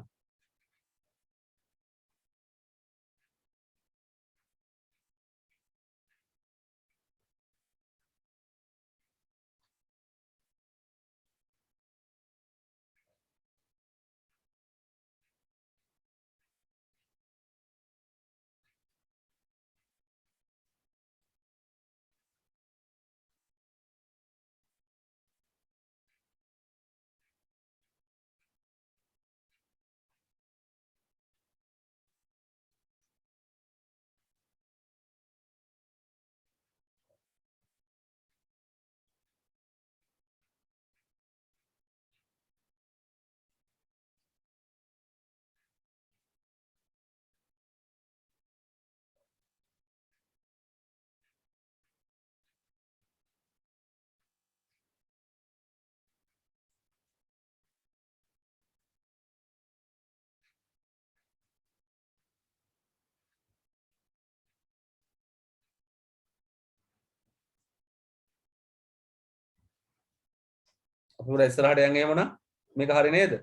අපි උඩ ඉස්සරහට යන් එහෙමනම් මේක හරි නේද?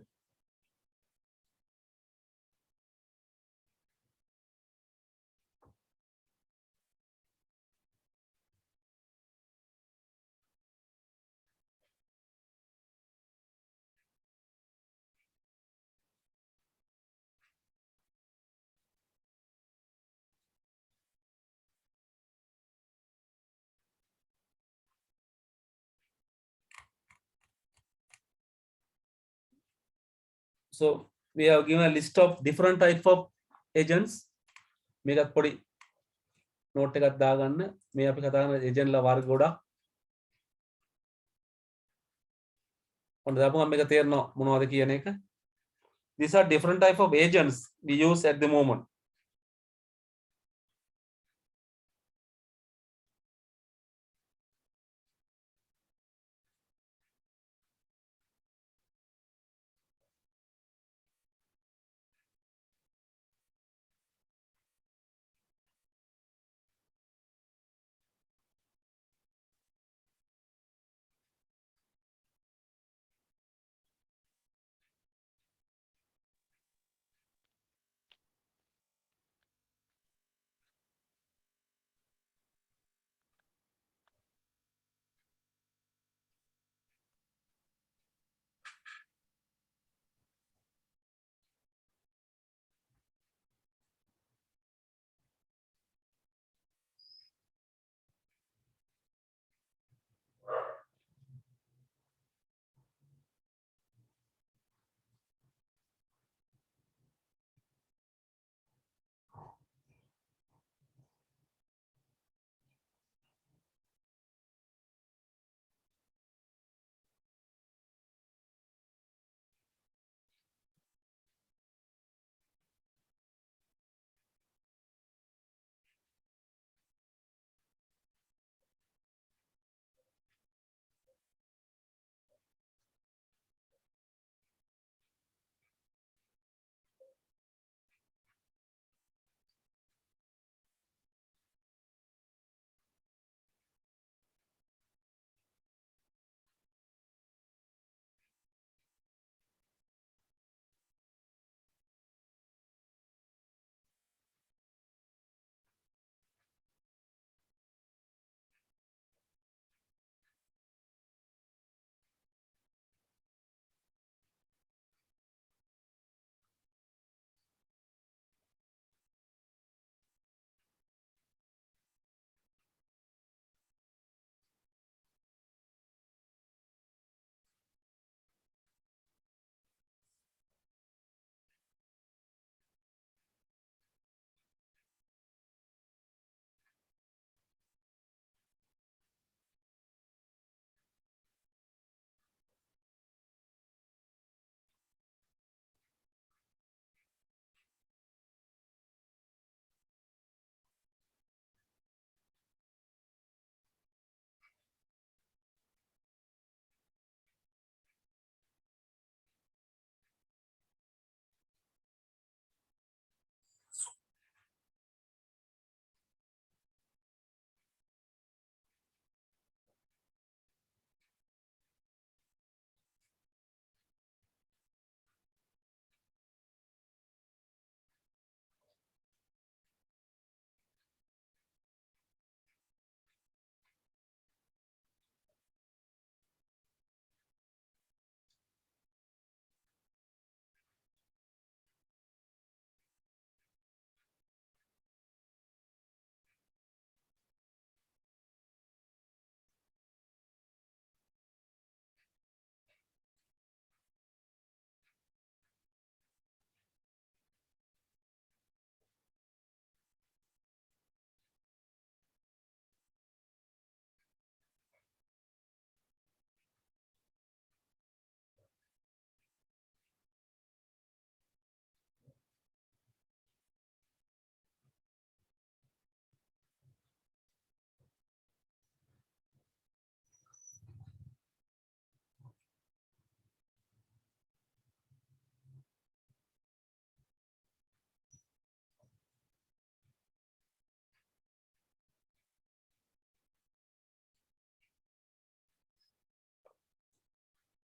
So we have given a list of different type of agents. මේකත් පොඩි note එකක් දාගන්න. මේ අපි කතා කරන agent ලා වර්ග ගොඩක්. ඔන්න දාපුවම මේක තේරෙනවා මොනවද කියන එක. These are different type of agents we use at the moment.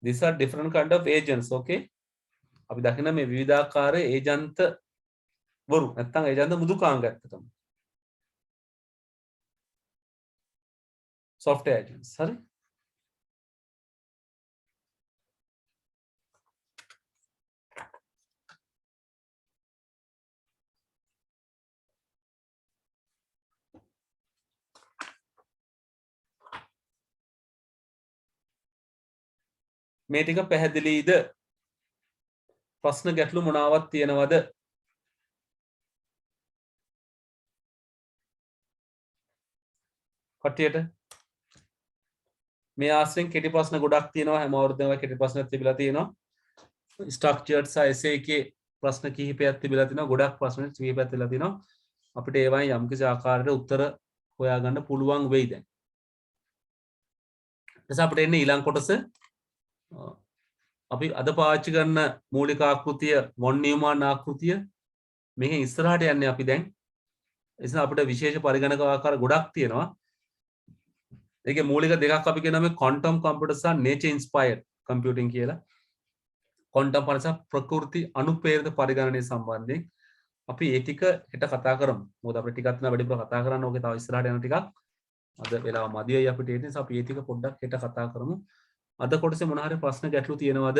These are different kind of agents. Okay. අපි දකින මේ විවිධාකාර ඒජන්ත වරු නැත්නම් ඒජන්ත මෘදුකාංග ඇත්තටම. software agents. හරි. මේ ටික පැහැදිලිද? ප්‍රශ්න ගැටලු මොනවාවත් තියෙනවද? කට්ටියට මේ ආශ්‍රයෙන් කෙටි ප්‍රශ්න ගොඩක් තියෙනවා. හැම අවුරුද්දම කෙටි ප්‍රශ්න තිබිලා තියෙනවා. ස්ට්‍රක්චර්ඩ් සහ එසේ එකේ ප්‍රශ්න කිහිපයක් තිබිලා තිනවා. ගොඩක් ප්‍රශ්න කිහිපයක් තිබිලා තිනවා. අපිට ඒවායින් යම්කිසි ආකාරයකට උත්තර හොයාගන්න පුළුවන් වෙයි දැන්. ඊට අපිට එන්නේ ඊළඟ කොටස. අපි අද පාවිච්චි කරන මූලික ආකෘතිය වොන් නියුමාන් ආකෘතිය. මේකෙන් ඉස්සරහට යන්නේ අපි දැන්. ඒ නිසා අපිට විශේෂ පරිගණක ආකාර ගොඩක් තියෙනවා. ඒකේ මූලික දෙකක් අපි කියනවා මේ ක්වොන්ටම් කම්පියුටර් සහ නේචර් ඉන්ස්පයර්ඩ් කම්පියුටිං කියලා. ක්වොන්ටම් පරිසර ප්‍රකෘති අනුප්‍රේරිත පරිගණනය සම්බන්ධයෙන් අපි ඒ ටික හෙට කතා කරමු. මොකද අපිට ටිකක් තියෙනවා වැඩිපුර කතා කරන්න. ඕකේ තව ඉස්සරහට යන ටිකක්. අද වෙලාව මදියයි අපිට ඒ නිසා අපි ඒ ටික පොඩ්ඩක් හෙට කතා කරමු. අද කොටසේ මොන හරි ප්‍රශ්න ගැටලු තියෙනවද?